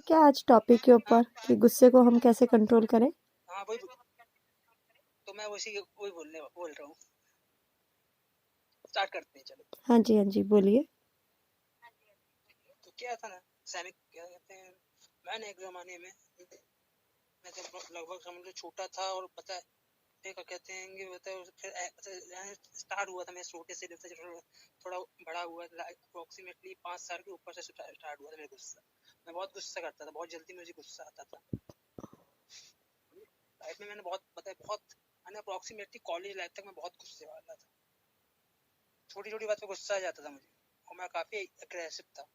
क्या आज टॉपिक के ऊपर कि गुस्से को हम कैसे कंट्रोल करें? हाँ वही तो मैं वही बोल रहा हूँ। स्टार्ट करते हैं चलो। हाँ जी, बोलिए। तो क्या था ना, सैनिक क्या कहते हैं, मैंने एक जमाने में, मैं जब लगभग समझ लो छोटा था और पता है फिर क्या कहते हैं कि मतलब फिर स्टार्ट हुआ था। मैं छोटे से जब थोड़ा बड़ा हुआ, अप्रोक्सीमेटली 5 साल के ऊपर से स्टार्ट हुआ था मेरा गुस्सा। मैं बहुत गुस्सा करता था, बहुत जल्दी मुझे गुस्सा आता था लाइफ में। मैंने मैंने अप्रोक्सीमेटली कॉलेज लाइफ तक मैं बहुत गुस्से वाला था। छोटी छोटी बात पे गुस्सा आ जाता था मुझे और मैं काफी अग्रेसिव था।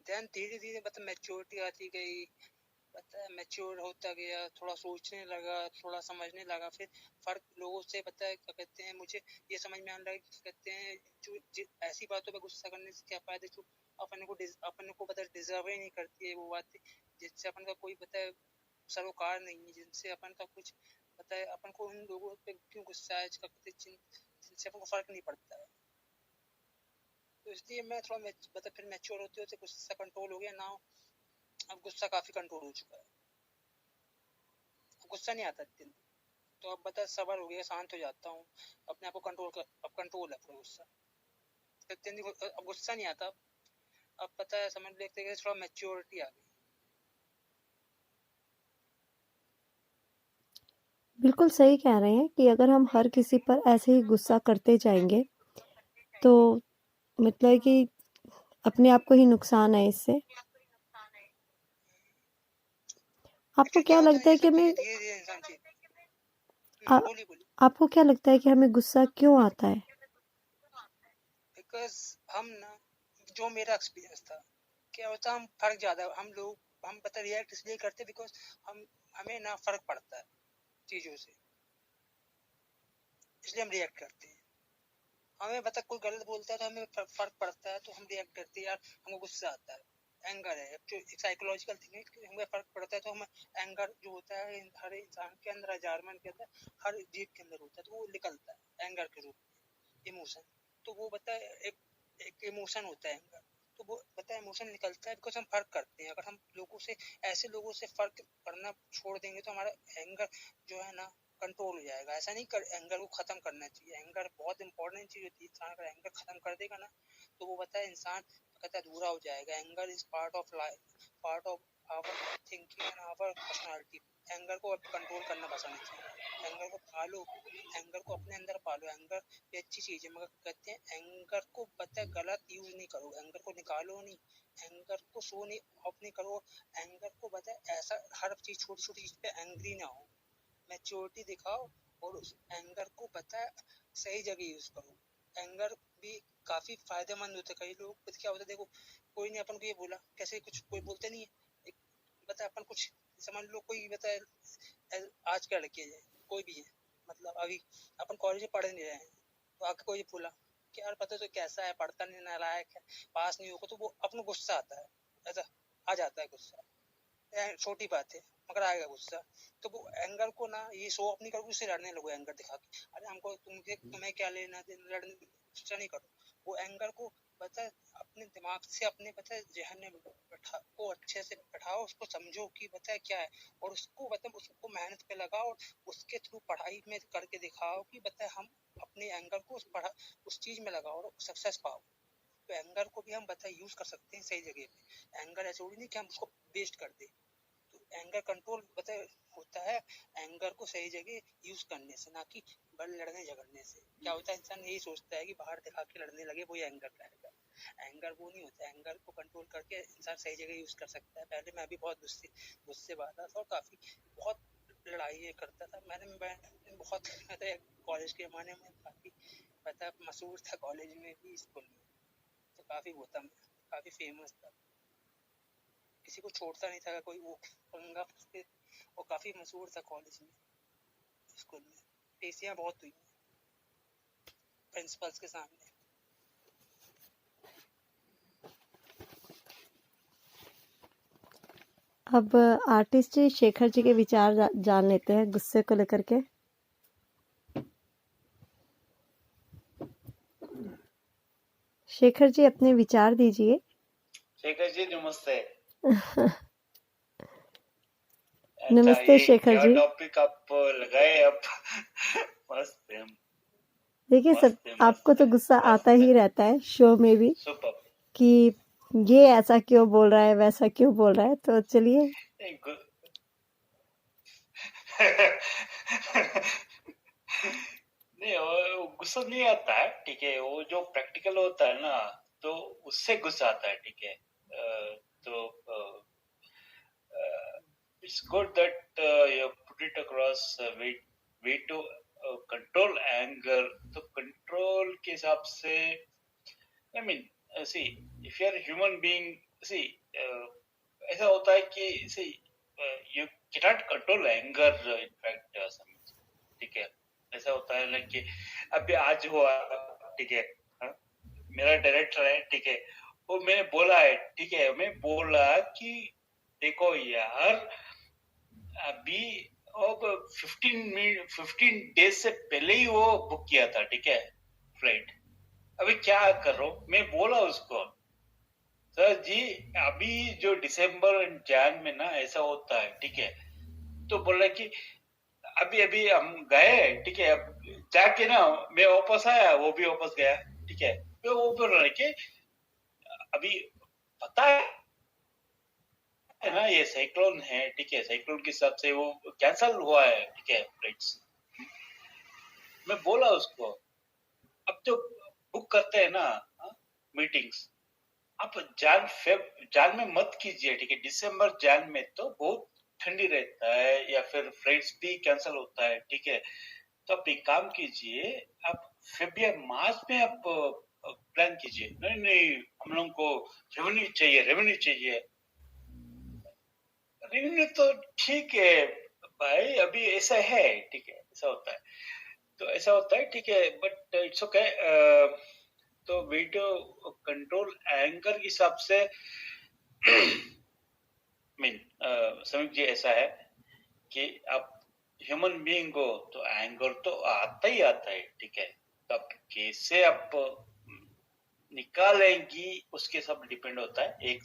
देन धीरे धीरे मतलब मैच्योरिटी आती गई, पता है मैच्योर होता गया, थोड़ा सोचने लगा, थोड़ा समझने लगा। फिर फर्क लोगों से पता है क्या कहते हैं, मुझे ये समझ में आने लगा कि कहते हैं जो ऐसी बातों पे गुस्सा करने से क्या फायदा जो अपने को पता है डिजर्व ही नहीं करती है वो बातें, जिससे अपन का कोई पता है सरोकार नहीं है, जिनसे अपन का कुछ पता है। अपन को उन लोगों पे क्यों गुस्सा है जिनसे अपन को फर्क नहीं पड़ता है। तो इसलिए मैं थोड़ा मतलब फिर मैच्योर होते होते गुस्सा कंट्रोल हो गया ना। अब गुस्सा काफी कंट्रोल हो चुका है, अब गुस्सा नहीं आता इतने। तो अब बता सबर हो गया, शांत हो जाता हूँ, अपने आप को अब कंट्रोल है पूरा गुस्सा। अब गुस्सा नहीं आता। अब पता है समझ लेते हैं थोड़ा मैच्योरिटी आ गई। बिल्कुल सही कह रहे हैं कि अगर हम हर किसी पर ऐसे ही गुस्सा करते जाएंगे तो मतलब कि अपने आप को ही नुकसान है इससे। आपको एक्चुअली क्या क्या होता है लगता ये है कि सब चीजें हमें धीरे धीरे इंसान की। आ, बोलिए बोलिए। आपको क्या लगता है कि हमें गुस्सा क्यों आता है? बिकॉज हम ना, जो मेरा एक्सपीरियंस था, क्या होता हम फर्क ज्यादा हम पता रिएक्ट इसलिए करते बिकॉज हमें ना फर्क पड़ता है चीजों से, इसलिए हम रिएक्ट करते हैं। हमें पता कोई गलत बोलता है तो हमें फर्क पड़ता है तो हम रिएक्ट करते हैं, यार हमको गुस्सा आता है। एंगर है जो एक साइकोलॉजिकल थिंग है कि हमें फर्क पड़ता है तो हम एंगर जो होता है हर इंसान के अंदर, हर मन के अंदर, हर जीव के अंदर होता है, तो वो निकलता है एंगर के रूप में, इमोशन। तो वो बताए एक इमोशन होता है एंगर। तो वो बताए इमोशन निकलता है बिकॉज हम फर्क करते हैं। अगर हम ऐसे लोगों से फर्क करना छोड़ देंगे तो हमारा एंगर जो है ना कंट्रोल हो जाएगा। ऐसा नहीं कर, एंगर को खत्म करना चाहिए। एंगर बहुत इंपॉर्टेंट चीज होती है। इंसान अगर एंगर खत्म कर देगा ना तो वो बताए इंसान कहता है अधूरा हो जाएगा। Anger is part of life, part of our thinking and our personality. Anger को कंट्रोल करना पसंद चाहिए, एंगर को पालो, एंगर को अपने अंदर पालो। एंगर ये अच्छी चीज है, मगर कहते हैं एंगर को पता है गलत यूज नहीं करो, एंगर को निकालो नहीं, एंगर को शो नहीं ऑफ नहीं करो। एंगर को पता है ऐसा हर चीज छोटी छोटी चीज पे एंग्री ना हो, मैच्योरिटी दिखाओ और उस एंगर को पता है सही जगह यूज करो। एंगर भी काफी फायदेमंद होता है। कई लोग पता क्या होता है, देखो कोई ने अपन को ये बोला, कैसे कुछ कोई बोलते नहीं है, एक बता अपन कुछ समझ लो, कोई बता आज का लड़के है कोई भी है, मतलब अभी अपन कॉलेज में पढ़ नहीं रहे हैं तो आके कोई बोला कि यार पता तो कैसा है, पढ़ता नहीं, नालायक है, पास नहीं होगा, तो वो अपना गुस्सा आता है, ऐसा आ जाता है गुस्सा। छोटी बात है मगर आएगा गुस्सा। तो वो एंगर को ना ये शो ऑफ नहीं करो, उससे लड़ने लगो एंगर दिखा के। अरे हमको तुम्हें क्या लेना देना, लड़ने गुस्सा नहीं करो। वो एंगर को पता अपने दिमाग से अपने पता जहन में को अच्छे से बैठाओ, उसको समझो कि पता है क्या है, और उसको मतलब उसको मेहनत पे लगाओ और उसके थ्रू पढ़ाई में करके दिखाओ कि पता हम अपने एंगर को उस चीज में लगाओ और सक्सेस पाओ। तो एंगर को भी हम पता यूज कर सकते हैं सही जगह पे। एंगर ऐसे नहीं कि हम उसको वेस्ट कर दे। तो एंगर कंट्रोल बता होता है एंगर को सही जगह यूज करने से, ना कि बड़ लड़ने झगड़ने से। क्या होता है इंसान यही सोचता है कि बाहर दिखा के लड़ने लगे वही एंगर रहेगा। एंगर वो नहीं होता। एंगर को कंट्रोल करके इंसान सही जगह यूज कर सकता है। पहले मैं भी बहुत गुस्से वाला था और काफी बहुत लड़ाई करता था। मैं बहुत कॉलेज के जमाने में काफी पता मशहूर था, कॉलेज में भी स्कूल में तो काफी वो था, काफी फेमस था, किसी को छोड़ता नहीं था कोई वो पंगा। वो काफी मशहूर था कॉलेज में, स्कूल में पेशियां बहुत हुई प्रिंसिपल्स के सामने। अब आर्टिस्ट जी शेखर जी के विचार जान लेते हैं गुस्से को लेकर के। शेखर जी अपने विचार दीजिए। शेखर जी नमस्ते। नमस्ते ये शेखर क्या जी। टॉपिक आप लगाए अब? मस्त है, देखिए सब मस्त है, आपको मस्त तो है, गुस्सा आता मस्त है, ही रहता है शो में भी सुपर। कि ये ऐसा क्यों बोल रहा है, वैसा क्यों बोल रहा है। तो चलिए नहीं वो गुस्सा नहीं आता है, ठीक है, वो जो प्रैक्टिकल होता है ना तो उससे गुस्सा आता है, ठीक है। तो it's good that you put it across way to control anger. तो कंट्रोल के हिसाब से I mean see if you are human being, see ऐसा होता है कि see you cannot control anger in fact, ठीक है। ऐसा होता है ना कि अभी आज हुआ, ठीक है, हाँ? मेरा डायरेक्टर है, ठीक है, वो मैंने बोला है, ठीक है, मैं बोला कि देखो यार अभी अब 15 डेज से पहले ही वो बुक किया था, ठीक है, फ्लाइट। अभी क्या करो, मैं बोला उसको सर जी अभी जो दिसंबर एंड जैन में ना ऐसा होता है, ठीक है। तो बोल रहे कि अभी अभी हम गए, ठीक है, अब जाके ना मैं वापस आया, वो भी वापस गया, ठीक है। तो वो बोल रहे कि अभी पता है ना ये साइक्लोन है, ठीक है, साइक्लोन के हिसाब से वो कैंसल हुआ है, ठीक है, फ्लाइट्स। मैं बोला उसको अब जो बुक करते हैं ना मीटिंग्स, आप जान में मत कीजिए, ठीक है। दिसंबर जान में तो बहुत ठंडी रहता है या फिर फ्लाइट्स भी कैंसिल होता है, ठीक है। तो आप एक काम कीजिए, आप फेब्रुअरी मार्च में आप प्लान कीजिए। नहीं नहीं हम लोग को रेवेन्यू चाहिए, रेवेन्यू चाहिए। रेवेन्यू तो ठीक है भाई, अभी ऐसा है, ठीक है, ऐसा होता है, तो ऐसा होता है, ठीक है, बट इट्स ओके। तो वीडियो कंट्रोल एंगर के हिसाब से मीन समीप जी ऐसा है कि आप ह्यूमन बीइंग हो तो एंगर तो आता ही आता है, ठीक है। तो आप कैसे आप निकालेंगी उसके सब डिपेंड होता है, एक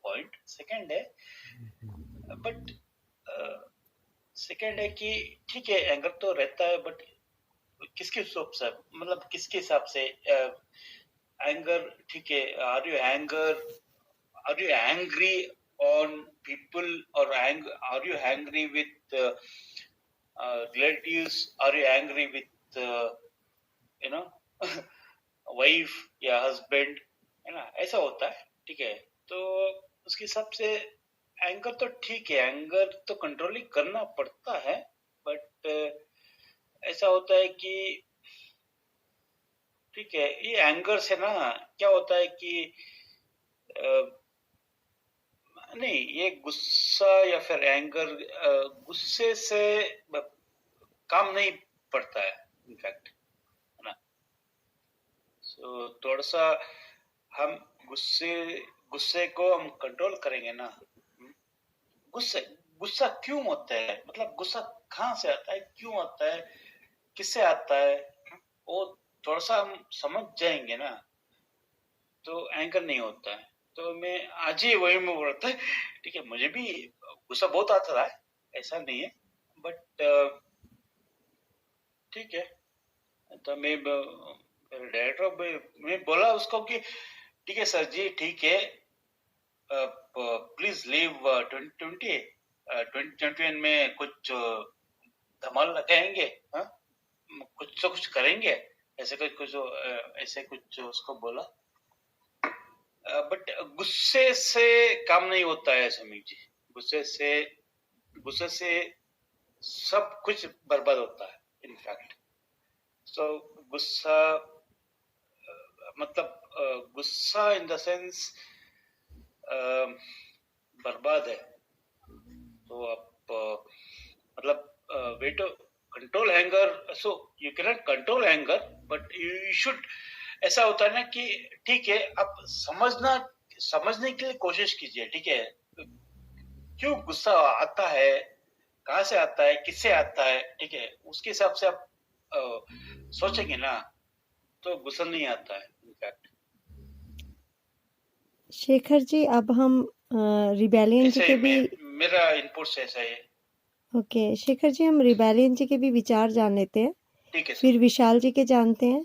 पॉइंट। सेकंड है बट सेकंड है कि ठीक है एंगर तो रहता है, बट किसके हिसाब से, मतलब किसके हिसाब से एंगर, ठीक है। Are you angry on people, or are you angry with relatives? Are you angry with you know wife या हस्बैंड, है ना, ऐसा होता है, ठीक है। तो उसके हिसाब से एंगर तो ठीक है, एंगर तो कंट्रोल ही करना पड़ता है, बट ऐसा होता है कि ठीक है, ये एंगर से ना क्या होता है कि नहीं ये गुस्सा या फिर एंगर, गुस्से से काम नहीं पड़ता है इनफैक्ट, है ना। सो थोड़ा सा हम गुस्से गुस्से को हम कंट्रोल करेंगे ना। गुस्से गुस्सा क्यों होता है, मतलब गुस्सा कहाँ से आता है, क्यों आता है, किससे आता है, वो थोड़ा सा हम समझ जाएंगे ना तो एंकर नहीं होता है। तो मैं आज ही वही में बोल रहा था, ठीक है, मुझे भी गुस्सा बहुत आता था, ऐसा नहीं है, बट ठीक है। तो मैं डायरेक्टर मैं बोला उसको कि ठीक है सर जी, ठीक है, प्लीज लीव 2020, 2021 में कुछ धमाल लगाएंगे, हाँ? कुछ तो कुछ करेंगे, ऐसे कुछ ऐसे कुछ उसको बोला। बट गुस्से से काम नहीं होता है समीर जी, गुस्से से सब कुछ बर्बाद होता है इनफैक्ट। सो गुस्सा मतलब गुस्सा इन द सेंस बर्बाद है। तो आप मतलब way to control anger, so you can not control anger but you should. ऐसा होता है ना कि ठीक है आप समझने के लिए कोशिश कीजिए, ठीक है, क्यों गुस्सा आता है, कहाँ से आता है, किससे आता है, ठीक है, उसके हिसाब से आप सोचेंगे ना तो गुस्सा नहीं आता है इनफैक्ट। शेखर जी, अब हम रिबेलियन जी ऐसा के ही भी मेरा इनपुट्स ऐसा है। ओके शेखर जी, हम रिबेलियन जी के भी विचार जान लेते हैं, ठीक है सर। फिर विशाल जी के जानते हैं।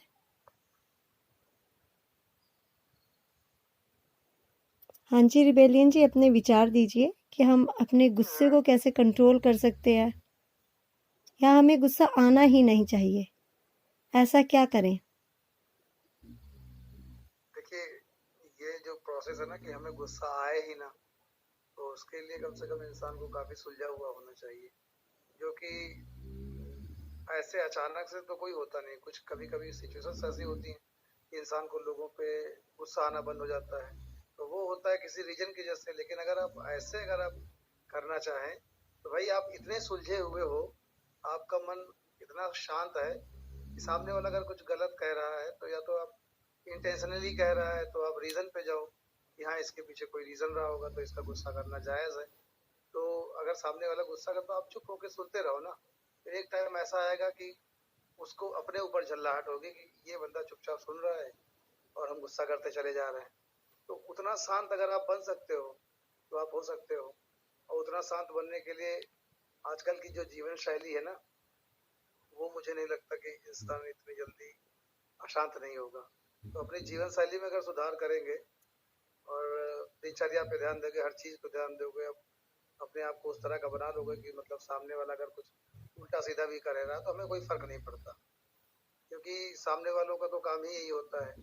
हाँ जी रिबेलियन जी, अपने विचार दीजिए कि हम अपने गुस्से को कैसे कंट्रोल कर सकते हैं, या हमें गुस्सा आना ही नहीं चाहिए, ऐसा क्या करें? देखिए, ये जो प्रोसेस है ना कि हमें गुस्सा आए ही ना, तो उसके लिए कम से कम इंसान को काफी सुलझा हुआ होना चाहिए, जो कि ऐसे अचानक से तो कोई होता नहीं। कुछ कभी कभी सिचुएशंस ऐसी होती हैं कि इंसान को लोगों पे गुस्सा आना बंद हो जाता है, तो वो होता है किसी रीजन की वजह से। लेकिन अगर आप करना चाहें तो भाई आप इतने सुलझे हुए हो, आपका मन इतना शांत है कि सामने वाला अगर कुछ गलत कह रहा है तो या तो आप इंटेंशनली कह रहा है तो आप रीजन पे जाओ कि हाँ इसके पीछे कोई रीजन रहा होगा तो इसका गुस्सा करना जायज है। तो अगर सामने वाला गुस्सा करता तो आप चुप होकर सुनते रहो ना। फिर एक टाइम ऐसा आएगा कि उसको अपने ऊपर झल्लाहट होगी कि ये बंदा चुपचाप सुन रहा है और हम गुस्सा करते चले जा रहे हैं। तो उतना शांत अगर आप बन सकते हो तो आप हो सकते हो। और उतना शांत बनने के लिए आजकल की जो जीवन शैली है ना, वो मुझे नहीं लगता कि इंसान इतनी जल्दी अशांत नहीं होगा। तो अपनी जीवन शैली में अगर सुधार करेंगे और दिनचर्या पे ध्यान दोगे, हर चीज पे ध्यान दोगे, अपने आप को उस तरह का बना लोगे कि मतलब सामने वाला अगर कुछ उल्टा सीधा भी करेगा तो हमें कोई फर्क नहीं पड़ता। क्योंकि सामने वालों का तो काम ही यही होता है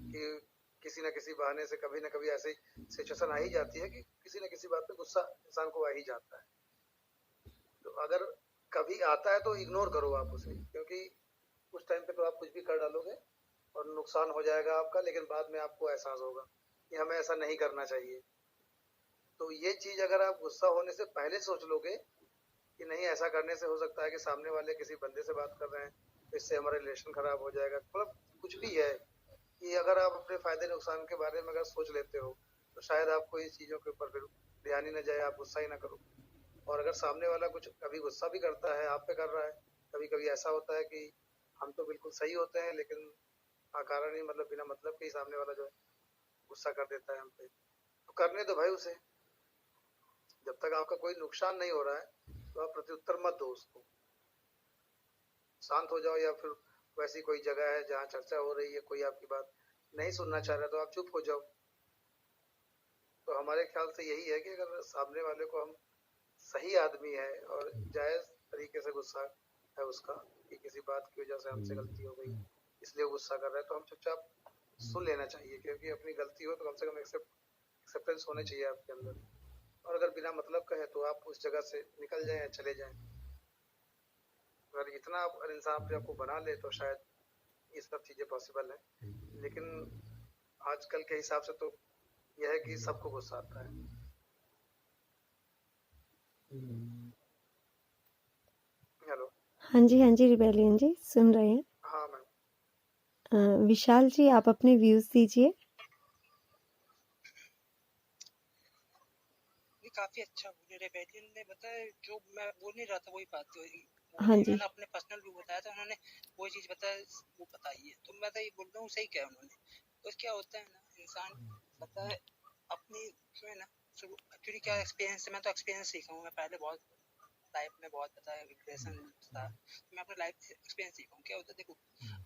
कि किसी न किसी बहाने से कभी न कभी ऐसी सिचुएशन आ ही जाती है कि किसी न किसी बात पे गुस्सा इंसान को आ ही जाता है। तो अगर कभी आता है तो इग्नोर करो आप उसे, क्योंकि उस टाइम पे तो आप कुछ भी कर डालोगे और नुकसान हो जाएगा आपका, लेकिन बाद में आपको एहसास होगा कि हमें ऐसा नहीं करना चाहिए। तो ये चीज अगर आप गुस्सा होने से पहले सोच लोगे कि नहीं ऐसा करने से हो सकता है कि सामने वाले किसी बंदे से बात कर रहे हैं तो इससे हमारा रिलेशन खराब हो जाएगा, मतलब कुछ भी है, कि अगर आप अपने फायदे नुकसान के बारे में अगर सोच लेते हो तो शायद आपको इस चीजों के ऊपर फिर ध्यान ही न जाए, आप गुस्सा ही ना करो। और अगर सामने वाला कुछ कभी गुस्सा भी करता है, आप पे कर रहा है, कभी कभी ऐसा होता है कि हम तो बिल्कुल सही होते हैं लेकिन अकारण ही मतलब बिना मतलब के ही सामने वाला जो है गुस्सा कर देता है हम पे, तो करने दो भाई उसे। जब तक आपका कोई नुकसान नहीं हो रहा है तो आप प्रत्युत्तर मत दो उसको, शांत हो जाओ। या फिर वैसी कोई जगह है जहाँ चर्चा हो रही है, कोई आपकी बात नहीं सुनना चाह रहा तो आप चुप हो जाओ। तो हमारे ख्याल से यही है कि अगर सामने वाले को हम सही आदमी है और जायज तरीके से गुस्सा है उसका कि किसी बात की वजह से हमसे गलती हो गई इसलिए वो गुस्सा कर रहा है, तो हम चुपचाप सुन लेना चाहिए, क्योंकि अपनी गलती हो तो कम से कम एक्सेप्टेंस होने चाहिए आपके अंदर। और अगर बिना मतलब का है तो आप उस जगह से निकल जाएं या चले जाएं। अगर इतना अगर इंसान अपने आप को बना ले तो शायद ये सब चीजें पॉसिबल है। लेकिन आजकल के हिसाब से तो यह है कि सबको गुस्सा आता है। हेलो। हाँ जी रिबेलियन जी, सुन रहे हैं। हाँ मैम। विशाल जी, आप अपने व्यूज दीजिए। ये काफी अच्छा बोले रेबेलियन ने, बताया जो मैं बोल नहीं रहा था वही बात हाँ जी उन्होंने अपने पर्सनल व्यू बताया था, उन्होंने वो चीज बताया वो बताई है, तो मैं तो ये बोल रहा हूँ सही क्या उन्होंने। तो क्या होता है ना, इंसान बताए अपनी जो है ना, एक्चुअली क्या एक्सपीरियंस, मैं तो एक्सपीरियंस सीखा हूँ। मैं पहले बहुत लाइफ में बहुत बताया एग्रेशन था, मैं अपने लाइफ से एक्सपीरियंस सीखा हूँ। क्या होता है देखो,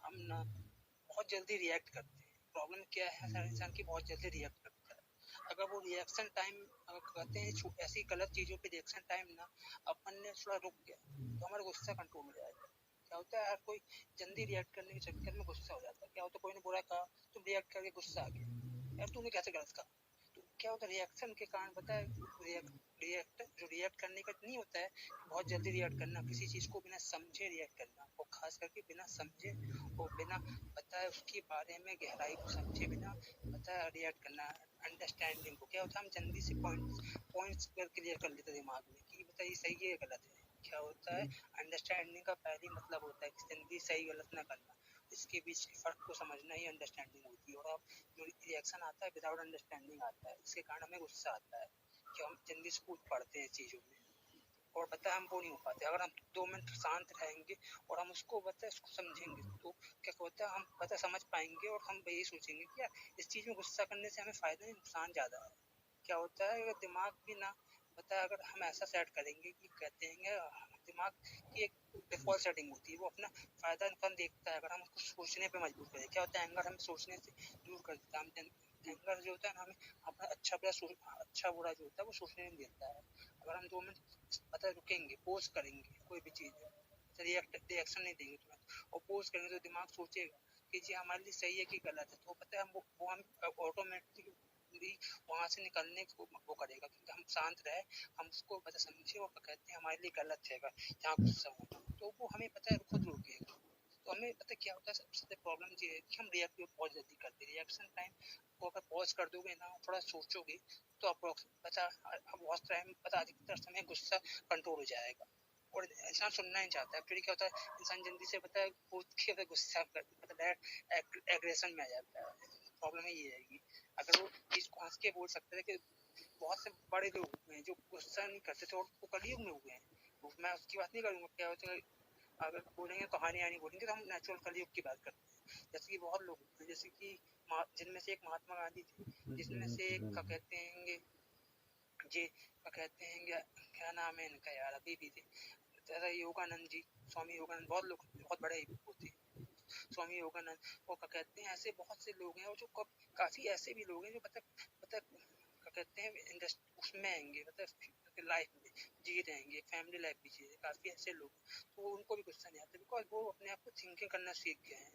हम ना बहुत जल्दी रिएक्ट करते हैं। प्रॉब्लम क्या है, हर इंसान की बहुत जल्दी रिएक्ट करता है। अगर वो रिएक्शन टाइम कहते हैं ऐसी गलत चीजों पे रिएक्शन टाइम ना अपन ने थोड़ा रुक गया तो हमारा गुस्सा कंट्रोल हो जाएगा। क्या होता है, हर कोई जल्दी रिएक्ट करने के चक्कर में गुस्सा हो जाता है। क्या होता है, कोई ने बुरा कहा तुम रिएक्ट करके गुस्सा आ गया, यार तूने कैसे गलत कहा। तो क्या होता है, रिएक्शन के कारण पता है रिएक्ट करने का नहीं होता है, बहुत जल्दी रिएक्ट करना, किसी चीज को बिना समझे रिएक्ट करना, और खास करके बिना समझे और बिना पता है उसके बारे में गहराई को समझे बिना पता है रिएक्ट करना। अंडरस्टैंडिंग को क्या होता है, हम जल्दी से पॉइंट्स क्लियर कर लेते दिमाग में कि बताइए सही है गलत है। क्या होता है, अंडरस्टैंडिंग का पहली मतलब होता है कि जल्दी सही गलत ना करना, इसके बीच के फर्क को समझना ही अंडरस्टैंडिंग होती है। और अब जो रिएक्शन आता है विदाउट अंडरस्टैंडिंग आता है, इसके कारण हमें गुस्सा आता है कि हम जल्दी से कूद पड़ते हैं चीजों में। और पता है हम वो नहीं हो पाते। अगर हम 2 मिनट शांत रहेंगे और हम उसको पता है उसको समझेंगे तो क्या होता है हम पता समझ पाएंगे और हम यही सोचेंगे कि यार इस चीज में गुस्सा करने से हमें फायदा नहीं नुकसान ज्यादा है। क्या होता है अगर दिमाग भी ना पता है अगर हम ऐसा सेट करेंगे कि कहते हैं दिमाग की एक डिफॉल्ट सेटिंग होती है वो अपना फायदा नुकसान देखता है। अगर हम उसको सोचने पे मजबूर करें क्या होता है एंगर हमें सोचने से दूर कर देता है। हम एंगर जो होता है ना हमें अपना अच्छा बुरा जो होता है वो सोचने नहीं देता है। अगर हम 2 मिनट पता रुकेंगे पोज करेंगे कोई भी चीज रिएक्शन नहीं देंगे तुरंत और पोज करेंगे तो दिमाग सोचेगा कि जी हमारे लिए सही है कि गलत है। तो पता है हम वो हम ऑटोमेटिक वहां से निकलने को वो करेगा क्योंकि हम शांत रहे हम उसको पता समझे और कहते हैं हमारे लिए गलत है जहाँ गुस्सा होना तो वो हमें पता है खुद रोकेगा। तो हमें पता क्या होता है सबसे प्रॉब्लम ये है कि हम रिएक्ट बहुत जल्दी करते हैं। रिएक्शन टाइम को अगर पॉज कर दोगे ना थोड़ा सोचोगे तो पता बहुत टाइम पता अधिकतर समय गुस्सा कंट्रोल हो जाएगा और इंसान सुनना नहीं चाहता है। फिर क्या होता है इंसान जल्दी से पता है गुस्सा मतलब एग्रेशन में आ जाता है। प्रॉब्लम ये है कि अगर वो चीज को हंस के बोल सकते थे कि बहुत से बड़े लोग हुए हैं जो गुस्सा नहीं करते थे और वो कलयुग में हुए हैं। मैं उसकी बात नहीं करूंगा क्या होता है अगर बोलेंगे कहानियां नहीं बोलेंगे तो हम नेचुरल कलयुग की बात करते हैं। जैसे कि बहुत लोग हैं जैसे कि जिनमें से एक महात्मा गांधी थे जिसमें से एक क्या कहते हैं जी क्या कहते हैं क्या नाम है इनका यार अभी भी थे जैसा योगानंद जी स्वामी योगानंद बहुत बड़े होते हैं स्वामी योगानंद वो क्या कहते हैं ऐसे बहुत से लोग हैं और जो काफी ऐसे भी लोग हैं जो पता क्या कहते हैं उसमें आएंगे मतलब लाइफ में जी रहेंगे फैमिली लाइफ भी जी काफी ऐसे लोग तो उनको भी गुस्सा नहीं आता बिकॉज वो अपने आप को थिंकिंग करना सीख गए हैं।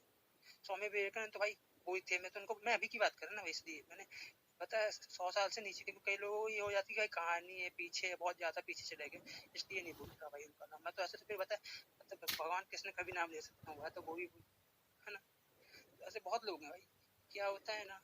स्वामी विवेकानंद तो भाई वही थे मैं अभी की बात कर रहा ना इसलिए मैंने पता है 100 साल से नीचे के कई लोगों ये हो जाती है कहानी है पीछे बहुत ज्यादा पीछे चले गए इसलिए नहीं बोल रहा भाई उनका नाम। मैं तो ऐसे तो फिर बता मतलब भगवान कृष्ण का भी नाम ले सकता हूँ तो वो भी है ना। ऐसे बहुत लोग हैं भाई क्या होता है ना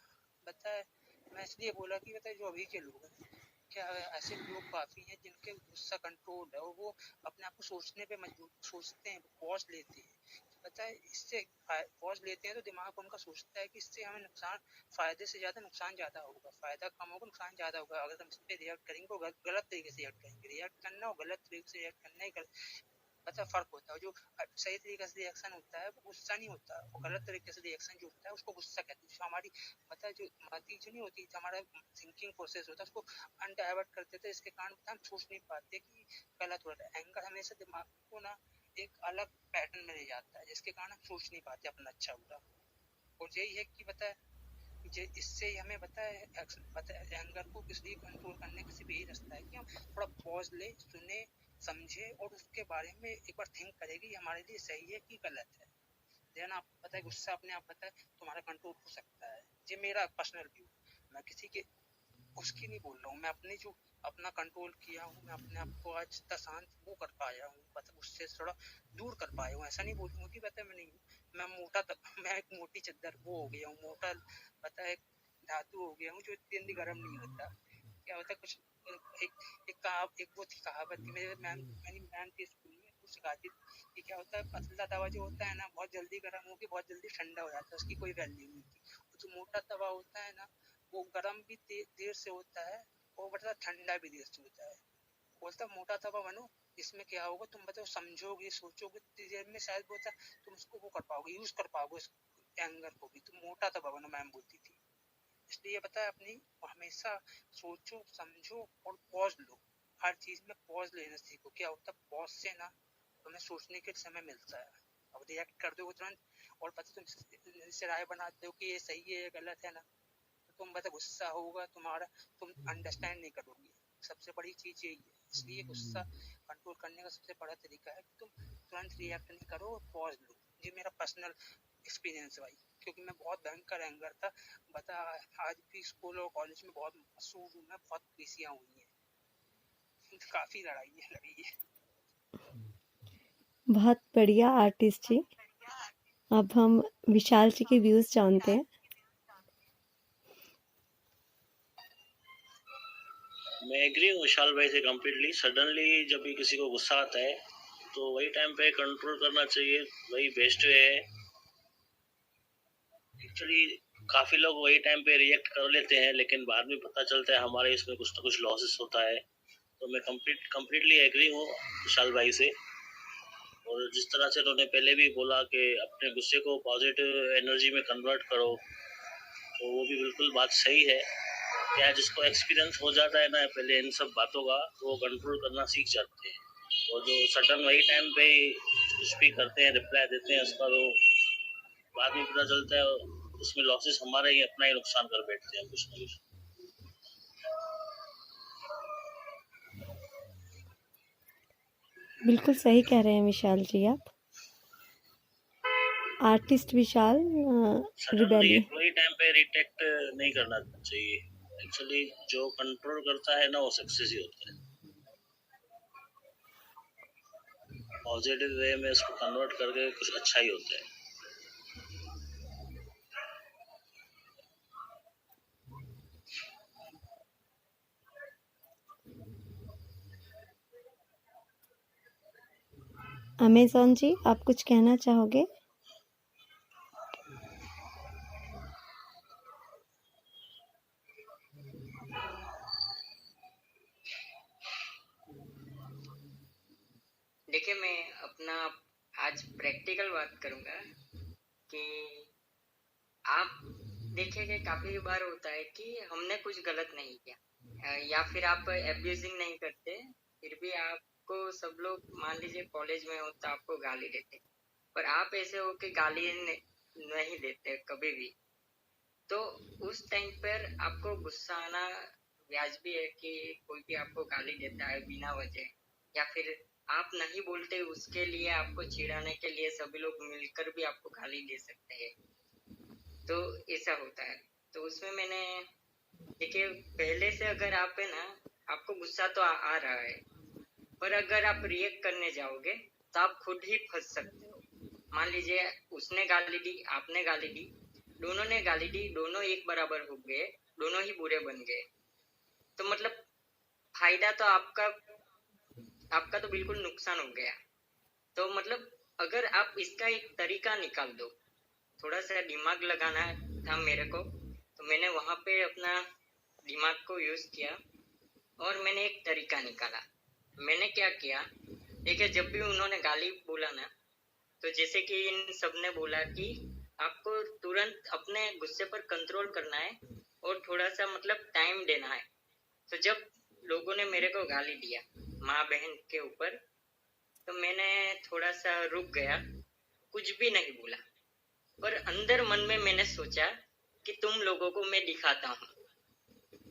बता है मैं इसलिए बोला कि बता जो अभी के लोग हैं क्या ऐसे लोग काफी हैं जिनके गुस्सा कंट्रोल है और वो अपने आप को सोचने पे मजबूर सोचते हैं पॉज लेते हैं पता है इससे पॉज लेते हैं तो दिमाग उनका सोचता है कि इससे हमें नुकसान फायदे से ज्यादा नुकसान ज्यादा होगा फायदा कम होगा नुकसान ज्यादा होगा। अगर हम इस पे रिएक्ट करेंगे तो गलत तरीके से रिएक्ट करेंगे रिएक्ट करना और गलत तरीके से रिएक्ट करना ही पता फर्क होता है। जो सही तरीके से रिएक्शन होता है वो गुस्सा नहीं होता वो गलत तरीके से रिएक्शन जो होता है उसको गुस्सा कहते हैं। जो हमारी पता जो मती जो नहीं होती हमारा थिंकिंग प्रोसेस होता है उसको अनडाइवर्ट कर देते हैं इसके कारण हम सोच नहीं पाते कि गलत हो रहा है। एंगर हमेशा दिमाग को ना एक अलग पैटर्न में ले जाता है जिसके कारण हम सोच नहीं पाते अपना अच्छा बुरा। और यही है कि पता है इससे हमें पता है एंगर को इसलिए कंट्रोल करने का सिर्फ यही रास्ता है कि हम थोड़ा पॉज ले सुने समझे और उसके बारे में एक बार थिंक करें कि हमारे लिए सही है कि गलत है। देन आपको पता है गुस्सा अपने आप पता है तुम्हारा कंट्रोल हो सकता है। ये मेरा पर्सनल व्यू मैं किसी के उसकी नहीं बोल रहा हूँ। मैं अपने जो अपना कंट्रोल किया हूँ मैं अपने आप को आज तक शांत वो कर पाया हूँ मतलब उससे थोड़ा दूर कर पाया हूँ। ऐसा नहीं बोलूंगा कि पता है मैं नहीं मैं मोटा मैं एक मोटी चद्दर वो हो गया हूँ मोटा पता है धातु हो गया हूँ जो इतनी जल्दी गर्म नहीं होता। क्या होता है कुछ एक वो थी कहावत थी मेरी मैम थी स्कूल में वो सिखाती थी कि क्या होता है पतला तवा जो होता है ना बहुत जल्दी गर्म होकर बहुत जल्दी ठंडा हो जाता है उसकी कोई वैल्यू नहीं होती। जो मोटा तवा होता है ना वो गर्म भी देर से होता है और बड़ा ठंडा भी देर से होता है। बोलता मोटा तवा बनो इसमें क्या होगा तुम बताओ समझोगे सोचोगे देर में शायद बोलता तुम उसको वो कर पाओगे यूज कर पाओगे उस एंगर को भी। तुम मोटा तवा बनो मैम बोलती थी। इसलिए पता है अपनी हमेशा सोचो समझो और पॉज लो। हर चीज में पॉज लेना सीखो। क्या होता है पॉज से ना तुम्हें सोचने के समय मिलता है। अब रिएक्ट कर दो तुरंत और पता तुम इससे राय बनाते हो कि ये सही है या गलत है ना तो तुम पता गुस्सा होगा तुम्हारा तुम अंडरस्टैंड नहीं करोगे। सबसे बड़ी चीज यही है। इसलिए गुस्सा कंट्रोल करने का सबसे बड़ा तरीका है कि तुम तुरंत रिएक्ट नहीं करो और पॉज लो। ये मेरा पर्सनल एक्सपीरियंस भाई क्योंकि मैं बहुत भयंकर एंगर था बता आज भी स्कूल और कॉलेज में बहुत मशहूर हूँ मैं बहुत पीसियाँ हुई हैं काफी लड़ाई लड़ी है। बहुत बढ़िया आर्टिस्ट जी। अब हम विशाल जी के व्यूज जानते हैं। मैं एग्री हूँ विशाल भाई से कम्प्लीटली। सडनली जब भी किसी को गुस्सा आता है तो वही टाइम पे कंट्रोल करना चाहिए वही बेस्ट वे है। एक्चुअली काफी लोग वही टाइम पे रिएक्ट कर लेते हैं लेकिन बाद में पता चलता है हमारे इसमें कुछ ना कुछ लॉसेस होता है तो मैं कम्प्लीटली एग्री हूँ विशाल भाई से। और जिस तरह से उन्होंने पहले भी बोला कि अपने गुस्से को पॉजिटिव एनर्जी में कन्वर्ट करो, तो वो भी बिल्कुल बात सही है। क्या जिसको एक्सपीरियंस हो जाता है ना पहले इन सब बातों का, वो कंट्रोल करना सीख जाते हैं। और जो सडन वही टाइम पे कुछ भी करते हैं, रिप्लाई देते हैं, उसका तो बाद में पता चलता है उसमें लॉसेस हमारा ही, अपना ही नुकसान कर बैठते हैं कुछ ना कुछ। बिल्कुल सही कह रहे हैं विशाल जी आप। आर्टिस्ट विशाल सडनली रिबेलियन। वही टाइम पे रिटेक्ट नहीं करना चाहिए। एक्चुअली जो कंट्रोल करता है ना वो सक्सेस ही होता है। पॉजिटिव वे में इसको कन्वर्ट करके कुछ अच्छा ही होता है। अमेज़न जी आप कुछ कहना चाहोगे? देखिए, मैं अपना आज प्रैक्टिकल बात करूंगा कि आप देखिए कि काफी बार होता है कि हमने कुछ गलत नहीं किया, या फिर आप एब्यूजिंग नहीं करते, फिर भी आपको सब लोग मान लीजिए कॉलेज में हो तो आपको गाली देते, पर आप ऐसे हो कि गाली नहीं देते कभी भी। तो उस टाइम पर आपको गुस्सा आना वाजिबी है कि कोई भी आपको गाली देता है बिना वजह, या फिर आप नहीं बोलते उसके लिए आपको चिढ़ाने के लिए सभी लोग मिलकर भी आपको गाली दे सकते हैं। तो ऐसा होता है। तो उसमें मैंने देखिए, पहले से अगर आप है ना, आपको गुस्सा तो आ रहा है, पर अगर आप रिएक्ट करने जाओगे तो आप खुद ही फंस सकते हो। मान लीजिए उसने गाली दी, आपने गाली दी, दोनों ने गाली दी, दोनों एक बराबर हो गए, दोनों ही बुरे बन गए। तो मतलब फायदा तो आपका तो बिल्कुल नुकसान हो गया। तो मतलब अगर आप इसका एक तरीका निकाल दो, थोड़ा सा दिमाग लगाना था मेरे को, तो मैंने वहां पे अपना दिमाग को यूज किया और मैंने एक तरीका निकाला। मैंने क्या किया, देखिए जब भी उन्होंने गाली बोला ना, तो जैसे कि इन सब ने बोला कि आपको तुरंत अपने गुस्से पर कंट्रोल करना है और थोड़ा सा मतलब टाइम देना है। तो जब लोगों ने मेरे को गाली दिया माँ बहन के ऊपर, तो मैंने थोड़ा सा रुक गया, कुछ भी नहीं बोला, पर अंदर मन में मैंने सोचा कि तुम लोगों को मैं दिखाता हूँ।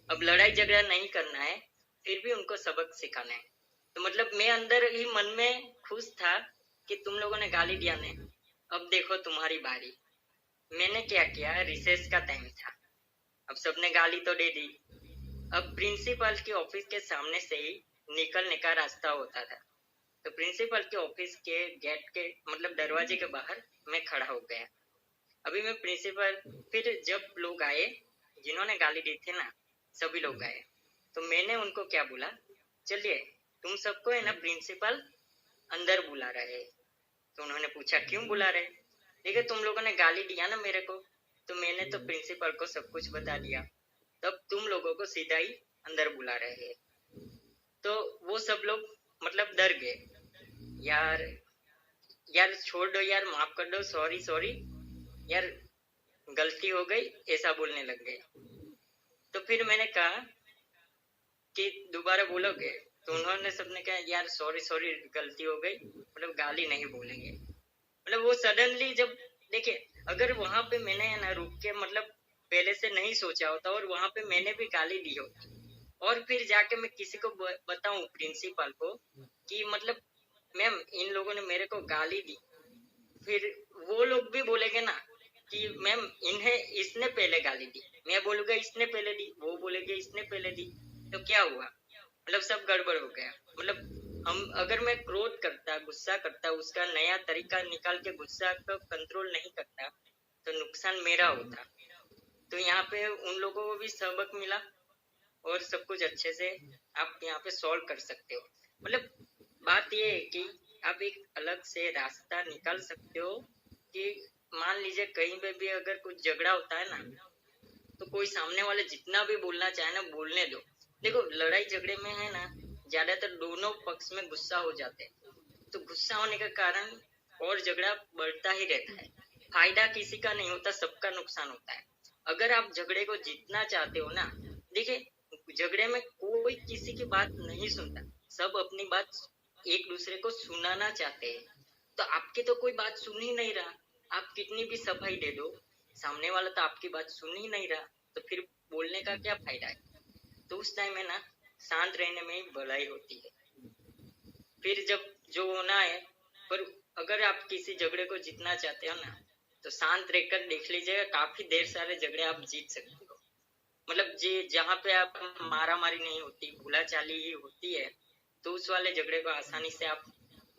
अब लड़ाई झगड़ा नहीं करना है, फिर भी उनको सबक सिखाना है। तो मतलब मैं अंदर ही मन में खुश था कि तुम लोगों ने गाली दिया ने, अब देखो तुम्हारी बारी। मैंने क्या किया, रिसेस का टाइम था, अब सबने गाली तो दे दी। अब प्रिंसिपल के ऑफिस के सामने से ही निकलने का रास्ता होता था, तो प्रिंसिपल के ऑफिस के गेट के मतलब दरवाजे के बाहर मैं खड़ा हो गया। अभी मैं प्रिंसिपल, फिर जब लोग आए जिन्होंने गाली दी थी ना, सभी लोग आए, तो मैंने उनको क्या बोला, चलिए तुम सबको है ना प्रिंसिपल अंदर बुला रहे हैं। तो उन्होंने पूछा क्यों बुला रहे? देखिए तुम लोगों ने गाली दिया ना मेरे को, तो मैंने तो प्रिंसिपल को सब कुछ बता दिया, तब तुम लोगों को सीधा ही अंदर बुला रहे हैं। तो वो सब लोग मतलब डर गए, यार छोड़ दो यार, माफ कर दो, सॉरी सॉरी यार गलती हो गई, ऐसा बोलने लग गए। तो फिर मैंने कहा कि दोबारा बोलोगे? तो उन्होंने सबने कहा यार सॉरी सॉरी गलती हो गई, मतलब गाली नहीं बोलेंगे। मतलब वो सडनली जब देखिए, अगर वहां पे मैंने ना रुक के मतलब पहले से नहीं सोचा होता और वहां पे मैंने भी गाली दी होती, और फिर जाके मैं किसी को बताऊं प्रिंसिपल को कि मतलब मैम इन लोगों ने मेरे को गाली दी, फिर वो लोग भी बोलेंगे ना कि मैम इन्हें इसने पहले गाली दी, मैं बोलूंगा इसने पहले दी, वो बोलेंगे इसने पहले दी, तो क्या हुआ? मतलब सब गड़बड़ हो गया। मतलब हम अगर मैं क्रोध करता, गुस्सा करता, उसका नया तरीका निकाल के गुस्सा को कंट्रोल नहीं करता, तो नुकसान मेरा होता। तो यहाँ पे उन लोगों को भी सबक मिला और सब कुछ अच्छे से आप यहाँ पे सॉल्व कर सकते हो। मतलब बात ये है कि आप एक अलग से रास्ता निकाल सकते हो कि मान लीजिए कहीं पे भी अगर कुछ झगड़ा होता है ना, तो कोई सामने वाले जितना भी बोलना चाहे ना बोलने दो। देखो लड़ाई झगड़े में है ना, ज्यादातर दोनों पक्ष में गुस्सा हो जाते हैं। तो गुस्सा होने का कारण और झगड़ा बढ़ता ही रहता है। फायदा किसी का नहीं होता, सबका नुकसान होता है। अगर आप झगड़े को जीतना चाहते हो ना, देखिए झगड़े में कोई किसी की बात नहीं सुनता, सब अपनी बात एक दूसरे को सुनाना चाहते हैं। तो आपकी तो कोई बात सुन ही नहीं रहा, आप कितनी भी सफाई दे दो, सामने वाला तो आपकी बात सुन ही नहीं रहा, तो फिर बोलने का क्या फायदा है। तो उस टाइम में ना शांत रहने में ही भलाई होती है। फिर जब जो होना है, पर अगर आप किसी झगड़े को जीतना चाहते हो ना, तो शांत रहकर देख लीजिएगा, काफी देर सारे झगड़े आप जीत सकते हो। मतलब जी जहाँ पे आप मारा मारी नहीं होती, भूला चाली ही होती है, तो उस वाले झगड़े को आसानी से आप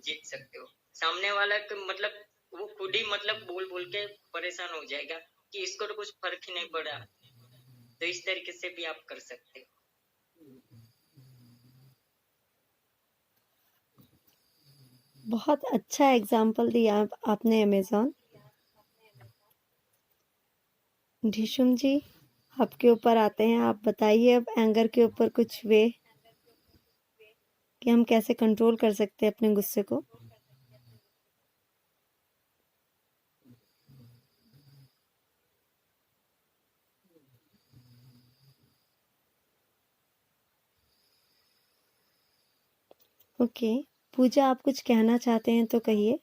जीत सकते हो। सामने वाला मतलब वो खुद ही मतलब बोल बोल के परेशान हो जाएगा कि इसको तो कुछ फर्क ही नहीं पड़ा। तो इस तरीके से भी आप कर सकते हो। बहुत अच्छा एग्जाम्पल दिया आपने अमेजॉन। ढिशुम जी, आपके ऊपर आते हैं। आप बताइए अब एंगर के ऊपर कुछ वे कि हम कैसे कंट्रोल कर सकते हैं अपने गुस्से को। ओके, पूजा आप कुछ कहना चाहते हैं तो कहिए।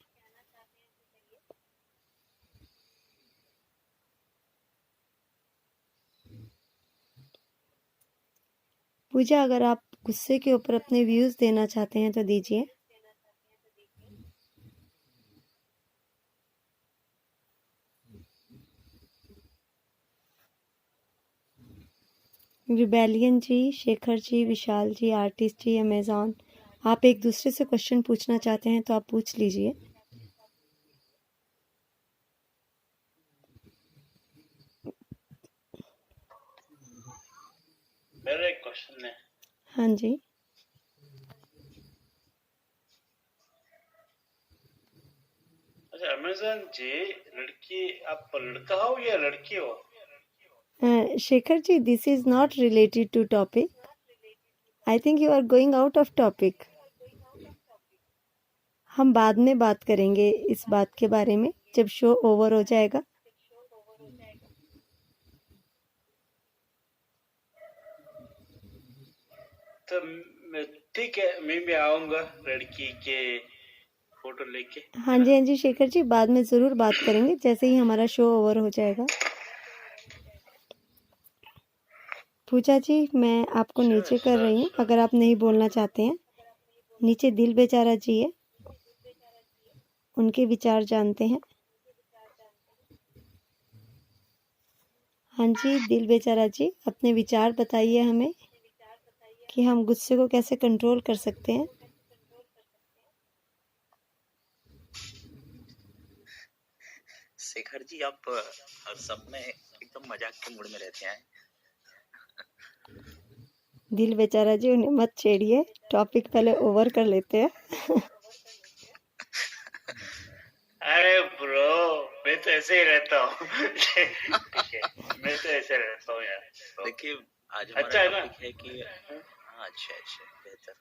पूजा, अगर आप गुस्से के ऊपर अपने व्यूज देना चाहते हैं तो दीजिए। रिबेलियन जी, शेखर जी, विशाल जी, आर्टिस्ट जी, अमेजॉन, आप एक दूसरे से क्वेश्चन पूछना चाहते हैं तो आप पूछ लीजिए। मेरा एक क्वेश्चन है। हाँ जी। अच्छा अमेजॉन जी, लड़की आप लड़का हो या लड़की हो? Shekhar ji, this is not related to topic. I think you are going out of topic. हम बाद में बात करेंगे इस बात के बारे में जब शो ओवर हो जाएगा। तो ठीक है, मैं भी आऊंगा लड़की के फोटो लेके। हाँ जी, हाँ जी शेखर जी, बाद में ज़रूर बात करेंगे जैसे ही हमारा शो ओवर हो जाएगा। पूजा जी, मैं आपको नीचे कर रही हूँ, अगर आप नहीं बोलना चाहते हैं। नीचे दिल बेचारा जी है, उनके विचार जानते हैं। हाँ जी, दिल बेचारा जी, अपने विचार बताइए हमें कि हम गुस्से को कैसे कंट्रोल कर सकते हैं। शेखर जी, आप हर समय एकदम मजाक के मूड में रहते हैं। दिल बेचारा जी, उन्हें मत छेड़िए, टॉपिक पहले ओवर कर लेते हैं। अरे ब्रो, मैं तो ऐसे ही रहता हूँ। ठीक है, मैं तो ऐसे रहता हूँ यार। देखिए, आज अच्छा हमारा है ना? टॉपिक है कि हाँ, अच्छा बेहतर।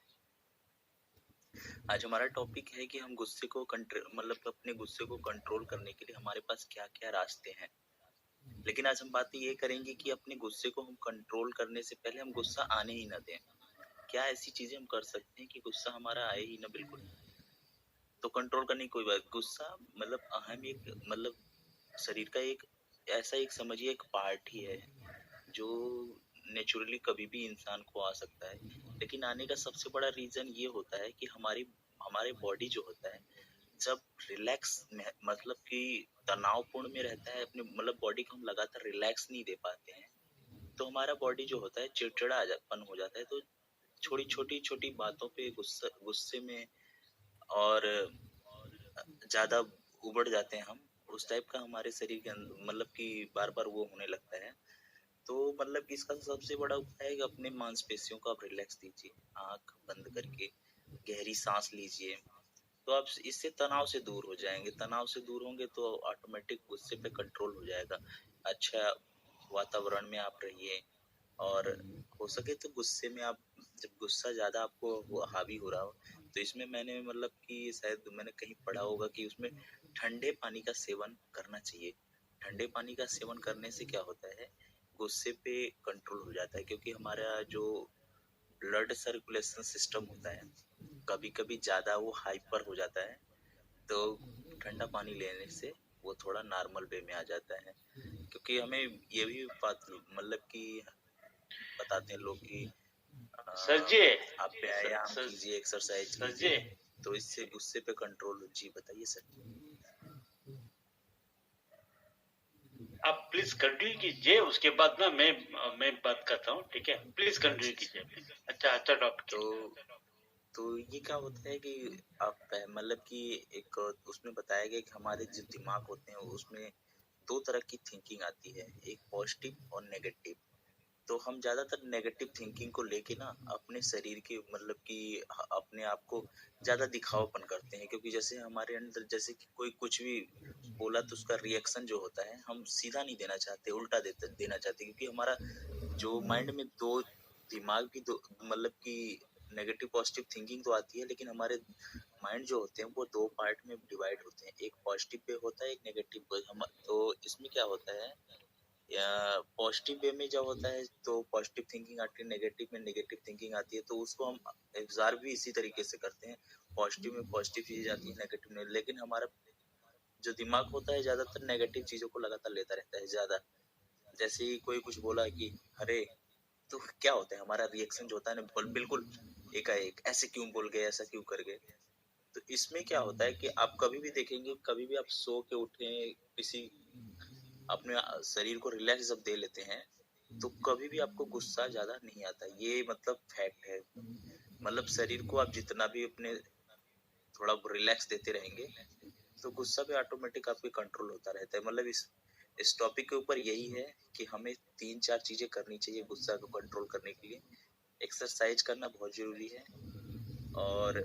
आज हमारा टॉपिक है कि हम गुस्से को मतलब अपने गुस्से को कंट्रोल करने के लिए हमारे पास क्या क्या रास्ते हैं। लेकिन आज हम बात ये करेंगे कि अपने गुस्से को हम कंट्रोल करने से पहले हम गुस्सा आने ही ना दें। क्या ऐसी चीजें हम कर सकते हैं कि गुस्सा हमारा आए ही ना बिल्कुल। तो कंट्रोल करने की कोई बात, गुस्सा मतलब अहम एक मतलब शरीर का एक ऐसा एक समझिए एक पार्ट ही है जो नेचुरली कभी भी इंसान को आ सकता है। लेकिन आने का सबसे बड़ा रीजन ये होता है कि हमारे बॉडी जो होता है जब रिलैक्स मतलब कि तनावपूर्ण में रहता है, अपने मतलब बॉडी को हम लगातार रिलैक्स नहीं दे पाते हैं, तो हमारा बॉडी जो होता है चिड़चिड़ापन हो जाता है। तो छोटी बातों पे गुस्से में और ज्यादा उबड़ जाते हैं हम, उस टाइप का हमारे शरीर के अंदर मतलब कि बार बार वो होने लगता है। तो मतलब इसका सबसे बड़ा उपाय है कि अपने मांसपेशियों को आप रिलैक्स दीजिए, आंख बंद करके गहरी सांस लीजिए। तो आप इससे तनाव से दूर हो जाएंगे। तनाव से दूर होंगे तो ऑटोमेटिक गुस्से पे कंट्रोल हो जाएगा। अच्छा वातावरण में आप रहिए और हो सके तो गुस्से में आप जब गुस्सा ज्यादा आपको हावी हो रहा हो, तो इसमें मैंने मतलब कि शायद मैंने कहीं पढ़ा होगा कि उसमें ठंडे पानी का सेवन करना चाहिए। ठंडे पानी का सेवन करने से क्या होता है, गुस्से पे कंट्रोल हो जाता है, क्योंकि हमारा जो ब्लड सर्कुलेशन सिस्टम होता है कभी कभी ज्यादा वो हाइपर हो जाता है, तो ठंडा पानी लेने से वो थोड़ा नॉर्मल वे में आ जाता है। क्योंकि हमें ये भी बात मतलब कि बताते हैं लोग कि सर जी, आप व्यायाम सर कीजिए, एक्सरसाइज सर कीजिए, जी, तो इससे गुस्से पे कंट्रोल। जी बताइए सर। आप प्लीज कंटिन्यू कीजिए, उसके बाद ना मैं बात करता हूँ, ठीक है? प्लीज कंटिन्यू कीजिए प्लीज। अच्छा टॉपिक है। तो ये क्या होता है कि आप मतलब कि एक उसमें बताया गया कि हमारे जो दिमाग होते हैं उसमें दो तरह की थिंकिंग आती है, एक पॉजिटिव और नेगेटिव। तो हम ज्यादातर नेगेटिव थिंकिंग को लेके ना अपने शरीर के मतलब कि अपने आप को ज्यादा दिखावापन करते हैं, क्योंकि जैसे हमारे अंदर जैसे कि कोई कुछ भी बोला तो उसका रिएक्शन जो होता है हम सीधा नहीं देना चाहते, उल्टा देना चाहते, क्योंकि हमारा जो माइंड में दो दिमाग की दो मतलब कि नेगेटिव पॉजिटिव थिंकिंग तो आती है, लेकिन हमारे माइंड जो होते हैं वो दो पार्ट में डिवाइड होते हैं, एक पॉजिटिव पे होता है, एक नेगेटिव पे। हम तो इसमें क्या होता है, या पॉजिटिव वे में जब होता है तो पॉजिटिव थिंकिंग आती है, नेगेटिव में नेगेटिव थिंकिंग आती है, तो उसको हम एब्जॉर्ब भी इसी तरीके से करते हैं। पॉजिटिव में पॉजिटिव चीज आती है, नेगेटिव में, लेकिन हमारा जो दिमाग होता है ज्यादातर नेगेटिव चीजों को लगातार लेता रहता है ज्यादा। जैसे ही कोई कुछ बोला कि अरे, तो क्या होता है हमारा रिएक्शन जो होता है ना, बिल्कुल एकाएक ऐसे क्यों बोल गए, ऐसा क्यों कर गए। तो इसमें क्या होता है कि आप कभी भी देखेंगे, कभी भी आप सो के उठे किसी अपने शरीर को रिलैक्स जब दे लेते हैं तो कभी भी आपको गुस्सा ज्यादा नहीं आता, ये मतलब फैक्ट है। मतलब शरीर को आप जितना भी अपने थोड़ा रिलैक्स देते रहेंगे तो गुस्सा भी ऑटोमेटिक आपके कंट्रोल होता रहता है। मतलब इस टॉपिक के ऊपर यही है कि हमें 3-4 चीजें करनी चाहिए गुस्सा को कंट्रोल करने के लिए। एक्सरसाइज करना बहुत जरूरी है, और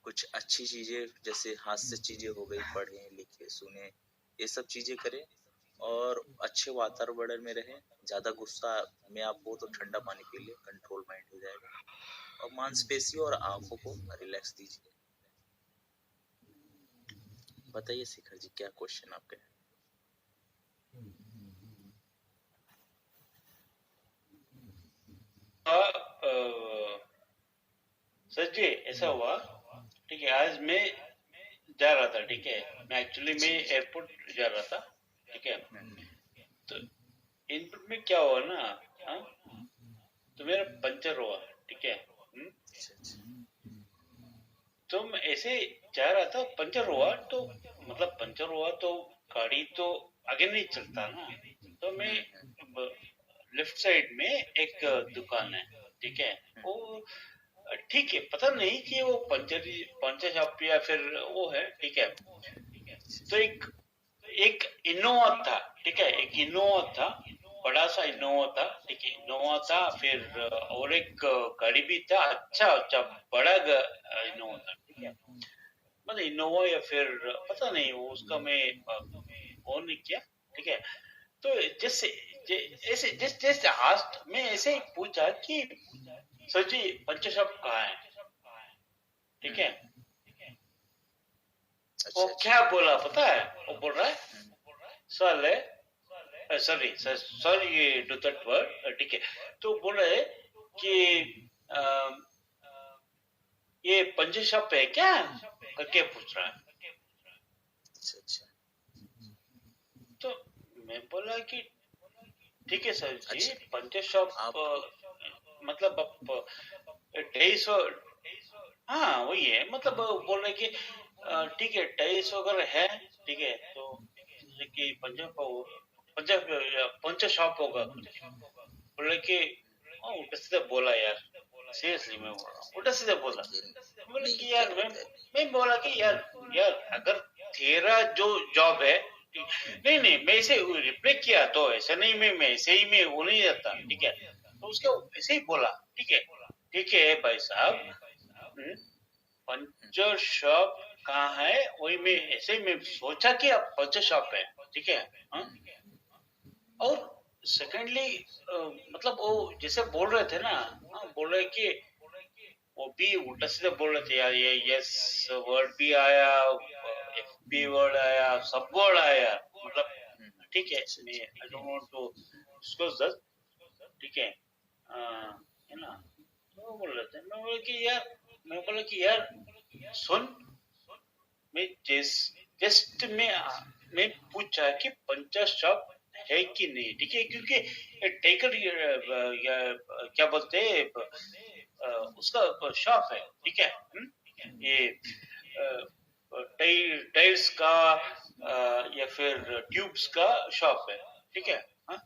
कुछ अच्छी चीजें जैसे हाथ से चीजें हो गई, पढ़ें लिखें सुने, ये सब चीजें करें, और अच्छे वातावरण में रहें। ज्यादा गुस्सा में आप हो तो ठंडा पानी पी ले, कंट्रोल माइंड हो जाएगा, और मांसपेशियों और आंखों को रिलैक्स दीजिए। बताइए शिखर जी, क्या क्वेश्चन आपके? सर जी ऐसा हुआ, ठीक है, आज मैं जा रहा था, ठीक है, मैं एक्चुअली मैं एयरपोर्ट जा रहा था, ठीक है, तो इनपुट में क्या हुआ ना, हाँ, तो मेरा पंचर हुआ, ठीक है, तो मैं ऐसे जा रहा था, पंचर हुआ तो मतलब पंचर हुआ तो गाड़ी तो आगे नहीं चलता ना, तो मैं लेफ्ट साइड में एक दुकान है, ठीक है, वो ठीक है, पता नहीं कि वो पंचर शॉप या फिर वो है, ठीक है, तो एक इनोवा था, ठीक है, एक इनोवा था, बड़ा सा इनोवा था, ठीक है, इनोवा था, फिर और एक गाड़ी भी था, अच्छा बड़ा इनोवा था, ठीक है, मतलब इनोवा या फिर पता नहीं वो उसका मैं वो नहीं किया, ठीक है, तो जैसे ऐसे जैसे आज मैं ऐसे ही पूछा कि सर जी पंचर शॉप कहाँ है, ठीक है, वो क्या बोला पता है, वो बोल रहा है साले, सॉरी डू दैट वर्ड, ठीक है, तो बोल रहे है कि ये पंचर शॉप है क्या करके पूछ रहा है। अच्छा, तो मैं बोला कि ठीक है सर जी, पंचर शॉप मतलब आप 250, हाँ वही है, मतलब बोल रहे कि ठीक है 250 अगर है, ठीक है, तो कि पंचर शॉप होगा, बोल रहे कि उल्टा सीधा बोला यार, सीरियसली मैं बोल रहा हूँ, उल्टा सीधा बोला, बोले कि यार मैं बोला कि यार अगर तेरा जो जॉब है, नहीं मैं ऐसे रिप्लाई किया, तो ऐसा नहीं मैं ऐसे ही मैं वो नहीं जाता, ठीक है, तो उसके ऐसे ही बोला, ठीक है भाई साहब, पंचर शॉप कहाँ है, वही मैं ऐसे ही मैं सोचा कि अब पंचर शॉप है, ठीक है, और सेकेंडली मतलब वो जैसे बोल रहे थे ना, बोल रहे कि वो भी उल्टा सीधा बोल रहे थे यार, ये यस वर्ड भी आया, एफबी वर्ड आया, सब वर्ड आया, मतलब ठीक है, मैं I don't want to discuss that, ठीक है, है ना। तो बोल रहे थे, मैं बोला कि यार सुन, मैं जस्ट मैं पूछा कि पंचर शॉप है कि नहीं, ठीक है, क्योंकि टेकर क्या बोलते हैं, उसका शॉप है, ठीक है, ये टाइल्स का या फिर ट्यूब्स का शॉप है, ठीक है, हाँ?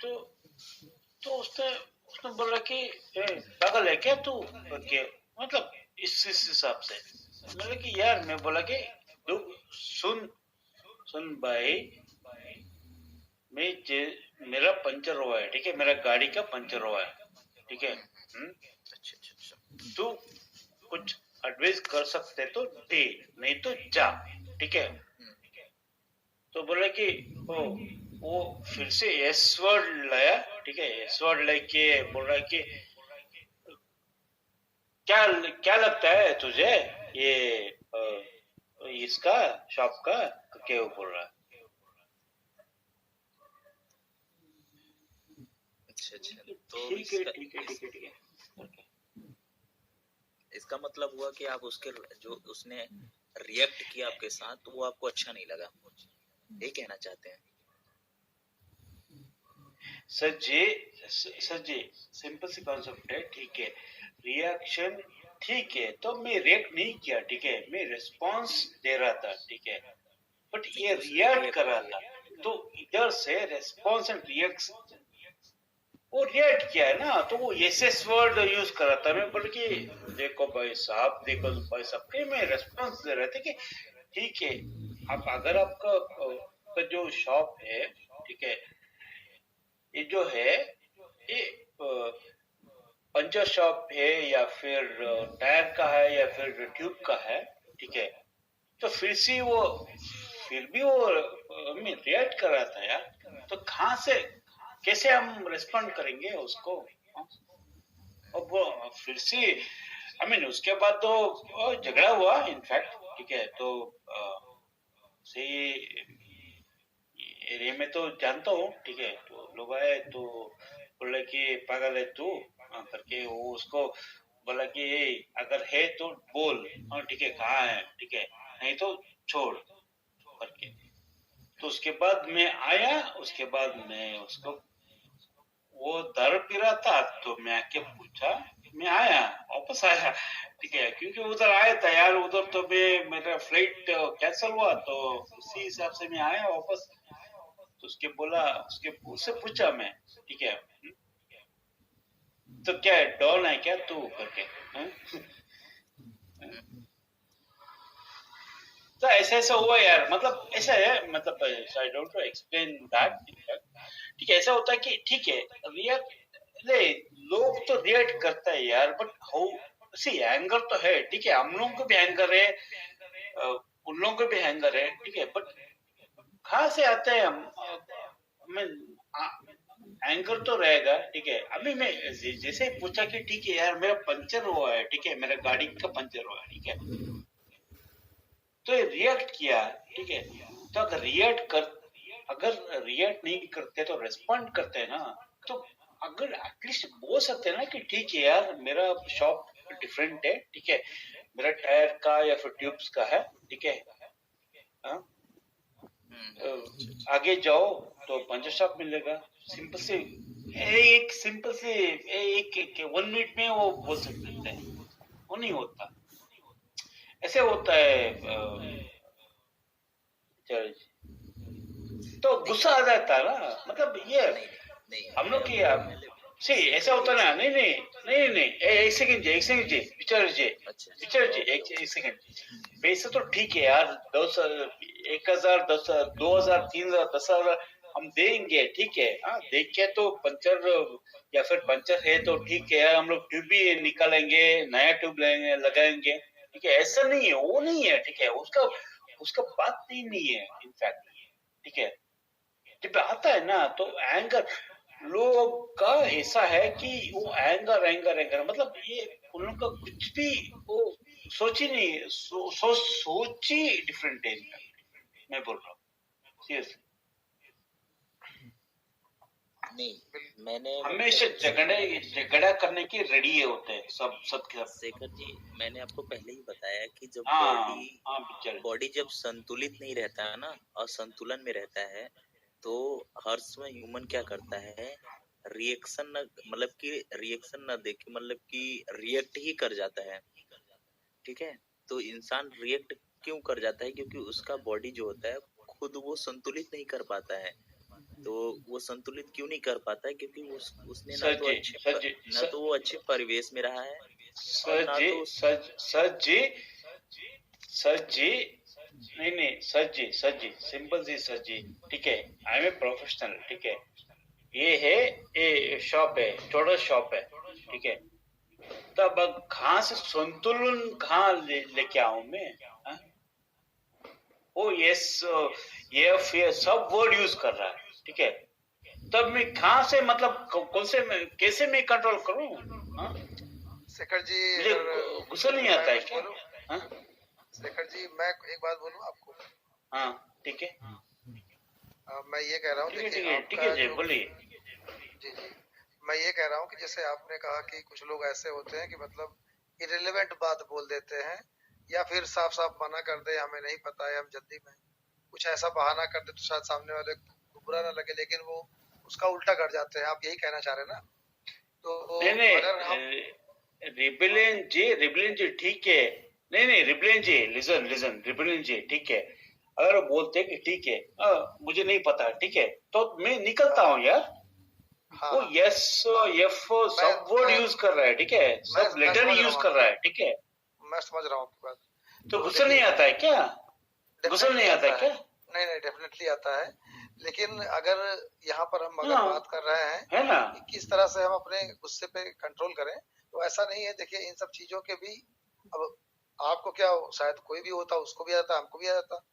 तो उसने बोला कि पागल है क्या तू, के मतलब इस हिसाब से। बोला कि यार, मैं बोला कि सुन भाई, मेरा पंचर हुआ है, ठीक है, मेरा गाड़ी का पंचर हुआ है, ठीक है, तू कुछ एडवाइस कर सकते तो दे, नहीं तो जा, ठीक है। तो बोला कि वो फिर से एस वर्ड लाया, ठीक है, एस वर्ड लेके बोल रहा है कि क्या लगता है तुझे ये इसका शॉप का, क्या वो बोल रहा है। अच्छा, तो ठीक है। इसका मतलब हुआ कि आप उसके जो उसने रिएक्ट किया आपके साथ, तो वो आपको अच्छा नहीं लगा, ये कहना चाहते हैं। सर जी सिंपल सी कॉन्सेप्ट है, ठीक है, रिएक्शन, ठीक है, तो मैं रिएक्ट नहीं किया, ठीक है, मैं रिस्पांस दे रहा था, ठीक है, बट ये रिएक्ट कर रहा था, तो इधर से रिस्पांस एंड रिएक्ट, वो रिएक्ट किया है ना, तो वो एसएस वर्ड यूज कर रहा था। मैं बोल कि देखो भाई साहब के मैं रेस्पॉन्स दे रहे थे कि ठीक है, आप अगर आपका जो शॉप है, ठीक है, ये जो है ये पंचर शॉप है या फिर टायर का है या फिर ट्यूब का है, ठीक है, तो फिर भी वो रिएक्ट कर रहा था यार, तो कहाँ से कैसे हम रिस्पॉन्ड करेंगे उसको, और वो फिर से उसके बाद तो झगड़ा हुआ इनफैक्ट, ठीक है, तो सही एरिया में तो जानता हूँ, ठीक है, तो लोग आए तो बोले कि पागल है तू, करके वो उसको बोला कि अगर है तो बोल, ठीक है, कहाँ है, ठीक है, नहीं तो छोड़ करके। तो उसके बाद मैं आया, उसके बाद मैं उसको, वो दर पी रहा था, तो मैं आके पूछा, मैं आया, वापस आया, ठीक है, क्योंकि उधर आया था यार, उधर तो मेरा फ्लाइट कैंसिल हुआ, तो उसी हिसाब से मैं आया वापस। तो उससे पूछा मैं, ठीक है, तो क्या डॉन है क्या तू करके, तो ऐसा हुआ यार, मतलब ऐसा है, मतलब I don't know explain that, ठीक है, ऐसा होता है कि ठीक है, लोग तो रिएक्ट करता है यार, बट हाउ सी एंगर तो है, ठीक है, हम लोगों को भी एंगर है, उन लोगों को भी एंगर है, ठीक है, बट कहाँ से आता है एंगर तो रहेगा, ठीक है। अभी मैं जैसे ही पूछा कि ठीक है यार, मेरा पंचर हुआ है, ठीक है, मेरा गाड़ी का पंचर हुआ है, ठीक है, तो ये रिएक्ट किया, ठीक है, तो अगर रिएक्ट नहीं करते तो रेस्पॉन्ड करते हैं ना, तो अगर एटलीस्ट बोल सकते हैं ना कि ठीक है यार, मेरा शॉप डिफरेंट है, ठीक है, मेरा टायर का या फिर ट्यूब्स का है, ठीक है, आगे जाओ तो पंचर शॉप मिलेगा, सिंपल से एक 1 मिनट में वो बोल सकते हैं, वो नहीं होता, ऐसे होता है तो गुस्सा आ जाता है ना, मतलब ये हम लोग की सही ऐसा होता ना, नहीं, एक सेकंड जी विचार जी, एक सेकंड, पैसे तो ठीक है यार, 1000 2000 3000 10,000 हम देंगे, ठीक है, हाँ, देख के तो पंचर या फिर पंचर है तो ठीक है यार, हम लोग ट्यूब भी निकालेंगे, नया ट्यूब लगाएंगे, ठीक है, ऐसा नहीं है, वो नहीं है, ठीक है, उसका उसका बात नहीं है इनफैक्ट, ठीक है। जब आता है ना तो एंगर लोग का ऐसा है कि वो एंगर मतलब ये उन लोग का कुछ भी वो सोच ही नहीं, सोच ही डिफरेंट है इनका, मैं बोल रहा हूँ सीरियसली। नहीं, मैंने हमेशा झगड़ा करने के रेडी होते हैं सबके सब। शेखर जी, मैंने आपको पहले ही बताया कि जब हाँ, बॉडी जब संतुलित नहीं रहता है ना, असंतुलन में रहता है, तो हर समय ह्यूमन क्या करता है, रिएक्शन न देके मतलब कि रिएक्ट ही कर जाता है, ठीक है। तो इंसान रिएक्ट क्यों कर जाता है, क्योंकि उसका बॉडी जो होता है खुद वो संतुलित नहीं कर पाता है। तो वो संतुलित क्यों नहीं कर पाता है, क्योंकि उसने ना तो वो अच्छे परिवेश में रहा है, सर जी नहीं सर जी सिंपल सी सर जी, ठीक है। आई एम ए प्रोफेशनल, ठीक है। ये है ये शॉप है, छोटा शॉप है, ठीक है। तब कहाँ से संतुलन कहाँ लेके आऊं मैं? वो यस ये सब वर्ड यूज कर रहा है, ठीक है। तब मैं कहाँ से मतलब कौन से कैसे मैं कंट्रोल करूं? शेखर जी मुझे गुस्सा नहीं आता है क्या? शेखर जी मैं एक बात बोलूं आपको? हाँ ठीक है। मैं ये कह रहा हूँ, ठीक है जी बोलिए। जी मैं ये कह रहा हूँ कि जैसे आपने कहा कि कुछ लोग ऐसे होते हैं कि मतलब इरेलेवेंट बात बोल देते हैं, या फिर साफ साफ मना कर दे हमें नहीं पता है, हम जल्दी में कुछ ऐसा बहाना कर दे तो शायद सामने वाले को बुरा ना लगे, लेकिन वो उसका उल्टा कर जाते हैं। आप यही कहना चाह रहे हैं ना? तो नहीं अगर हम रिबलियन जी ठीक है, नहीं रिबलियन जी लिसन रिबलियन जी ठीक है। अगर वो बोलते कि ठीक है मुझे नहीं पता, ठीक है, तो मैं निकलता हूँ यार। हाँ, वो यस एफ सब वर्ड यूज कर रहा है, ठीक है, सब लेटर यूज कर रहा है, ठीक है। मैं समझ रहा हूँ आपकी बात। तो गुस्सा नहीं आता है क्या? गुस्सा नहीं आता है क्या? नहीं डेफिनेटली आता है, लेकिन अगर यहाँ पर हम अगर बात कर रहे हैं है ना कि किस तरह से हम अपने गुस्से पे कंट्रोल करें, तो ऐसा नहीं है। देखिए इन सब चीजों के भी, अब आपको क्या शायद कोई भी होता उसको भी आता, हमको भी आता,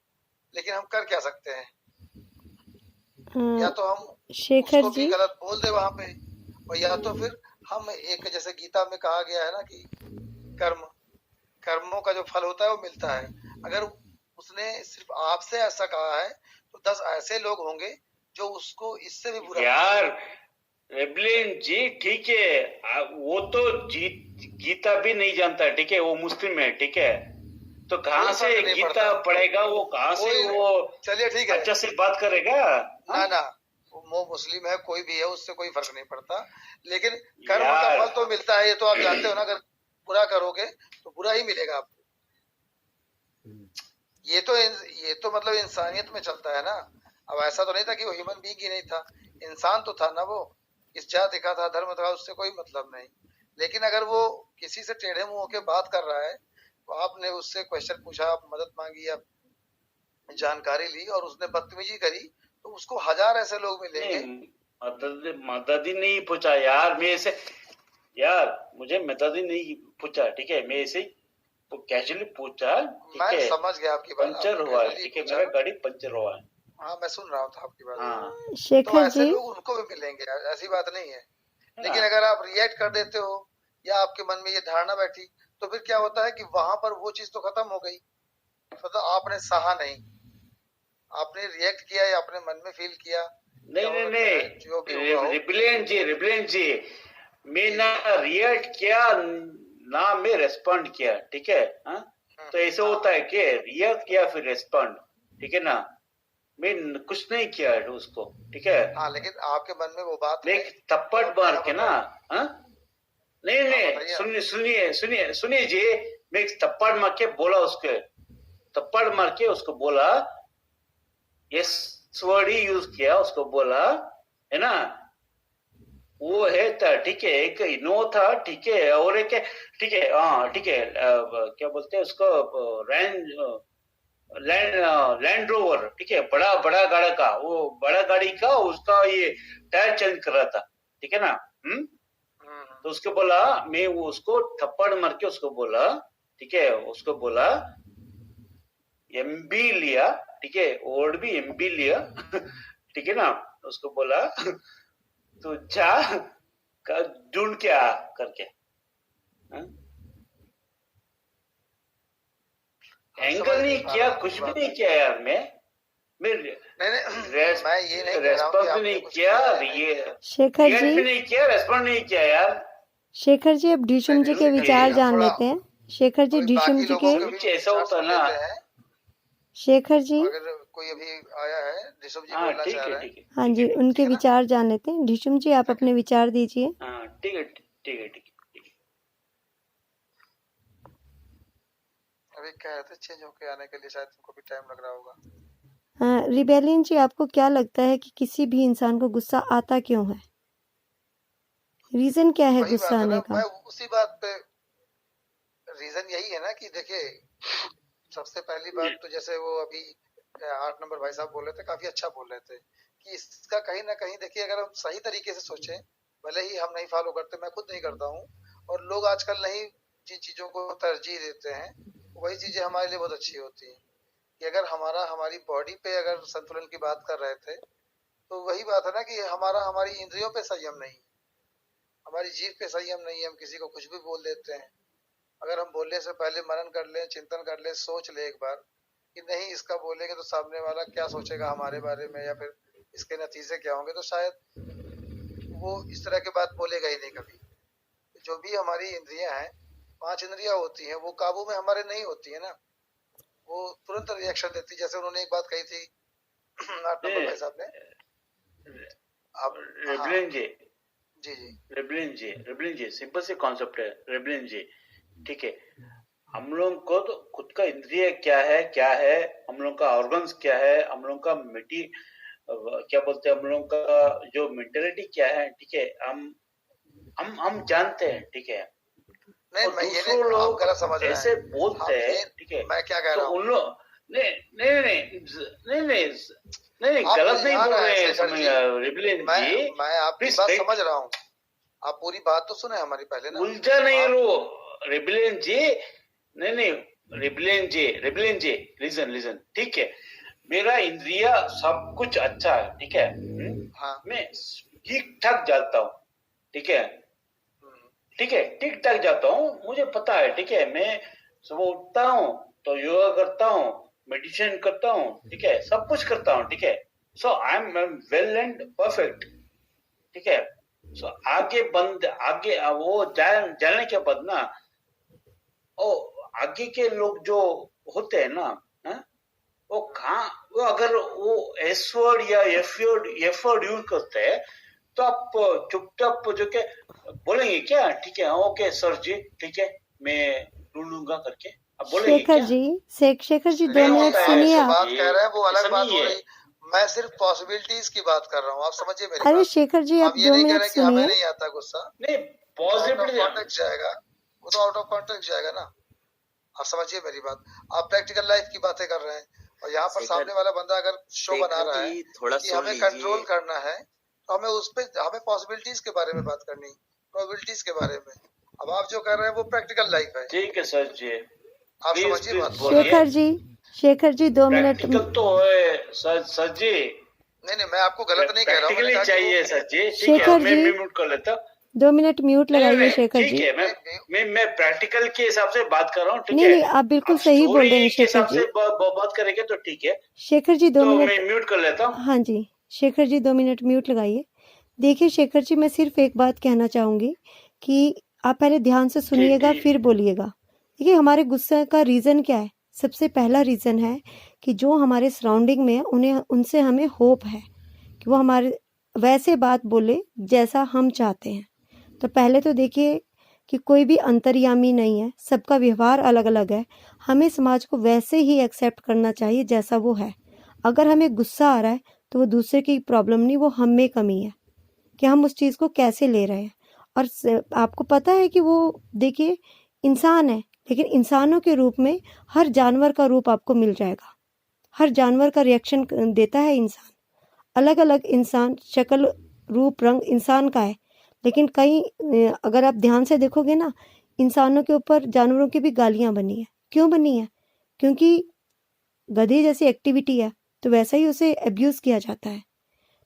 लेकिन हम कर क्या सकते हैं? या तो हम शेखर उसको भी जी गलत बोल दे वहां पे, और या तो फिर हम एक, जैसे गीता में कहा गया है ना कि कर्मों का जो फल होता है वो मिलता है। अगर उसने सिर्फ आपसे ऐसा कहा है तो 10 ऐसे लोग होंगे जो उसको इससे भी बुरा यार। रेबलिन जी ठीक है, वो तो गीता भी नहीं जानता, ठीक है, वो मुस्लिम है, ठीक है। तो कहाँ से गीता पढ़ेगा वो, कहाँ से वो चलिए ठीक है अच्छा से बात करेगा? ना वो मुस्लिम है कोई भी है, उससे कोई फर्क नहीं पड़ता, लेकिन कर्म का फल तो मिलता है, ये तो आप जानते हो ना। अगर बुरा करोगे तो बुरा ही मिलेगा आपको। ये तो मतलब इंसानियत में चलता है ना। अब ऐसा तो नहीं था कि वो ह्यूमन बीइंग ही नहीं था, इंसान तो था ना, वो इस जाति का था, धर्म था, उससे कोई मतलब नहीं। लेकिन अगर वो किसी से टेढ़े मुंह होकर बात कर रहा है, तो आपने उससे क्वेश्चन पूछा, मदद मांगी या जानकारी ली और उसने बदतमीजी करी, तो उसको 1000 ऐसे लोग मिलेंगे। मदद ही नहीं पूछा यार, मैं ऐसे यार मुझे मदद ही नहीं पूछा, ठीक है, मैं ऐसे कैजुअली पूछा, मैं समझ गया आपकी बात। पंचर हुआ है, ठीक है, मेरा गाड़ी पंचर हुआ है। हाँ मैं सुन रहा हूँ आपकी बात। शेखर तो ऐसे जी लोग उनको भी मिलेंगे, ऐसी बात नहीं है। लेकिन अगर आप रिएक्ट कर देते हो या आपके मन में ये धारणा बैठी, तो फिर क्या होता है कि वहां पर वो चीज तो खत्म हो गई, मतलब आपने सहा नहीं, आपने रिएक्ट किया या अपने मन में फील किया। नहीं जो भी रिबलियन जी मैं ना रिएक्ट किया ना मैं रेस्पॉन्ड किया, ठीक है। तो ऐसे होता है कि रिएक्ट किया फिर रेस्पॉन्ड, ठीक है ना, मैं कुछ नहीं किया उसको, ठीक है। हाँ, लेकिन आपके मन में वो बात है, थप्पड़ मार के ना, नहीं सुनिए जी, मैं थप्पड़ मार के बोला उसके, थप्पड़ मार के उसको बोला, यस वर्ड ही यूज किया, उसको बोला, है ना, वो है था, ठीक है, एक इनो था, ठीक है, और एक ठीक है, हाँ ठीक है, क्या बोलते हैं उसको, लैंड रोवर, ठीक है, बड़ा गाड़ी का, वो बड़ा गाड़ी का उसका ये टायर चेंज कर रहा था, ठीक है ना। तो उसको बोला, मैं वो उसको थप्पड़ मार के उसको बोला, ठीक है, उसको बोला MB लिया, ठीक है, वर्ड भी MB लिया, ठीक है ना, उसको बोला तो जा ढूंढ के आ करके, एंगर नहीं किया, कुछ भी नहीं किया यार, मैं नहीं मैं ये नहीं कह रहा हूँ रेस्पॉन्स कि भी आपने नहीं कुछ किया, किया है। ये शेखर रिएक्ट भी जी, नहीं किया, रेस्पॉन्ड नहीं किया यार। शेखर जी, अब ढीशुम जी के नहीं, विचार हम जान थोड़ा लेते हैं। शेखर जी, अभी ढीशुम बाकी जी लोगों के के भी कुछ ऐसा विचार होता सुन ना। लेते हैं। शेखर जी, अगर कोई अभी आया है, ऋषभ जी हाँ बोलना ठीक चाह है, रहे हैं। ठीक है, हाँ ठीक जी, है, उनके है ना? विचार जान लेते हैं। ढीशुम जी, आप अपने विचार दीजिए। हाँ ठीक है, ठीक है, ठीक है। अभी कह रहे थे चेंज होके आने के लिए शायद तुमको भी टाइम लग रहा होगा। रिबेलियन जी, आपको क्या लगता है कि किसी भी इंसान को गुस्सा आता क्यों है? रीजन क्या है वही गुस्सा बात है आने ना, का? मैं उसी बात पे रीजन यही है ना कि देखिए, सबसे पहली बात तो जैसे वो अभी 8 नंबर भाई साहब बोल रहे थे, काफी अच्छा बोल रहे थे कि इसका कहीं ना कहीं देखिए, अगर हम सही तरीके से सोचें, भले ही हम नहीं फॉलो करते, मैं खुद नहीं करता हूँ, और लोग आजकल नहीं जिन चीजों को तरजीह देते हैं, वही चीजें हमारे लिए बहुत अच्छी होती हैं। कि अगर हमारी बॉडी पे अगर संतुलन की बात कर रहे थे, तो वही बात है ना कि हमारी इंद्रियों पे संयम नहीं है, हमारी जीभ पे संयम नहीं है, हम किसी को कुछ भी बोल देते हैं। अगर हम बोलने से पहले मनन कर लें, चिंतन कर लें, सोच लें एक बार कि नहीं इसका बोलेंगे तो सामने वाला क्या सोचेगा हमारे बारे में, या फिर इसके नतीजे क्या होंगे, तो शायद वो इस तरह की बात बोलेगा ही नहीं कभी। जो भी हमारी इंद्रियां हैं, 5 इंद्रियां होती हैं, वो काबू में हमारे नहीं होती है ना, वो तुरंत रिएक्शन देती। जैसे उन्होंने एक बात कही थी 8 नंबर भाई साहब ने, आप रेबलिन जी, जी जी रेबलिन जी, सिंपल से कॉन्सेप्ट है रेबलिन जी, ठीक है। हम लोग को तो खुद का इंद्रिय क्या है, हम लोग का ऑर्गन्स क्या है, हम लोग का क्या बोलते हैं, हम लोग का जो मेंटेलिटी क्या है, ठीक है, हम जानते हैं, ठीक है। नहीं, और मैं ये दूसरों नहीं, आप लोग गलत समझ रहे ऐसे हैं। बोलते आप हैं, ये, ठीक है, मैं क्या कह तो रहा हूँ, उन लोग नहीं आप गलत नहीं उलझा बोल रहे रहे हैं हैं, शेखर जी। रेबलिन मैं जी, मैं आपकी प्लीज बात वेट, समझ रहा हूँ, आप पूरी बात तो सुने हमारी पहले ना। उलझा नहीं आप रो रेबलिन जी, नहीं रेबलिन जी, लिसन, ठीक है। मेरा इंद्रिया सब कुछ अच्छा है, ठीक है, हाँ, मैं ठीक ठाक जाता हूँ, ठीक है, ठीक ठाक जाता हूँ, मुझे पता है, ठीक है। मैं सुबह उठता हूँ तो योगा करता हूँ, मेडिटेशन करता हूँ, ठीक है, सब कुछ करता हूँ, ठीक है। So I am well and perfect, ठीक है। सो आगे वो जाने के बाद ना, ओ आगे के लोग जो होते हैं ना, वो अगर वो एस वर्ड या एफ वर्ड यूज करते हैं, तो आप चुपचाप जो के बोलेंगे क्या, ठीक है, ओके सर जी, ठीक है, मैं ढूंढूंगा करके आप बोलेंगे शेखर क्या? जी, शेखर जी, 2 नहीं मिनट होता है सुनिए जो सर आप। बात जी, कह रहे हैं वो अलग ऐसा बात नहीं हो है। रही। मैं सिर्फ पॉसिबिलिटीज की बात कर रहा हूँ, आप समझिए मेरी अरे बात। शेखर जी, आप आप ये 2 नहीं कह मिनट रहे कि हमें सुनिए। नहीं आता गुस्सा, नहीं आउट ऑफ पॉसिबिलिटी, कॉन्टेक्स्ट जाएगा, वो तो आउट ऑफ कॉन्टेक्स्ट जाएगा ना। आप समझिए मेरी बात, आप प्रैक्टिकल लाइफ की बातें कर रहे हैं, और यहाँ पर सामने वाला बंदा अगर शो बना रहा है थोड़ा कि सुन हमें लीजिए। कंट्रोल करना है, तो हमें पॉसिबिलिटीज के बारे में बात करनी, प्रोबेबिलिटीज के बारे में। अब आप जो कर रहे हैं वो प्रैक्टिकल लाइफ है, ठीक है सर जी, आप प्लीज समझिए बात। बोलिए। शेखर जी 2 मिनट। प्रैक्टिकल तो है सर जी, नहीं, मैं आपको गलत नहीं कह रहा हूँ, मैंने प्रैक्टिकली कहा कि चाहिए वो सर जी, ठीक है। शेखर मैं जी, म्यूट कर लेता हूँ। 2 मिनट म्यूट लगाइए शेखर ठीक जी। है, मैं प्रैक्टिकल के हिसाब से बात कर रहा हूँ, ठीक नहीं है। नहीं, आप बिल्कुल आप सही बोल रहे हैं स्टोरी के शेखर हिसाब जी। से बात करेंगे तो ठीक है, शेखर जी 2 तो मिनट। मैं म्यूट कर लेता हूँ। हाँ जी, शेखर जी 2 मिनट म्यूट लगाइए। देखिए शेखर जी, मैं सिर्फ एक बात कहना चाहूँगी कि आप पहले ध्यान से सुनिएगा, ठीक। फिर बोलिएगा। देखिए, हमारे गुस्से का रीज़न क्या है? सबसे पहला रीज़न है कि जो हमारे सराउंडिंग में है, उनसे हमें होप है कि वो हमारे वैसे बात बोले जैसा हम चाहते हैं। तो पहले तो देखिए कि कोई भी अंतर्यामी नहीं है, सबका व्यवहार अलग अलग है। हमें समाज को वैसे ही एक्सेप्ट करना चाहिए जैसा वो है। अगर हमें गुस्सा आ रहा है तो वो दूसरे की प्रॉब्लम नहीं, वो हम में कमी है कि हम उस चीज़ को कैसे ले रहे हैं। और आपको पता है कि वो देखिए इंसान है, लेकिन इंसानों के रूप में हर जानवर का रूप आपको मिल जाएगा। हर जानवर का रिएक्शन देता है इंसान, अलग अलग इंसान, शक्ल रूप रंग इंसान का है। लेकिन कई अगर आप ध्यान से देखोगे ना, इंसानों के ऊपर जानवरों की भी गालियाँ बनी है। क्यों बनी है? क्योंकि गधे जैसी एक्टिविटी है तो वैसा ही उसे अब्यूज़ किया जाता है।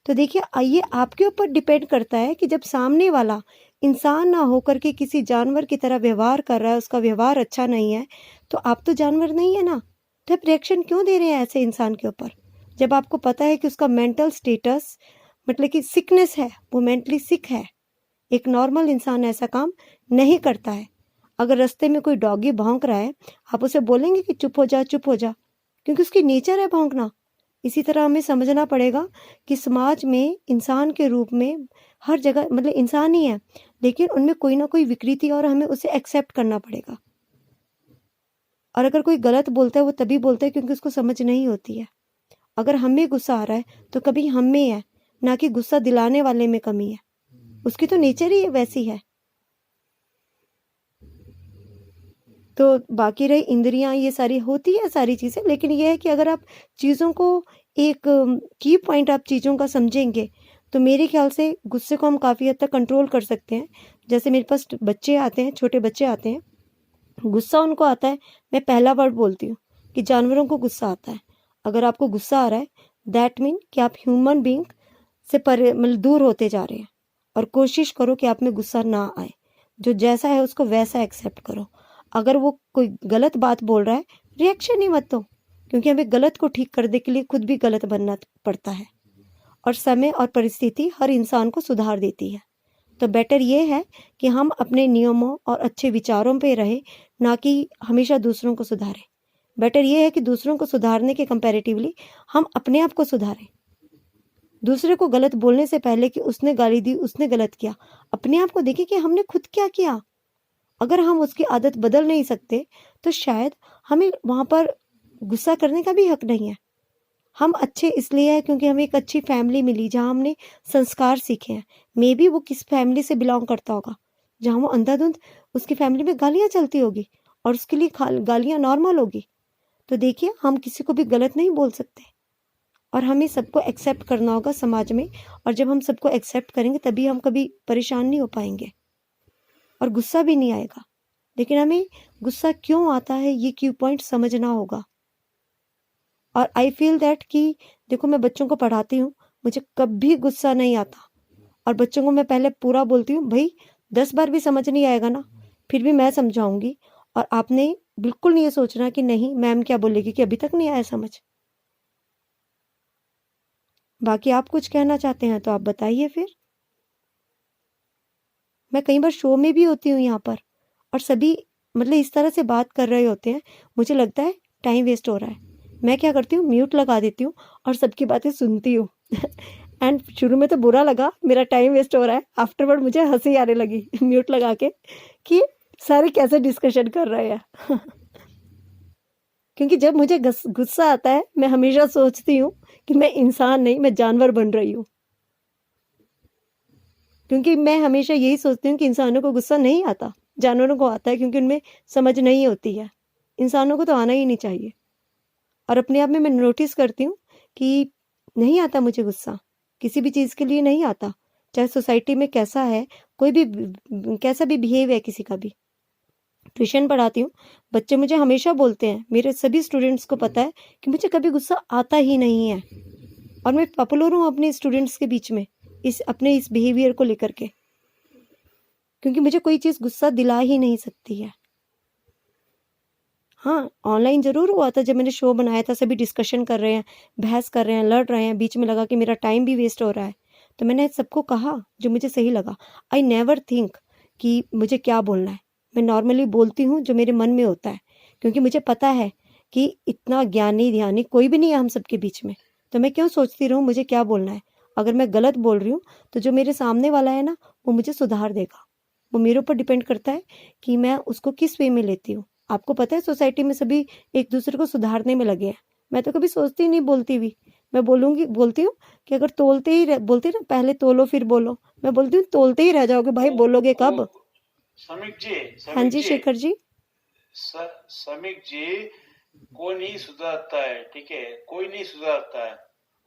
तो देखिए ये आपके ऊपर डिपेंड करता है कि जब सामने वाला इंसान ना होकर के किसी जानवर की तरह व्यवहार कर रहा है, उसका व्यवहार अच्छा नहीं है, तो आप तो जानवर नहीं है ना, तो आप रिएक्शन क्यों दे रहे हैं ऐसे इंसान के ऊपर? जब आपको पता है कि उसका मेंटल स्टेटस मतलब कि सिकनेस है, वो मेंटली सिक है। एक नॉर्मल इंसान ऐसा काम नहीं करता है। अगर रास्ते में कोई डॉगी भौंक रहा है, आप उसे बोलेंगे कि चुप हो जा, चुप हो जा, क्योंकि उसकी नेचर है भौंकना। इसी तरह हमें समझना पड़ेगा कि समाज में इंसान के रूप में हर जगह मतलब इंसान ही है, लेकिन उनमें कोई ना कोई विकृति और हमें उसे एक्सेप्ट करना पड़ेगा। और अगर कोई गलत बोलता है वो तभी बोलता है क्योंकि उसको समझ नहीं होती है। अगर हमें गुस्सा आ रहा है तो कभी हम में है, ना कि गुस्सा दिलाने वाले में कमी है। उसकी तो नेचर ही वैसी है। तो बाकी रही इंद्रियां, ये सारी होती है सारी चीज़ें, लेकिन ये है कि अगर आप चीज़ों को एक की पॉइंट आप चीज़ों का समझेंगे तो मेरे ख्याल से गुस्से को हम काफ़ी हद तक कंट्रोल कर सकते हैं। जैसे मेरे पास बच्चे आते हैं, छोटे बच्चे आते हैं, गुस्सा उनको आता है, मैं पहला वर्ड बोलती हूँ कि जानवरों को गुस्सा आता है। अगर आपको गुस्सा आ रहा है दैट मीन कि आप ह्यूमन बीइंग से मतलब दूर होते जा रहे हैं, और कोशिश करो कि आप में गुस्सा ना आए। जो जैसा है उसको वैसा एक्सेप्ट करो। अगर वो कोई गलत बात बोल रहा है, रिएक्शन ही मत दो, क्योंकि हमें गलत को ठीक करने के लिए खुद भी गलत बनना पड़ता है, और समय और परिस्थिति हर इंसान को सुधार देती है। तो बेटर ये है कि हम अपने नियमों और अच्छे विचारों पे रहें, ना कि हमेशा दूसरों को सुधारें। बेटर ये है कि दूसरों को सुधारने के कंपैरेटिवली हम अपने आप को सुधारें। दूसरे को गलत बोलने से पहले कि उसने गाली दी, उसने गलत किया, अपने आप को देखें कि हमने खुद क्या किया। अगर हम उसकी आदत बदल नहीं सकते तो शायद हमें वहाँ पर गुस्सा करने का भी हक नहीं है। हम अच्छे इसलिए हैं क्योंकि हमें एक अच्छी फैमिली मिली जहाँ हमने संस्कार सीखे हैं। मे बी वो किस फैमिली से बिलोंग करता होगा जहाँ वो अंधाधुंध उसकी फैमिली में गालियाँ चलती होगी और उसके लिए गालियाँ नॉर्मल होगी। तो देखिए, हम किसी को भी गलत नहीं बोल सकते, और हमें सबको एक्सेप्ट करना होगा समाज में। और जब हम सबको एक्सेप्ट करेंगे तभी हम कभी परेशान नहीं हो पाएंगे और गुस्सा भी नहीं आएगा। लेकिन हमें गुस्सा क्यों आता है ये क्यू पॉइंट समझना होगा। और आई फील दैट कि देखो, मैं बच्चों को पढ़ाती हूँ, मुझे कभी गुस्सा नहीं आता, और बच्चों को मैं पहले पूरा बोलती हूँ, भाई 10 बार भी समझ नहीं आएगा ना, फिर भी मैं समझाऊंगी, और आपने बिल्कुल नहीं ये सोचना कि नहीं मैम क्या बोलेगी कि अभी तक नहीं आया समझ। बाकी आप कुछ कहना चाहते हैं तो आप बताइए फिर। मैं कई बार शो में भी होती हूँ यहाँ पर, और सभी मतलब इस तरह से बात कर रहे होते हैं, मुझे लगता है टाइम वेस्ट हो रहा है। मैं क्या करती हूँ, म्यूट लगा देती हूँ और सबकी बातें सुनती हूँ एंड शुरू में तो बुरा लगा, मेरा टाइम वेस्ट हो रहा है, आफ्टरवर्ड मुझे हंसी आने लगी म्यूट लगा के कि सारे कैसे डिस्कशन कर रहे हैं क्योंकि जब मुझे गुस्सा आता है मैं हमेशा सोचती हूँ कि मैं इंसान नहीं, मैं जानवर बन रही हूँ। क्योंकि मैं हमेशा यही सोचती हूँ कि इंसानों को गुस्सा नहीं आता, जानवरों को आता है, क्योंकि उनमें समझ नहीं होती है। इंसानों को तो आना ही नहीं चाहिए। और अपने आप में मैं नोटिस करती हूँ कि नहीं आता मुझे गुस्सा, किसी भी चीज़ के लिए नहीं आता, चाहे सोसाइटी में कैसा है, कोई भी कैसा भी बिहेव है किसी का भी। ट्यूशन पढ़ाती हूँ, बच्चे मुझे हमेशा बोलते हैं, मेरे सभी स्टूडेंट्स को पता है कि मुझे कभी गुस्सा आता ही नहीं है, और मैं पॉपुलर हूँ अपने स्टूडेंट्स के बीच में अपने इस बिहेवियर को लेकर के, क्योंकि मुझे कोई चीज़ गुस्सा दिला ही नहीं सकती है। हाँ, ऑनलाइन ज़रूर हुआ था, जब मैंने शो बनाया था, सभी डिस्कशन कर रहे हैं, बहस कर रहे हैं, लड़ रहे हैं, बीच में लगा कि मेरा टाइम भी वेस्ट हो रहा है, तो मैंने सबको कहा जो मुझे सही लगा। आई नेवर थिंक कि मुझे क्या बोलना है, मैं नॉर्मली बोलती हूँ जो मेरे मन में होता है, क्योंकि मुझे पता है कि इतना ज्ञानी ध्यानी कोई भी नहीं है हम सबके बीच में, तो मैं क्यों सोचती रहूँ मुझे क्या बोलना है। अगर मैं गलत बोल रही हूँ तो जो मेरे सामने वाला है ना, वो मुझे सुधार देगा। वो मेरे ऊपर डिपेंड करता है कि मैं उसको किस वे में लेती हूँ। आपको पता है सोसाइटी में सभी एक दूसरे को सुधारने में लगे हैं, मैं तो कभी सोचती नहीं, बोलती भी। मैं बोलती हूँ कि अगर बोलते ना, पहले तोलो फिर बोलो, मैं बोलती हूँ तोलते ही रह जाओगे भाई, बोलोगे कब। हाँ जी शेखर जी। समीक जी, कोई नहीं सुधारता है, ठीक है, कोई नहीं सुधारता है,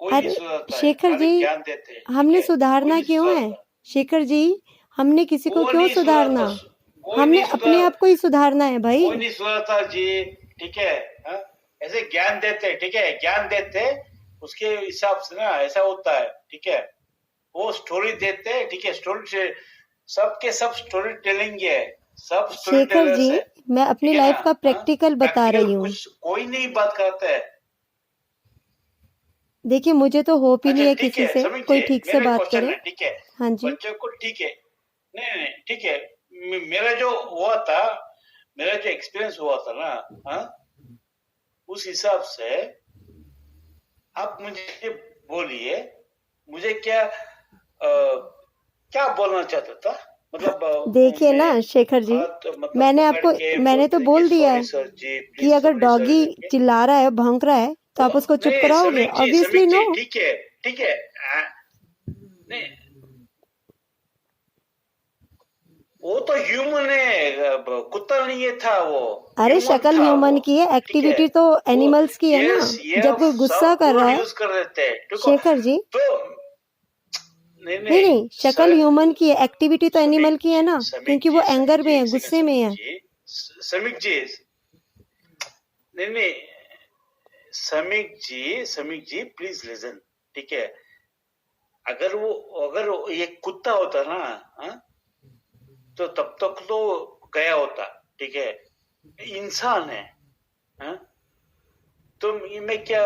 अरे शेखर जी, हमने सुधारना क्यों है शेखर जी, हमने किसी को क्यों सुधारना, हमने अपने आप को ही सुधारना है भाई। कोई नहीं सुधारता जी, ठीक है। ऐसे ज्ञान देते, ठीक है, ज्ञान देते उसके हिसाब से ना ऐसा होता है, ठीक है, वो स्टोरी देते, ठीक है, स्टोरी से सबके सब स्टोरी टेलिंग है, सब स्टोरी शेखर टेलर्स जी, है, मैं अपनी ठीक है ना, लाइफ का प्रैक्टिकल बता प्रैक्टिकल रही हूँ। कुछ कोई नहीं बात करता है। देखिए मुझे तो होप ही नहीं अच्छा है ठीक किसी है, से समझिए, कोई ठीक से मेरा बात क्वेश्चन करे। है, ठीक है, हाँ जी, बच्चों को, ठीक है, नहीं नहीं ठीक है, मेरा जो हुआ था, मेरा जो एक्सपीरियंस हुआ था ना, हाँ, उस हिसाब से आप मुझे बोलिए, मुझे क्या बोलना चाहता था, मतलब देखिए ना मैं शेखर जी, हाथ मतलब मैंने पकड़ आपको के मैंने तो बोलते कि बोल दिया सॉरी है सर जी, कि प्लीज अगर सॉरी सर डॉगी करके, चिल्ला रहा है, भौंक रहा है, तो आप उसको चुप नहीं कराओगे? Obviously Samik no. जी, ठीक है, ठीक है, नहीं, वो तो ह्यूमन है, कुत्ता नहीं है था वो, अरे ह्यूमन शक्ल था ह्यूमन वो, की है, ठीक है, एक्टिविटी तो वो एनिमल्स की है ना। यस ये जब कोई गुस्सा सब कर रहा वर्ड है यूज कर रहे थे, ठीक है, शेखर जी, तो नहीं नहीं नहीं नहीं, शक्ल ह्यूमन की है, एक्टिविटी तो एनिमल की है ना, समीक क्योंकि वो जी, एंगर में है, एक सेकंड, गुस्से में है। समीक जी, नहीं नहीं, समीक जी प्लीज लिसन, ठीक है, अगर ये कुत्ता होता ना, हाँ, तो तब तक तो गया होता, ठीक है, इंसान है, हाँ, तो मैं क्या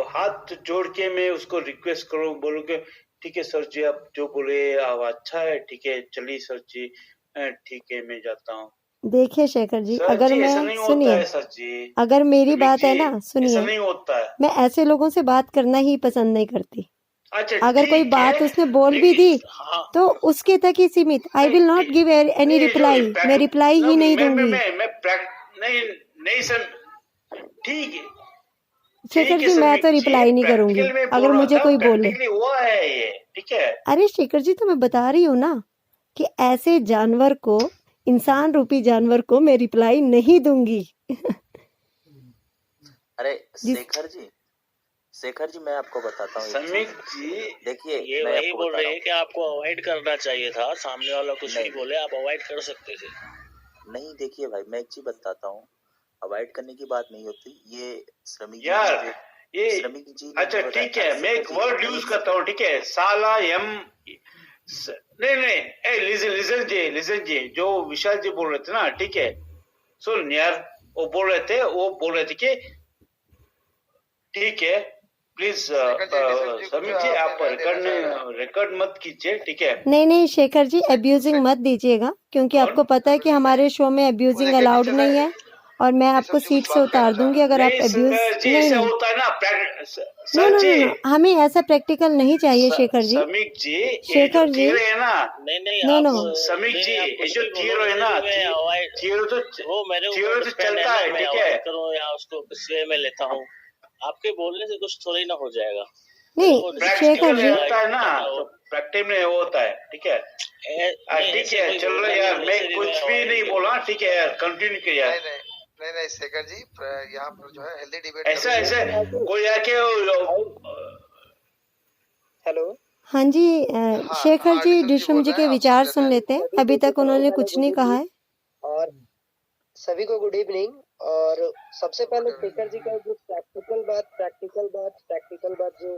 हाथ जोड़ के मैं उसको रिक्वेस्ट करूं, बोलूं कि ठीक है सर जी, आप जो बोले आप अच्छा है, ठीक है, चलिए सर जी, ठीक है मैं जाता हूँ। देखिए शेखर जी, सर अगर जी ऐसा मैं नहीं होता सुनिए, है सर जी, अगर मेरी समीक बात है जी ना, ऐसा सुनिए, नहीं होता है। मैं ऐसे लोगों से बात करना ही पसंद नहीं करती। अच्छा अगर कोई ठीक है, बात उसने बोल भी लेकिन दी हाँ, तो उसके तक ही सीमित। I will not give any नहीं रिप्लाई, मैं रिप्लाई ही नहीं दूंगी। नहीं नहीं सर, ठीक है, शेखर ठीक है जी, मैं समीक तो जी, रिप्लाई नहीं करूंगी प्रैक्टिकल में अगर बोल रहा मुझे था, कोई बोले। प्रैक्टिकली हुआ है ये, ठीक है, अरे शेखर जी, तो मैं बता रही हूँ ना कि ऐसे जानवर को, इंसान रूपी जानवर को मैं रिप्लाई नहीं दूंगी। अरे जिस शेखर जी मैं आपको बताता हूँ एक समीक चीज। जी, देखिए ये मैं वही आपको बोल बता रहे रहा हैं कि आपको अवॉइड करना चाहिए था, सामने वाला कुछ नहीं, भी बोले आप अवॉइड कर सकते थे। नहीं देखिए भाई, मैं एक चीज बताता हूँ, अवॉइड करने की बात नहीं होती। ये श्रमिक जी यार ने ये, श्रमिक जी ने अच्छा जो बताया, ठीक अरे है, मैं एक शेखर जी, वर्ड यूज एक करता हूँ, ठीक है, साला नहीं नहीं, ए लिसन जी, जो विशाल जी बोल रहे थे ना, ठीक है, सुन यार, वो बोल रहे थे कि ठीक है, प्लीज समीक जी आप रिकॉर्ड मत कीजिए, ठीक है, नहीं नहीं शेखर जी, अब्यूजिंग मत दीजिएगा, क्योंकि कौन? आपको पता है कि हमारे शो में अब्यूजिंग अलाउड नहीं है, और मैं आपको सीट से उतार दूंगी अगर आप नहीं अब्यूज। सर जी, नहीं ऐसा नहीं, होता है ना, नो सर नो जी, नो नो, हमें ऐसा प्रैक्टिकल नहीं चाहिए शेखर जी। समीक जी, ये जो शेखर जी, तीर है ना, नहीं नो आप नो, समीक नहीं, जी, आप ये कुछ जो भी तीर बोलो, है ना, मैं अवॉइड, वो मेरे तीर ऊपर तो डिपेंड है चलता ना, है, मैं ठीक है, अवॉइड करूँ या उसको किस वे में लेता हूँ। आपके बोलने से कुछ थोड़ी ना हो जाएगा। नहीं शेखर प्रैक्टिकल जी, होता है ना, तो प्रैक्टिस में होता है, ठीक है, ठीक है, चलो यार, मैं कुछ भी नहीं बोला, ठीक है यार, कंटिन्यू किया यार, नहीं शेखर जी, यहाँ पर जो है हेल्दी डिबेट ऐसे कोई आके हेलो। हाँ जी, शेखर जी डिशम जी के विचार सुन लेते हैं, अभी तक उन्होंने कुछ नहीं कहा है। और सभी को गुड इवनिंग। और सबसे पहले शेखर जी का जो प्रैक्टिकल बात जो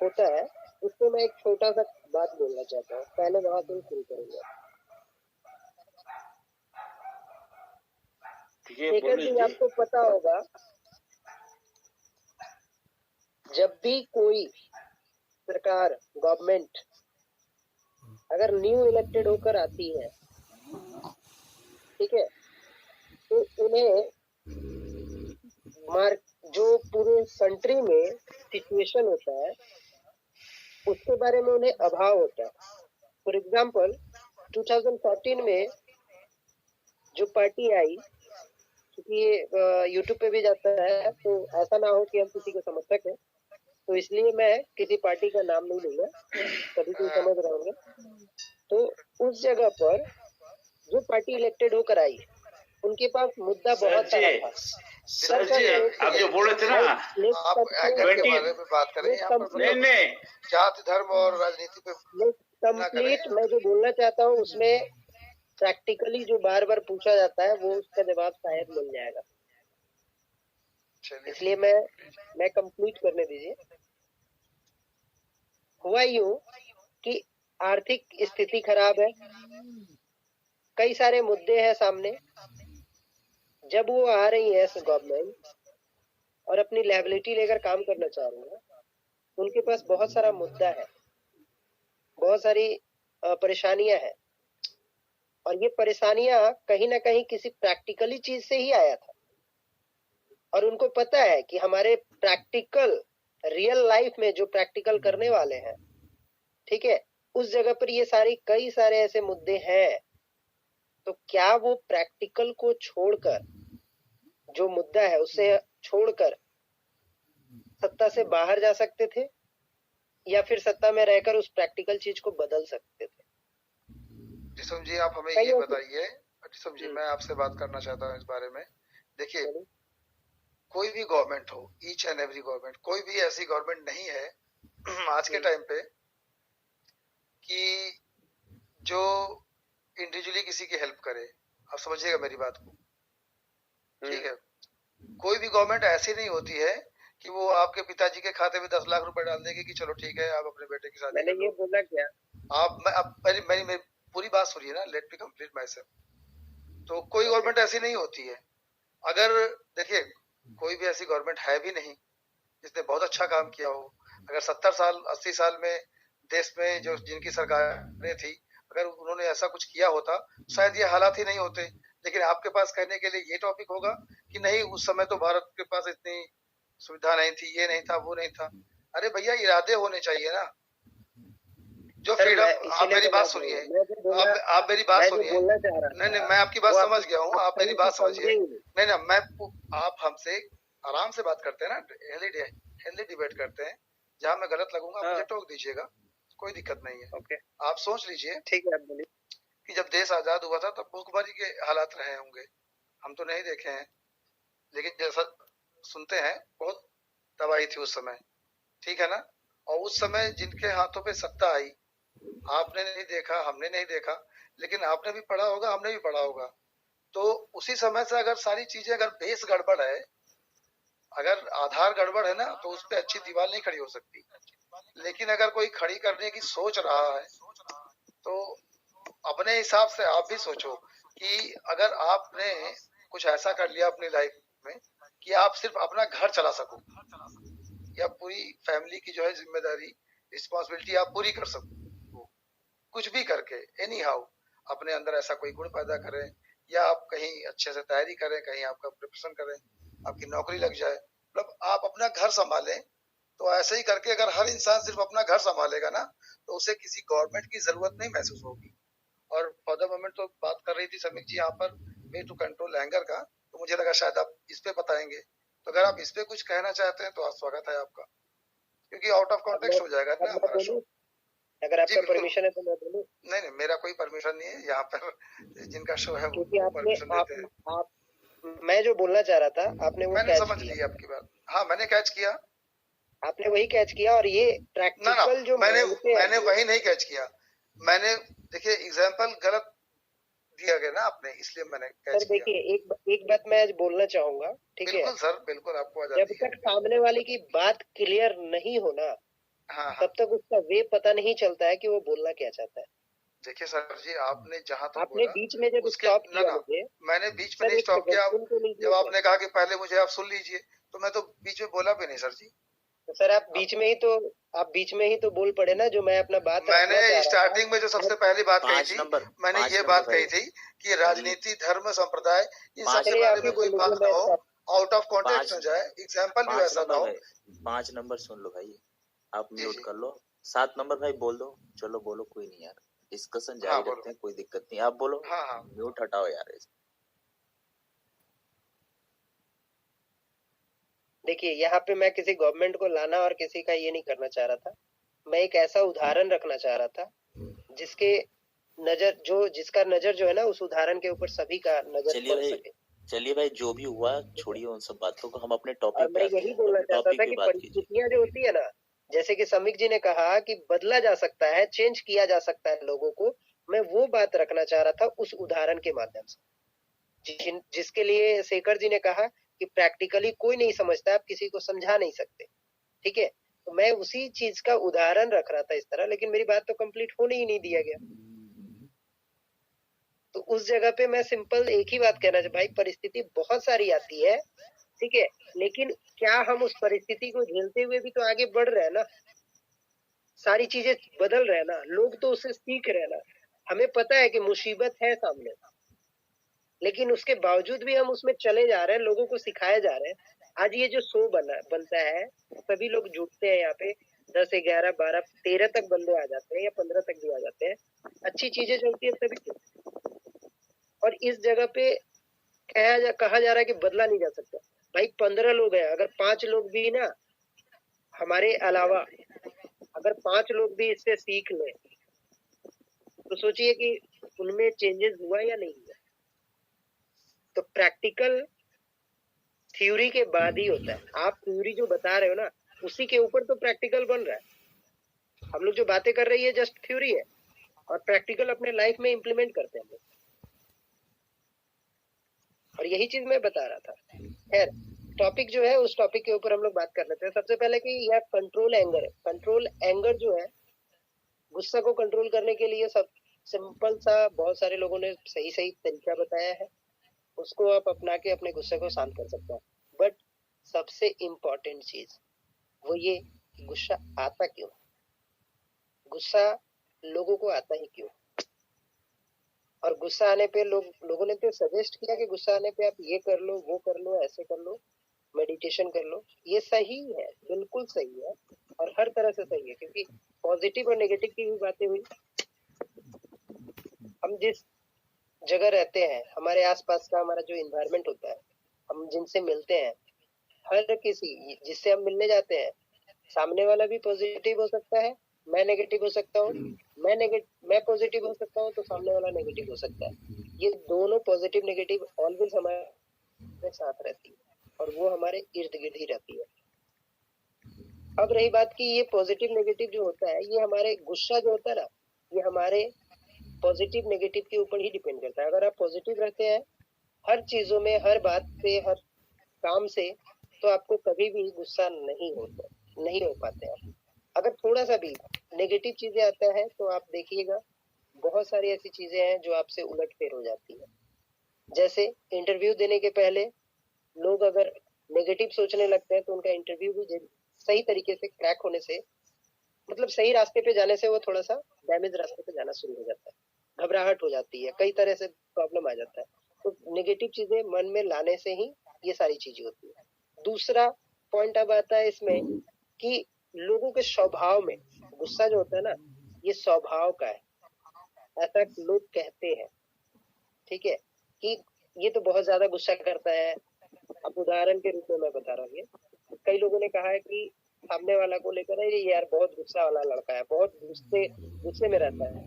होता है, उसको मैं एक छोटा सा बात बोलना चाहता हूँ। पहले वहां से शुरू करूंगा। शेखर जी, आपको पता होगा, जब भी कोई सरकार, गवर्नमेंट अगर न्यू इलेक्टेड होकर आती है, ठीक है, तो उन्हें जो पूरे कंट्री में सिचुएशन होता है उसके बारे में उन्हें अभाव होता है। फॉर एग्जाम्पल 2014 में जो पार्टी आई, क्योंकि ये यूट्यूब पे भी जाता है, तो ऐसा ना हो कि हम किसी के समर्थक हैं, तो इसलिए मैं किसी पार्टी का नाम नहीं लूंगा, सभी कोई समझ रहे होंगे। तो उस जगह पर जो पार्टी इलेक्टेड होकर आई, उनके पास मुद्दा बहुत सारा था। सर जी, आप जो बोल रहे थे ना, आप एंकर के बारे में बात करें, यहाँ पर नहीं जाति धर्म और राजनीति पे कंप्लीट मैं जो बोलना चाहता हूँ उसमें प्रैक्टिकली जो बार बार पूछा जाता है वो उसका जवाब शायद मिल जाएगा। चलिए इसलिए मैं कंप्लीट करने दीजिए। हुआ यूं कि आर्थिक स्थिति खराब है, कई सारे मुद्दे हैं सामने। जब वो आ रही है गवर्नमेंट और अपनी लायबिलिटी लेकर काम करना चाह रही है, उनके पास बहुत सारा मुद्दा है, बहुत सारी परेशानियां हैं, और ये परेशानियां कहीं ना कहीं किसी प्रैक्टिकली चीज से ही आया था। और उनको पता है कि हमारे प्रैक्टिकल रियल लाइफ में जो प्रैक्टिकल करने वाले हैं, ठीक है, उस जगह पर ये कई सारे ऐसे मुद्दे हैं। तो क्या वो प्रैक्टिकल को छोड़कर, जो मुद्दा है उससे छोड़कर सत्ता से बाहर जा सकते थे, या फिर सत्ता में रहकर उस प्रैक्टिकल चीज को बदल सकते थे? जिसम जी आप हमें कई ये ऐसे- बताइए। जिसम जी मैं आपसे बात करना चाहता हूँ इस बारे में। देखिए, बोलिए। कोई भी गवर्नमेंट हो, ईच एंड एवरी गवर्नमेंट, कोई भी ऐसी गवर्नमेंट नहीं है आज के टाइम पे कि जो इंडिविजुअली किसी की हेल्प करे। आप समझिएगा मेरी बात को, ठीक है? कोई भी गवर्नमेंट ऐसी नहीं होती है कि वो आपके पिताजी के खाते में 10 लाख रुपए डाल देगी कि चलो ठीक है आप अपने बेटे की शादी मैंने कर ये लो। बोला क्या? आप मेरी पूरी बात सुनिए ना, let me complete my self. तो कोई गवर्नमेंट ऐसी नहीं होती है। अगर देखिए, कोई भी ऐसी गवर्नमेंट है भी नहीं जिसने बहुत अच्छा काम किया हो। अगर 70 साल 80 साल में देश में जो जिनकी सरकारें थी, अगर उन्होंने ऐसा कुछ किया होता शायद ये हालात ही नहीं होते। लेकिन आपके पास कहने के लिए ये टॉपिक होगा कि नहीं उस समय तो भारत के पास इतनी सुविधा नहीं थी, ये नहीं था, वो नहीं था। अरे भैया, इरादे होने चाहिए ना। जो सर, फ्रीडम, मैं आप इसीलिए मेरी तो बात मैं सुनिए, मैं जो बोलना आप मेरी बात मैं जो सुनिए। बोलना चाह रहा नहीं था, नहीं, मैं आपकी बात वो समझ गया हूँ, आप मेरी सही से बात समझिए। समझे ही नहीं। नहीं ना, आप हमसे आराम से बात करते हैं ना, हेल्दी डिबेट करते हैं। जहाँ मैं गलत लगूंगा आप हाँ। मुझे टोक दीजिएगा, कोई दिक्कत नहीं है। ओके, आप सोच लीजिए ठीक है, आप बोलिए। कि जब देश आजाद हुआ था तब भूखमरी के हालात रहे होंगे, हम तो नहीं देखे हैं, लेकिन जैसा सुनते हैं बहुत तबाही थी उस समय, ठीक है ना? और उस समय जिनके हाथों पे सत्ता आई, आपने नहीं देखा, हमने नहीं देखा, लेकिन आपने भी पढ़ा होगा, हमने भी पढ़ा होगा। तो उसी समय से अगर सारी चीजें, अगर बेस गड़बड़ है, अगर आधार गड़बड़ है ना, तो उस पर अच्छी दीवार नहीं खड़ी हो सकती। लेकिन अगर कोई खड़ी करने की सोच रहा है तो अपने हिसाब से आप भी सोचो कि अगर आपने कुछ ऐसा कर लिया अपनी लाइफ में कि आप सिर्फ अपना घर चला सको, या पूरी फैमिली की जो है जिम्मेदारी, रिस्पॉन्सिबिलिटी आप पूरी कर सको, कुछ भी करके एनी हाउ अपने अंदर ऐसा कोई गुण पैदा करें, या आप कहीं अच्छे से तैयारी करें, कहीं आपका प्रिपरेशन करें, आपकी नौकरी लग जाए, मतलब आप अपना घर संभालें। तो ऐसे ही करके अगर हर इंसान सिर्फ अपना घर संभालेगा ना, तो उसे किसी गवर्नमेंट की जरूरत नहीं महसूस होगी। और फॉर द मोमेंट तो बात कर रही थी समीक जी यहाँ पर वे टू कंट्रोल एंगर का, तो मुझे लगा शायद आप इस पे बताएंगे। तो अगर आप इस पे कुछ कहना चाहते हैं तो आज स्वागत है आपका, क्योंकि आउट ऑफ कॉन्टेक्स्ट हो जाएगा ना हमारा शो। अगर जी आपका बिल्कुल। परमिशन है तो मैं बोलूं, नहीं नहीं, मेरा कोई परमिशन नहीं है यहाँ पर, जिनका शो है क्योंकि वो आपने परमिशन देते हैं। आप मैं जो बोलना चाह रहा था आपने वो मैंने कैच समझ किया। ली आपकी बात। हाँ, मैंने कैच किया। आपने वही कैच किया, और ये ना प्रैक्टिकल जो मैंने मांगते हैं, वही नहीं कैच किया। मैंने देखिए एग्जाम्पल गलत दिया गया ना आपने, इसलिए मैंने सर कैच किया। देखिए, एक बात मैं आज बोलना चाहूंगा, ठीक है? बिल्कुल सर, बिल्कुल आपको जब आजादी है। तक सामने वाले की बात क्लियर नहीं हो ना, हाँ हाँ, तब तक उसका वे पता नहीं चलता है कि वो बोलना क्या चाहता है। देखिए सर जी, आपने जहाँ तक आपने बोला बीच में जब उसके स्टॉप ना किया ना, मुझे, मैंने बीच में सर नहीं एक स्टॉप सेकंड किया। सुन तो लीजिए। जब आपने कहा कि पहले मुझे आप सुन लीजिए, तो मैं तो बीच में बोला भी नहीं सर जी। तो सर आप बीच में ही तो बोल पड़े ना, जो मैं अपना बात रखना चाह मैंने रहा स्टार्टिंग में जो सबसे पहली बात कही 5 थी, नंबर मैंने 5 ये नंबर बात भाई कही थी कि राजनीति, धर्म, संप्रदाय, इन पाँच सबके चलिए बारे आप में ही कोई बोल बात लीजिए, ना मैं हो, stop- आउट ऑफ कॉन्टेक्स्ट पाँच न जाए, एग्जाम्पल भी 5 वैसा ना नंबर हो। भाई 5 नंबर सुन लो भाई, आप जी म्यूट जी, कर लो। 7 नंबर भाई बोल दो, चलो बोलो, कोई नहीं यार, डिस्कशन जारी हाँ रखते बोलो। हैं, कोई दिक्कत नहीं, आप बोलो। हाँ हाँ, म्यूट हटाओ यार। देखिए, यहाँ पे मैं किसी गवर्नमेंट को लाना और किसी का ये नहीं करना चाह रहा था। मैं एक ऐसा उदाहरण रखना चाह रहा था जिसके जिसका नजर जो है ना, उस उदाहरण के ऊपर सभी का नजर चलिए पड़ भाई, सके। चलिए भाई, जो भी हुआ छोड़िए उन सब बातों को, हम अपने और टॉपिक पे मैं आते यही हैं। बोलना अपने चाहता टॉपिक था पे कि बात कीजिए। परिस्थितियां जो होती है ना, जैसे कि समीक जी ने कहा कि बदला जा सकता है, चेंज किया जा सकता है लोगों को, मैं वो बात रखना चाह रहा था उस उदाहरण के माध्यम से, जिसके लिए शेखर जी ने कहा कि प्रैक्टिकली कोई नहीं समझता, आप किसी को समझा नहीं सकते, ठीक है। तो मैं उसी चीज का उदाहरण रख रहा था इस तरह, लेकिन मेरी बात तो कंप्लीट होने ही नहीं दिया गया। तो उस जगह पे मैं सिंपल एक ही बात कहना चाहिए, भाई परिस्थिति बहुत सारी आती है, ठीक है, लेकिन क्या हम उस परिस्थिति को झेलते हुए भी तो आगे बढ़ रहे हैं ना, सारी चीजें बदल रहे हैं ना, लोग तो उससे सीख रहे हैं ना। हमें पता है कि मुसीबत है सामने, लेकिन उसके बावजूद भी हम उसमें चले जा रहे हैं, लोगों को सिखाए जा रहे हैं। आज ये जो शो बनता है, सभी लोग जुटते हैं यहाँ पे, 10, 11, 12, 13 तक बंदे आ जाते हैं या 15 तक भी आ जाते हैं, अच्छी चीजें चलती है तभी तो। और इस जगह पे कहा जा रहा है कि बदला नहीं जा सकता। भाई 15 लोग हैं, अगर 5 लोग भी ना हमारे अलावा, अगर 5 लोग भी इससे सीख लें, तो सोचिए कि उनमें चेंजेस हुआ या नहीं हुआ। तो प्रैक्टिकल थ्योरी के बाद ही होता है। आप थ्योरी जो बता रहे हो ना, उसी के ऊपर तो प्रैक्टिकल बन रहा है। हम लोग जो बातें कर रही है जस्ट थ्योरी है, और प्रैक्टिकल अपने लाइफ में इम्प्लीमेंट करते हैं हम लोग। और यही चीज मैं बता रहा था। खैर, टॉपिक जो है उस टॉपिक के ऊपर हम लोग बात कर लेते हैं। सबसे पहले कि यह कंट्रोल एंगर है। कंट्रोल एंगर जो है, गुस्सा को कंट्रोल करने के लिए सब सिंपल सा, बहुत सारे लोगों ने सही सही तरीका बताया है, उसको आप अपना के अपने गुस्से को शांत कर सकते हैं। बट सबसे इम्पोर्टेंट चीज वो ये कि गुस्सा आता क्यों, गुस्सा लोगों को आता ही क्यों। और गुस्सा आने पे लोगों ने तो सजेस्ट किया कि गुस्सा आने पे आप ये कर लो, वो कर लो, ऐसे कर लो, मेडिटेशन कर लो। ये सही है, बिल्कुल सही है, और हर तरह से सही है, क्योंकि पॉजिटिव और नेगेटिव की भी बातें हुई। हम जिस जगह रहते हैं, हमारे आसपास का हमारा जो इन्वायरमेंट होता है, हम जिनसे मिलते हैं, हर किसी जिससे हम मिलने जाते हैं, सामने वाला भी पॉजिटिव हो सकता है, मैं नेगेटिव हो सकता हूँ, मैं पॉजिटिव हो सकता हूँ, तो सामने वाला नेगेटिव हो सकता है। ये दोनों पॉजिटिव नेगेटिव ऑलवेज हमारे साथ रहती है, और वो हमारे इर्द गिर्द ही रहती है। अब रही बात कि ये पॉजिटिव नेगेटिव जो होता है, ये हमारे गुस्सा जो होता है ना, ये हमारे पॉजिटिव नेगेटिव के ऊपर ही डिपेंड करता है। अगर आप पॉजिटिव रहते हैं हर चीजों में, हर बात से, हर काम से, तो आपको कभी भी गुस्सा नहीं हो पाते हैं। अगर थोड़ा सा भी नेगेटिव चीजें आता है, तो आप देखिएगा बहुत सारी ऐसी चीजें हैं जो आपसे उलटफेर हो जाती है। जैसे इंटरव्यू देने के पहले लोग अगर नेगेटिव सोचने लगते हैं, तो उनका इंटरव्यू भी सही तरीके से क्रैक होने से, मतलब सही रास्ते पे जाने से, वो थोड़ा सा डैमेज रास्ते पे जाना शुरू हो जाता है, घबराहट हो जाती है, कई तरह से प्रॉब्लम आ जाता है। तो नेगेटिव चीजें मन में लाने से ही ये सारी चीजें होती है। दूसरा पॉइंट अब आता है इसमें कि लोगों के स्वभाव में, गुस्सा जो होता है ना, ये स्वभाव का है, ऐसा लोग कहते हैं, ठीक है, कि ये तो बहुत ज्यादा गुस्सा करता है। अब उदाहरण के रूप में मैं बता रहा हूँ, कई लोगों ने कहा है कि सामने वाला को लेकर ये यार बहुत गुस्सा वाला लड़का है, बहुत गुस्से में रहता है,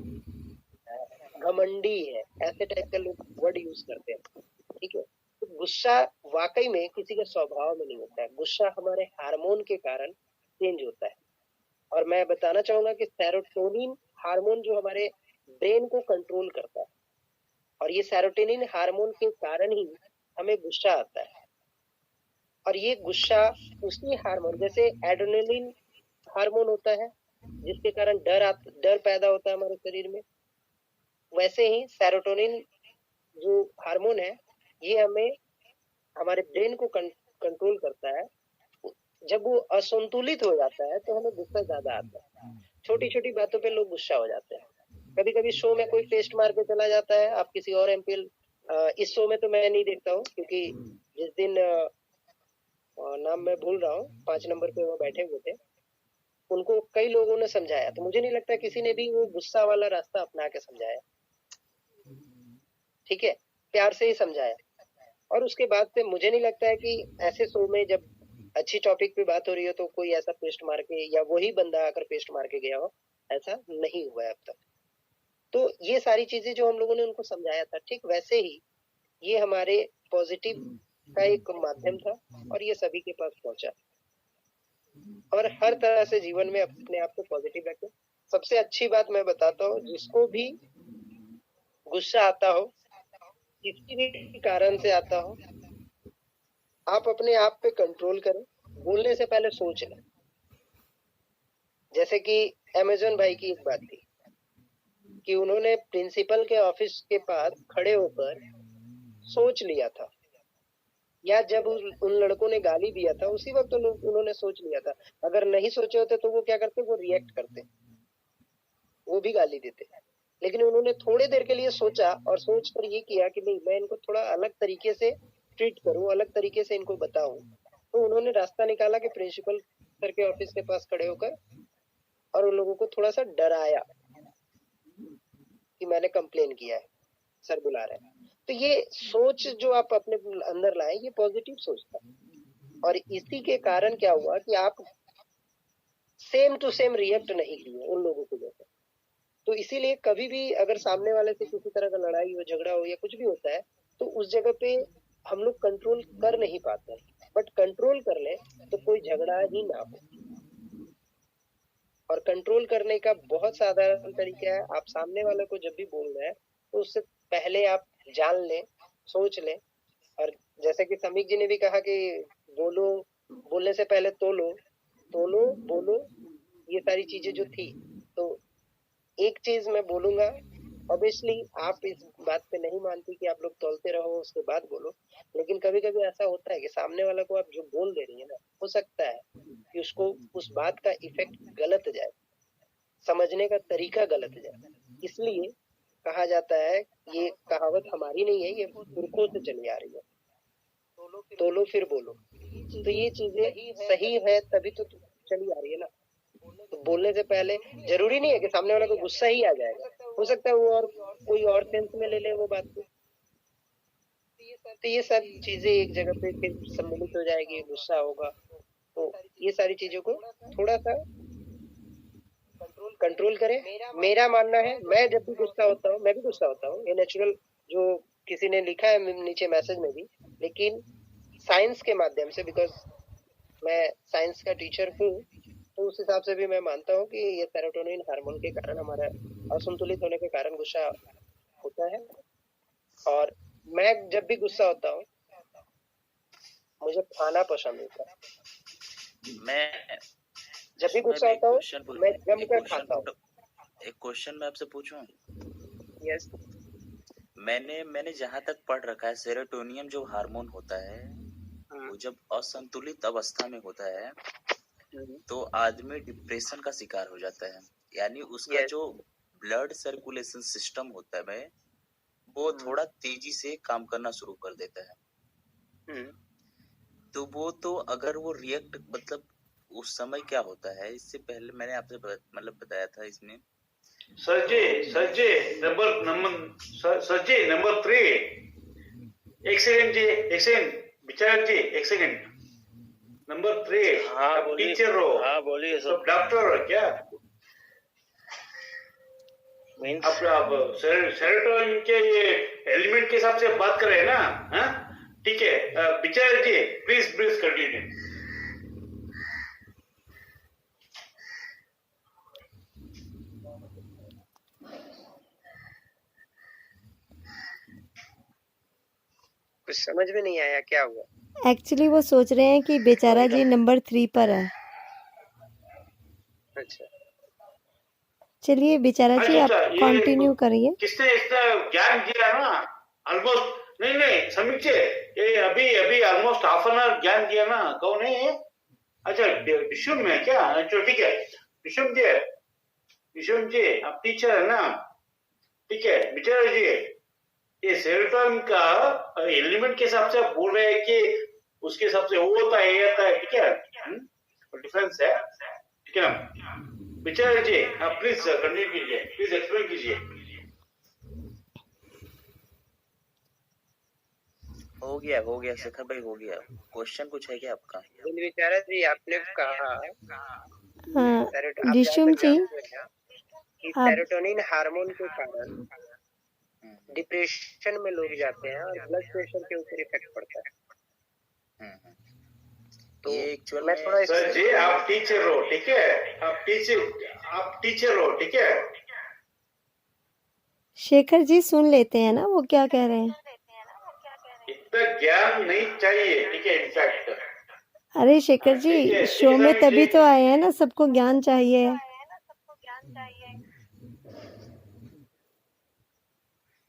घमंडी है, ऐसे टाइप के लोग वर्ड यूज करते हैं, ठीक है। तो गुस्सा वाकई में किसी के स्वभाव में नहीं होता है, गुस्सा हमारे हार्मोन के कारण चेंज होता है। और मैं बताना चाहूंगा कि सेरोटोनिन हार्मोन जो हमारे ब्रेन को कंट्रोल करता है, और ये सेरोटोनिन हार्मोन के कारण ही हमें गुस्सा आता है। और ये गुस्सा उसी हार्मोन, जैसे एड्रेनलिन हार्मोन होता है जिसके कारण डर पैदा होता है हमारे शरीर में, वैसे ही सेरोटोनिन जो हार्मोन है, ये हमारे ब्रेन को कंट्रोल करता है। जब वो असंतुलित हो जाता है, तो हमें गुस्सा ज्यादा आता है। छोटी छोटी बातों पे लोग गुस्सा हो जाते हैं। कभी कभी शो में कोई पेस्ट मार के चला जाता है, आप किसी और एमपीएल, इस शो में तो मैं नहीं देखता हूँ, क्योंकि जिस दिन नाम मैं भूल रहा हूँ, 5 नंबर पे वो बैठे हुए थे, उनको कई लोगों ने समझाया, तो मुझे नहीं लगता किसी ने भी वो गुस्सा वाला रास्ता अपना के समझाया, ठीक है, प्यार से ही समझाया। और उसके बाद से मुझे नहीं लगता है कि ऐसे शो में जब अच्छी टॉपिक पे बात हो रही हो, तो कोई ऐसा पेस्ट मार के, या वही बंदा आकर पेस्ट मार के गया हो, ऐसा नहीं हुआ है अब तक। तो ये सारी चीजें जो हम लोगों ने उनको समझाया था, ठीक वैसे ही ये हमारे पॉजिटिव का एक माध्यम था, और ये सभी के पास पहुंचा। और हर तरह से जीवन में अपने आप को पॉजिटिव रखें। सबसे अच्छी बात मैं बताता हूँ, जिसको भी गुस्सा आता हो, किसी भी कारण से आता हो, आप अपने आप पे कंट्रोल करें, बोलने से पहले सोच लें। जैसे कि अमेजन भाई की एक बात थी कि उन्होंने प्रिंसिपल के ऑफिस के पास खड़े होकर सोच लिया था, या जब उन लड़कों ने गाली दिया था उसी वक्त उन्होंने सोच लिया था। अगर नहीं सोचे होते तो वो क्या करते, वो रिएक्ट करते, वो भी गाली देते। लेकिन उन्होंने थोड़ी देर के लिए सोचा और सोच कर ये किया कि नहीं, मैं इनको थोड़ा अलग तरीके से ट्रीट करूं, अलग तरीके से इनको बताऊं। तो उन्होंने रास्ता निकाला कि प्रिंसिपल सर के ऑफिस के पास खड़े होकर और उन लोगों को थोड़ा सा डराया कि मैंने कंप्लेन किया है, सर बुला रहे हैं। तो ये सोच जो आप अपने अंदर लाए, ये पॉजिटिव सोच था। और इसी के कारण क्या हुआ कि आप सेम टू सेम रिएक्ट नहीं किए उन लोगों को जैसे। तो इसीलिए कभी भी अगर सामने वाले से किसी तरह का लड़ाई हो, झगड़ा हो या कुछ भी होता है, तो उस जगह पे हम लोग कंट्रोल कर नहीं पाते, बट कंट्रोल कर ले तो कोई झगड़ा ही ना हो। और कंट्रोल करने का बहुत साधारण तरीका है, आप सामने वाले को जब भी बोल रहे हैं तो उससे पहले आप जान लें, सोच लें। और जैसे कि समीक जी ने भी कहा कि बोलो, बोलने से पहले तोलो, बोलो, ये सारी चीजें जो थी। तो एक चीज मैं बोलूंगा, ऑब्वियसली आप इस बात पे नहीं मानती कि आप लोग तोलते रहो उसके बाद बोलो, लेकिन कभी कभी ऐसा होता है कि सामने वाला को आप जो बोल दे रही है ना, हो सकता है कि उसको उस बात का इफेक्ट गलत जाए, समझने का तरीका गलत जाए। इसलिए कहा जाता है, ये कहावत हमारी नहीं है, ये पुरखों से चली आ रही है, तोलो फिर बोलो। तो ये चीजें सही है तभी तो चली आ रही है ना। तो बोलने से पहले जरूरी नहीं है कि सामने वाले को गुस्सा ही आ जाएगा, हो सकता है वो और कोई और सेंस में ले ले वो बात को। तो ये सब चीजें एक जगह पे फिर सम्मिलित हो जाएगी, गुस्सा होगा। तो ये सारी चीजों को थोड़ा सा कंट्रोल करें। मेरा मानना है, मैं जब भी गुस्सा होता हूँ, मैं भी गुस्सा होता हूँ, ये नेचुरल, जो किसी ने लिखा है नीचे मैसेज में भी, लेकिन साइंस के माध्यम से, बिकॉज मैं साइंस का टीचर हूँ, तो उस हिसाब से भी मैं मानता हूँ कि ये सेरोटोनिन हार्मोन के कारण, हमारा असंतुलित होने के कारण गुस्सा होता है। और मैं जब भी गुस्सा होता हूँ, मुझे खाना पसंद होता है। मैं जब भी गुस्सा होता हूँ मैं जम कर खाता हूँ। एक क्वेश्चन मैं आपसे पूछूं? यस। मैंने जहाँ तक पढ़ रखा है, सेरोटोनियम जो हार्मोन होता है, वो जब असंतुलित अवस्था में होता है तो आदमी डिप्रेशन का शिकार हो जाता है। यानी उसका जो ब्लड सर्कुलेशन सिस्टम होता है वो थोड़ा तेजी से काम करना शुरू कर देता है। तो वो तो अगर वो रिएक्ट, मतलब उस समय क्या होता है, इससे पहले मैंने आपसे मतलब बताया था इसमें। सर जी नंबर 3, एक सेकंड विचारक जी, एक सेकंड। नंबर 3, आप टीचर हो? हाँ बोलिए सर। डॉक्टर हो क्या? आप सेरोटोनिन के ये एलिमेंट के हिसाब से बात कर रहे हैं ना? ठीक है, विचारक जी प्लीज कंटिन्यू। कुछ समझ में नहीं आया क्या हुआ। एक्चुअली वो सोच रहे हैं कि बेचारा जी नंबर 3 पर है। अच्छा, चलिए बेचारा जी आप कंटिन्यू करिए। किसने इसका ज्ञान दिया ना? ऑलमोस्ट नहीं समीक जी, ये अभी ऑलमोस्ट हाफ एन आवर ज्ञान दिया ना? कौन है? अच्छा विशुम है क्या? अच्छा ठीक है, विशुम जी आप टीचर है ना? ठीक है विचार जी, ये सेरोटोनिन का एलिमेंट के हिसाब से आप बोल रहे हैं कि उसके हिसाब से वो होता है, ये आता है, ठीक है? डिफरेंस है, ठीक है ना? विचार जी आप प्लीज कंटिन्यू कीजिए, प्लीज एक्सप्लेन कीजिए। हो गया शेखर भाई, हो गया। क्वेश्चन कुछ है क्या आपका? विचारा जी आपने कहा, हाँ रिशुम जी, कि सेरोटोनिन हार्मोन के कारण डिप्रेशन में लोग जाते हैं और ब्लड प्रेशर के ऊपर इफेक्ट पड़ता है। तो ये मैं थोड़ा सर जी आप टीचर हो, ठीक है? आप टीचर हो, ठीक है? शेखर जी सुन लेते हैं ना वो क्या कह रहे हैं। ज्ञान नहीं चाहिए, ठीक है। इनफैक्ट अरे शेखर जी, ठीक है, शो में तभी तो आए हैं ना, सबको ज्ञान चाहिए।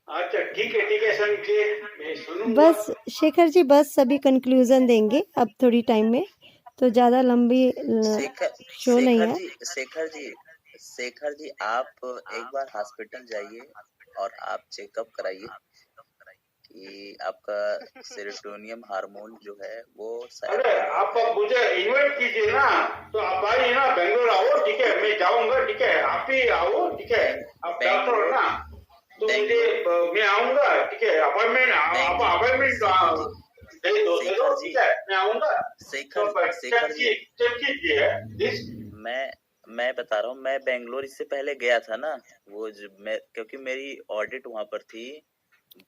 अच्छा ठीक है समझिए, मैं सुनूंगा। बस शेखर जी, बस सभी कंक्लूजन देंगे अब थोड़ी टाइम में, तो ज्यादा लंबी शो नहीं है। शेखर जी आप एक बार हॉस्पिटल जाइए और आप चेकअप कराइए कि आपका सेरोटोनियम हार्मोन जो है वो शायद अरे आप मुझे इन्वाइट कीजिए ना, तो आप आइए ना, बेंगलोर आओ, ठीक है, मैं जाऊंगा, ठीक है, आप ही आओ, ठीक है, आप डॉक्टर हो ना, तो मुझे मैं आऊंगा, ठीक है, अपॉइंटमेंट आप अपॉइंटमेंट दे दो, ठीक है, मैं आऊंगा। शेखर जी चेक कीजिए। मैं बता रहा हूँ, मैं बेंगलोर इससे पहले गया था ना, वो मैं क्योंकि मेरी ऑडिट वहां पर थी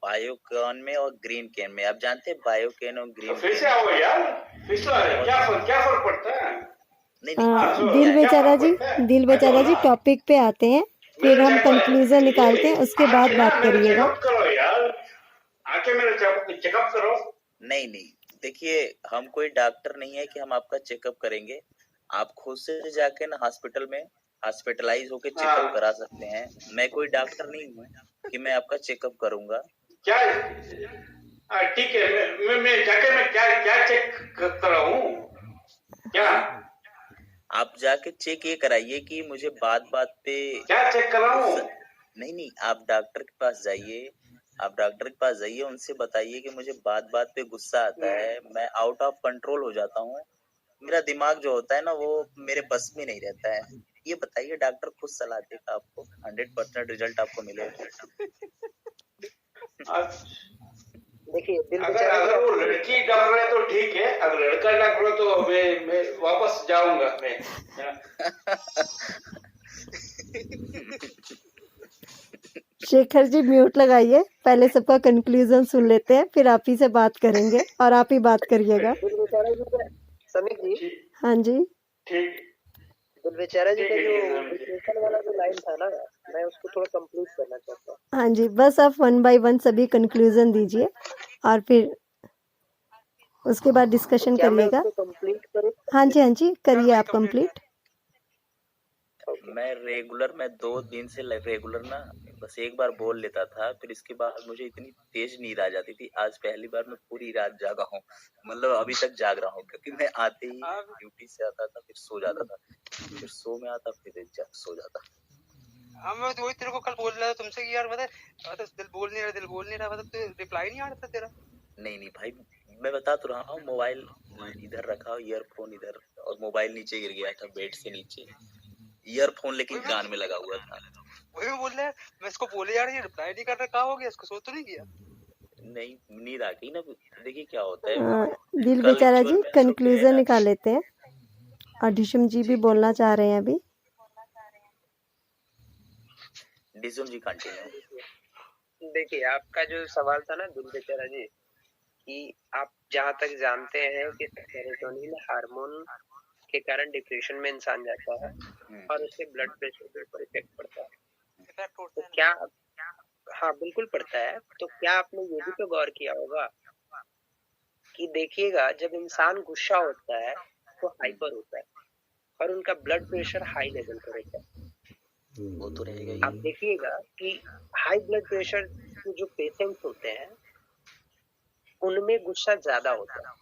बायोकॉन में और ग्रीन कैन में। आप जानते हैं बायोकैन और ग्रीन फिर से आओ यार, फिर से क्या फर्क पड़ता है? दिल बेचारा जी टॉपिक पे आते हैं, फिर हम कंक्लूजन निकालते हैं, उसके बाद बात करिएगा। करो यार, आके मेरा चेकअप करो। नहीं देखिए, हम कोई डॉक्टर नहीं है कि हम आपका चेकअप करेंगे। आप खुद से जाके ना हॉस्पिटल में हॉस्पिटलाइज होके चेकअप करा सकते हैं। मैं कोई डॉक्टर नहीं हूँ कि मैं आपका चेकअप करूंगा। क्या ठीक है, मैं जाके मैं क्या चेक कराऊं? क्या आप जाके चेक ये कराइए कि मुझे बात पे क्या चेक कराऊं? नहीं, आप डॉक्टर के पास जाइए, उनसे बताइए कि मुझे बात पे गुस्सा आता है, मैं आउट ऑफ कंट्रोल हो जाता हूँ, मेरा दिमाग जो होता है ना वो मेरे बस में नहीं रहता है। ये बताइए, डॉक्टर खुद सलाह देगा आपको, 100% रिजल्ट आपको मिलेगा। देखिए अगर वो लड़की डॉक्टर है तो ठीक है, अगर लड़का डॉक्टर है तो मैं वापस जाऊंगा मैं। शेखर जी म्यूट लगाइए, पहले सबका कंक्लूजन सुन लेते हैं, फिर आप ही से बात करेंगे और आप ही बात करिएगा। समीर जी, हाँ जी, ठीक। बेचारा जी का जो डिप्रेशन वाला जो लाइन था ना, मैं उसको थोड़ा कंप्लीट करना चाहता हूँ। हाँ जी, बस आप 1 बाय 1 सभी कंक्लूजन दीजिए और फिर उसके बाद डिस्कशन करिएगा। कंप्लीट करूँ? हाँ जी, करिए आप कंप्लीट। मैं 2 दिन से रेगुलर ना बस एक बार बोल लेता था, फिर इसके बाद मुझे इतनी तेज नींद आ जाती थी। आज पहली बार मैं पूरी रात जागा हूँ, मतलब अभी तक जाग रहा हूँ, क्योंकि मैं आते ही ड्यूटी से आता था, फिर सो जाता था, फिर सो में आता, फिर सो जाता। हाँ, मैं तो वही तेरे को कल बोल रहा था तुमसे कि यार दिल बोल नहीं रहा, मतलब रिप्लाई नहीं आ रहा था तेरा। नहीं भाई, मैं बता तो रहा हूँ, मोबाइल इधर रखा, ईयरफोन इधर, और मोबाइल नीचे गिर गया था बेड से नीचे, ईयरफोन लेकिन कान में लगा हुआ था। वही बोल रहा है, मैं इसको बोले यार ये रिप्लाई नहीं कर रहा, कहाँ हो गया, इसको सो तो नहीं किया? नहीं, नींद आ गई ना। देखिए क्या होता है, दिल बेचारा जी कंक्लूजन निकाल लेते हैं, और डिशम जी भी बोलना चाह रहे हैं अभी। डिशम जी कंटिन्यू। देखिए, आपका जो सवाल था ना दिल बेचारा जी, कि आप जहाँ तक जानते हैं कि सेरोटोनिन हार्मोन के कारण डिप्रेशन में इंसान जाता है और उससे ब्लड प्रेशर के ऊपर इफेक्ट पड़ता है, तो क्या, हाँ बिल्कुल पड़ता है। तो क्या आपने ये भी तो गौर किया होगा कि देखिएगा, जब इंसान गुस्सा होता है तो हाइपर होता है और उनका ब्लड प्रेशर हाई लेवल पर होता है। वो तो रहेगा ही। आप देखिएगा कि हाई ब्लड प्रेशर के जो पेशेंट्स होते हैं उनमें गुस्सा ज्यादा होता है,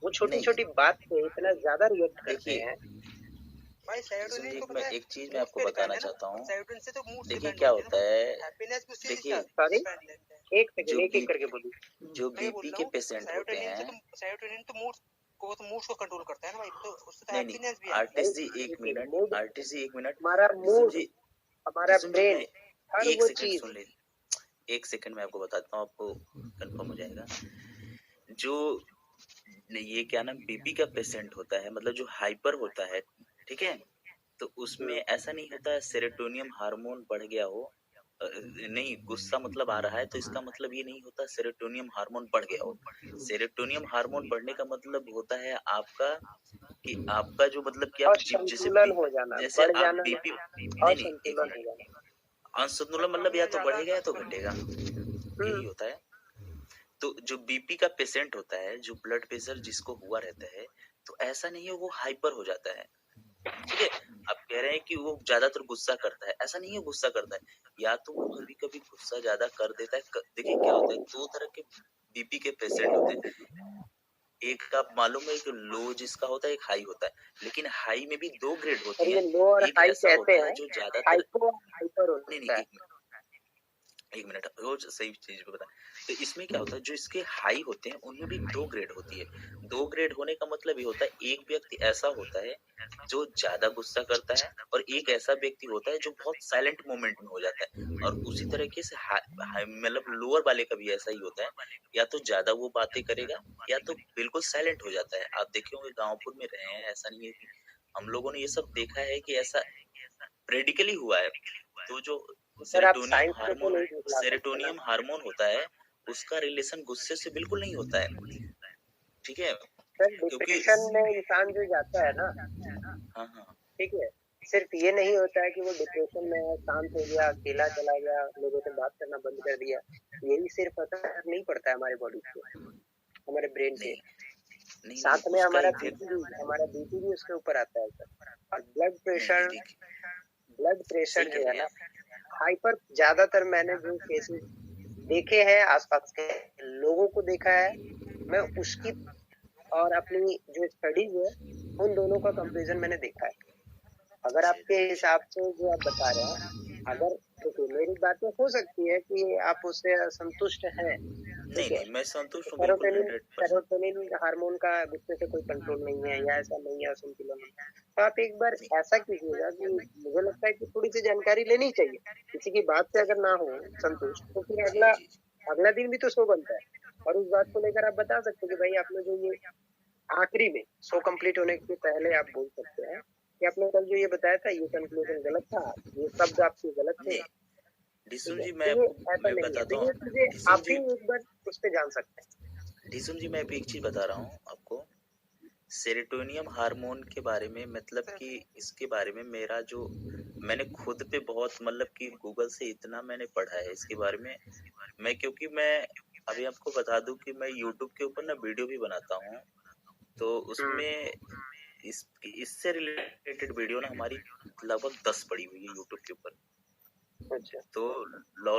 वो छोटी बात पे इतना ज्यादा रिएक्ट करते हैं। मैं एक चीज मैं आपको बताना चाहता हूँ, देखिए क्या होता है, देखिए एक सेकंड एक करके बोलिए। जो बीपी के पेशेंट होते हैं, सेरोटोनिन तो मूड को कंट्रोल करता है ना भाई, तो उससे तो हैप्पीनेस भी आर्टिस्ट जी एक मिनट, हमारा मूड, हमारा ब्रेन, हर वो चीज। सुन ले, एक सेकंड में आपको बताता हूँ, आपको कंफर्म हो जाएगा। जो ये क्या नाम बीपी का पेशेंट होता है, मतलब जो हाइपर होता है, ठीक है, तो उसमें ऐसा नहीं होता है सेरोटोनियम हार्मोन बढ़ गया हो, नहीं, गुस्सा मतलब आ रहा है तो इसका मतलब ये नहीं होता सेरोटोनियम हार्मोन बढ़ गया हो। सेरोटोनियम हार्मोन बढ़ने का मतलब होता है आपका कि आपका जो मतलब कि आप जैसे हो जाना, जैसे बढ़ आप जाना, बीपी नहीं, असंतुलन मतलब या तो बढ़ेगा या तो घटेगा, यही होता है। तो जो बीपी का पेशेंट होता है, जो ब्लड प्रेशर जिसको हुआ रहता है, तो ऐसा नहीं है वो हाइपर हो जाता है, ठीक है। आप कह रहे हैं कि वो ज्यादातर गुस्सा करता है, ऐसा नहीं है गुस्सा करता है, या तो वो कभी कभी गुस्सा ज्यादा कर देता है। देखिए क्या होता है, दो तरह के बीपी के पेशेंट होते हैं। एक आप मालूम है कि लो जिसका होता है, एक हाई होता है, लेकिन हाई में भी दो ग्रेड होती और है। ये लो और एक हाई ऐसा कहते होता है हैं, जो ज्यादातर हाइपो और हाइपर नहीं होता है। एक मिनट रोज सही चीज पे बता। तो इसमें क्या होता है, जो इसके हाई होते हैं उनमें भी दो ग्रेड होती है। दो ग्रेड होने का मतलब ये होता है, एक व्यक्ति ऐसा होता है जो ज्यादा गुस्सा करता है, और एक ऐसा व्यक्ति होता है जो बहुत साइलेंट मोमेंट में हो जाता है। और उसी तरीके से मतलब लोअर वाले का भी ऐसा ही होता है, या तो ज्यादा वो बातें करेगा या तो बिल्कुल साइलेंट हो जाता है। आप देखे होंगे गाँवपुर में रहे हैं, ऐसा नहीं है कि हम लोगों ने ये सब देखा है कि ऐसा प्रेडिकली हुआ है। तो जो सर आप साइंस को तो नहीं झुठला सकते ना। सेरोटोनियम हार्मोन होता है, उसका रिलेशन गुस्से से बिल्कुल नहीं होता है, ठीक है। सर क्योंकि डिप्रेशन में इंसान जो जाता है ना, हाँ हाँ ठीक है, सिर्फ ये नहीं होता है कि वो डिप्रेशन में है, शांत हो गया, अकेला चला गया, लोगों से बात करना बंद कर दिया, यही सिर्फ असर नहीं पड़ता है हमारे बॉडी पे, हमारे ब्रेन पे। नहीं साथ में उसका हमारा इफेक्ट बीपी भी उसके ऊपर आता है सर। और ब्लड नहीं प्रेशर सही जो कह है रहे ना, हैं। हाइपर, ज्यादातर मैंने जो केसेस देखे हैं आसपास के लोगों को देखा है, मैं उसकी और अपनी जो स्टडीज है उन दोनों का कंपैरिजन मैंने देखा है। अगर आपके हिसाब से जो आप बता रहे हैं, अगर देखिए मेरी बातें हो सकती है कि आप उससे असंतुष्ट हैं, ठीक है, नहीं मैं संतुष्ट हूँ बिल्कुल 100%। सेरोटोनिन हार्मोन का गुस्से से कोई कंट्रोल नहीं है, या ऐसा नहीं है संतुलन है, तो आप एक बार ऐसा कीजिएगा कि मुझे लगता है कि थोड़ी सी जानकारी लेनी चाहिए। किसी की बात से अगर ना हो संतुष्ट, तो फिर अगला दिन भी तो शो बनता है, और उस बात को लेकर आप बता सकते हैं कि भाई आपने जो ये आखिरी में शो कंप्लीट होने के पहले आप बोल सकते हैं कि आपने कल जो ये बताया था ये कंक्लूजन गलत था, ये शब्द आपके गलत थे। ढिसुम जी तो मैं ये ऐसा मैं नहीं है, बताता तो हूँ ये चीजें आप भी एक बार उस पे जान सकते हैं। ढिसुम जी, मैं अभी एक चीज बता रहा हूँ आपको। सेरोटोनियम हार्मोन के बारे में, मतलब कि इसके बारे में मेरा जो, मैंने खुद पे बहुत मतलब कि गूगल से इतना मैंने पढ़ा है इसके बारे में। मैं क्योंकि मैं अभी आपको बता दूं कि मैं YouTube के ऊपर ना वीडियो भी बनाता हूँ, तो उसमें इससे रिलेटेड वीडियो ना हमारी लगभग 10 पड़ी हुई है YouTube के ऊपर। अच्छा। तो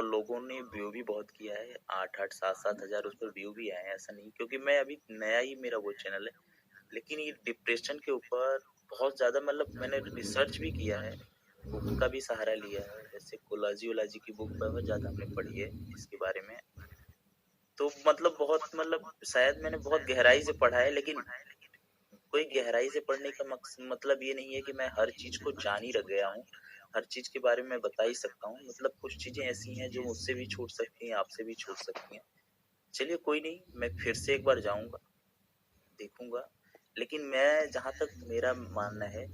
लोगों ने व्यू भी बहुत किया है, 8-8 7-7 हजार उस पर व्यू भी आए हैं, ऐसा नहीं, क्योंकि मैं अभी नया ही मेरा वो चैनल है। लेकिन ये डिप्रेशन के ऊपर बहुत ज्यादा मतलब मैंने रिसर्च भी किया है, बुक का भी सहारा लिया है, जैसे कोलाजी ओलाजी की बुक बहुत ज्यादा हमने पढ़ी है इसके बारे में। तो मतलब बहुत मतलब शायद मैंने बहुत गहराई से पढ़ा है, लेकिन कोई गहराई से पढ़ने का मतलब ये नहीं है कि मैं हर चीज को जान ही रख गया हूँ, हर चीज के बारे में मैं बता ही सकता हूँ। मतलब कुछ चीजें ऐसी हैं जो मुझसे भी छूट सकती हैं, आपसे भी छूट सकती हैं। चलिए कोई नहीं, मैं फिर से एक बार जाऊंगा, देखूंगा। लेकिन मैं जहां तक मेरा मानना है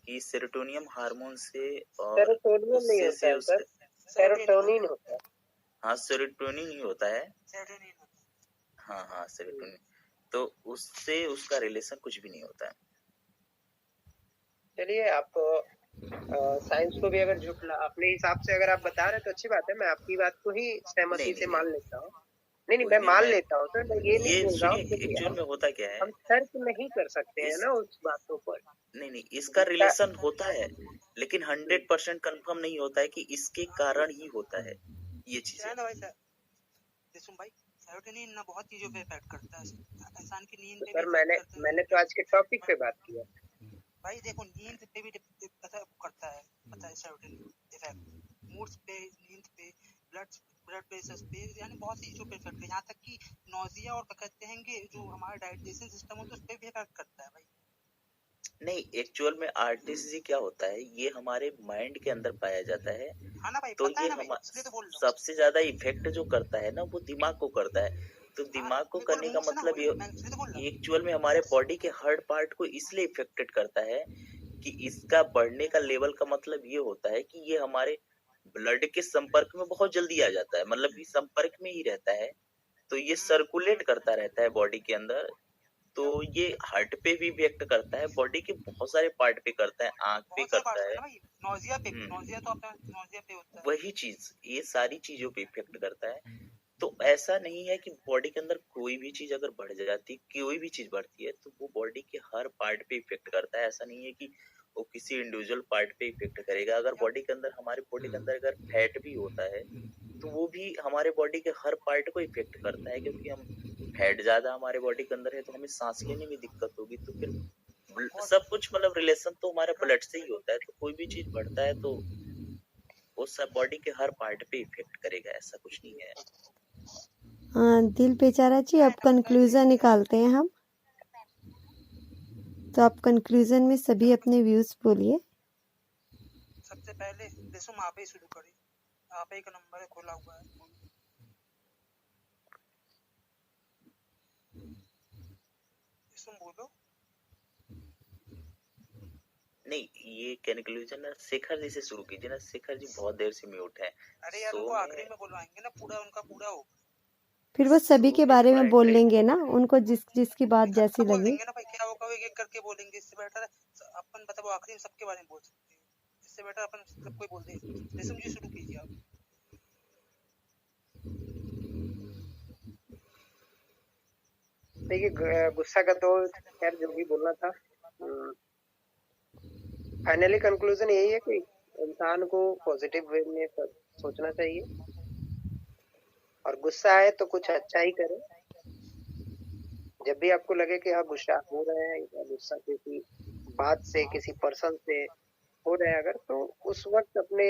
कि सेरोटोनियम हार्मोन से और सेरोटोनियम नहीं होता है सर, सेरोटोनिन होता है। हाँ सेरोटोनिन ही होता है, हाँ सेरोटोनिन, तो उससे उसका रिलेशन कुछ भी नहीं होता है। चलिए आप साइंस को भी अगर झुकला अपने हिसाब से अगर आप बता रहे तो अच्छी बात है, मैं आपकी बात को ही सहमति से मान लेता हूँ। नहीं मैं मान लेता हूँ सर, मैं ये नहीं बोल रहा हूँ एक्चुअल में होता क्या है, हम तर्क नहीं कर सकते हैं ना उस बातों पर। नहीं इसका रिलेशन होता है, लेकिन 100% कंफर्म नहीं होता है कि इसके कारण ही होता है ये चीज है। भाई सेरोटोनिन ना बहुत चीजों पे इफेक्ट करता है, इंसान की नींद पे सर भी मैंने तो आज के टॉपिक पे बात किया भाई। देखो नींद पे भी करता है, पता है सेरोटोनिन इफेक्ट, मूड्स पे, नींद पे, ब्लड प्रेशर पे, यानी बहुत सी चीजों पे इफेक्ट है। यहाँ तक कि नौजिया और कहते हैं कि जो हमारा डाइजेशन सिस्टम होता है उस पे भी इफेक्ट करता है भाई। नहीं एक्चुअल में आरटीसी क्या होता है, ये हमारे माइंड के अंदर पाया जाता है। हाँ ना भाई, तो पता ये है ना भाई, तो सबसे ज्यादा इफेक्ट जो करता है ना वो दिमाग को करता है। तो दिमाग को करने का मतलब ये एक्चुअल में हमारे बॉडी के हर पार्ट को इसलिए इफेक्टेड करता है कि इसका बढ़ने का लेवल का मतलब ये होता है कि ये हमारे ब्लड के संपर्क में बहुत जल्दी आ जाता है, मतलब कि संपर्क में ही रहता है, तो ये सर्कुलेट करता रहता है बॉडी के अंदर। तो ये हार्ट पे भी इफेक्ट करता है, बॉडी के बहुत सारे पार्ट पे करता है, आंख पे करता है, नौजिया पे होता है। वही चीज ये सारी चीजों पे इफेक्ट करता है। तो ऐसा नहीं है कि बॉडी के अंदर कोई भी चीज अगर बढ़ जाती, कोई भी चीज बढ़ती है तो वो बॉडी के हर पार्ट पे इफेक्ट करता है। ऐसा नहीं है कि वो किसी इंडिविजुअल पार्ट पे इफेक्ट करेगा। अगर बॉडी के अंदर, हमारे बॉडी के अंदर अगर फैट भी होता है तो वो भी हमारे बॉडी के हर पार्ट को इफेक्ट करता है, क्योंकि हम फैट ज्यादा हमारे बॉडी के अंदर है तो हमें सांस लेने में दिक्कत होगी। तो फिर सब कुछ मतलब रिलेशन तो हमारे ब्लड से ही होता है। तो कोई भी चीज बढ़ता है तो वो सब बॉडी के हर पार्ट पे इफेक्ट करेगा, ऐसा कुछ नहीं है। हाँ दिल बेचारा जी, अब कंक्लूजन निकालते हैं हम। तो आप कंक्लूजन में सभी अपने व्यूज बोलिए। सबसे पहले रेशम आप ही शुरू करिए, आप ही का नंबर है, खोला हुआ है। रेशम बोलो। नहीं, ये कंक्लूजन ना शेखर जी से शुरू कीजिए ना। शेखर जी बहुत देर से म्यूट है। अरे यार उनको आखिरी में बुलवाएंगे ना, पूरा उनका पूरा हो, फिर वो सभी के बारे में बोल लेंगे ना, उनको जिसकी बात जैसी बोल लगी। देंगे ना भाई, क्या होगा वो एक एक करके बोलेंगे। इससे बेटर अपन मतलब आखिरी में सबके बारे में बोल सकते हैं। इससे बेटर अपन सबको बोल दे। रेशम जी शुरू कीजिए आप। देखिए गुस्सा का तो खैर जो भी बोलना था, फाइनली कंक्लूजन यही है कि इंसान को पॉजिटिव वे में सोचना चाहिए, और गुस्सा आए तो कुछ अच्छा ही करे। जब भी आपको लगे कि हाँ गुस्सा हो रहा है या गुस्सा किसी बात से, किसी पर्सन से हो रहा है अगर, तो उस वक्त अपने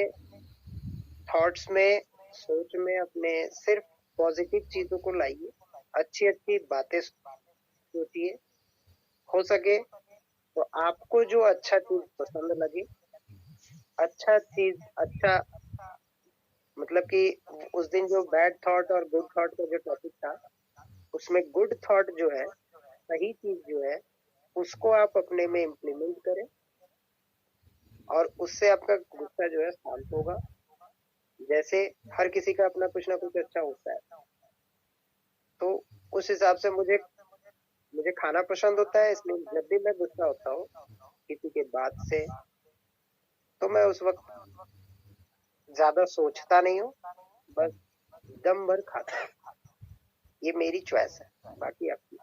थॉट्स में, सोच में अपने सिर्फ पॉजिटिव चीजों को लाइए, अच्छी अच्छी बातें सोचिए। हो सके तो आपको जो अच्छा चीज पसंद लगे, अच्छा चीज, अच्छा मतलब कि उस दिन जो बैड थॉट और गुड थॉट का जो टॉपिक था, उसमें गुड थॉट जो है, सही चीज जो है, उसको आप अपने में इम्प्लीमेंट करें, और उससे आपका गुस्सा जो है शांत होगा। जैसे हर किसी का अपना कुछ ना कुछ अच्छा होता है, तो उस हिसाब से मुझे खाना पसंद होता है, इसलिए जब भी मैं गुस्सा होता हूँ किसी के बात से, तो मैं उस वक्त ज्यादा सोचता नहीं हूँ, बस दम भर खाता हूँ। ये मेरी चॉइस है, बाकी आपकी।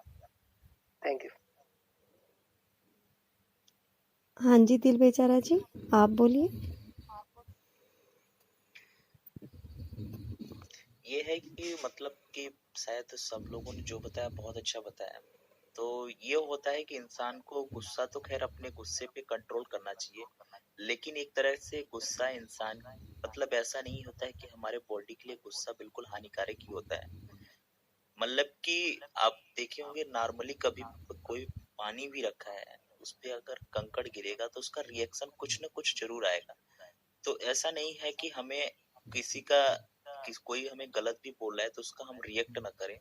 Thank you. हाँ जी दिल बेचारा जी, आप बोलिए। ये है कि मतलब कि शायद सब लोगों ने जो बताया बहुत अच्छा बताया। तो ये होता है कि इंसान को गुस्सा तो खैर अपने गुस्से पे कंट्रोल करना चाहिए, लेकिन एक तरह से गुस्सा इंसान मतलब ऐसा नहीं होता है कि हमारे बॉडी के लिए गुस्सा बिल्कुल हानिकारक ही होता है। मतलब कि आप देखे होंगे नॉर्मली कभी कोई पानी भी रखा है, उस पे अगर कंकड़ गिरेगा तो उसका रिएक्शन कुछ ना कुछ जरूर आएगा। तो ऐसा नहीं है कि हमें कोई हमें गलत भी बोल रहा है तो उसका हम रिएक्ट ना करें।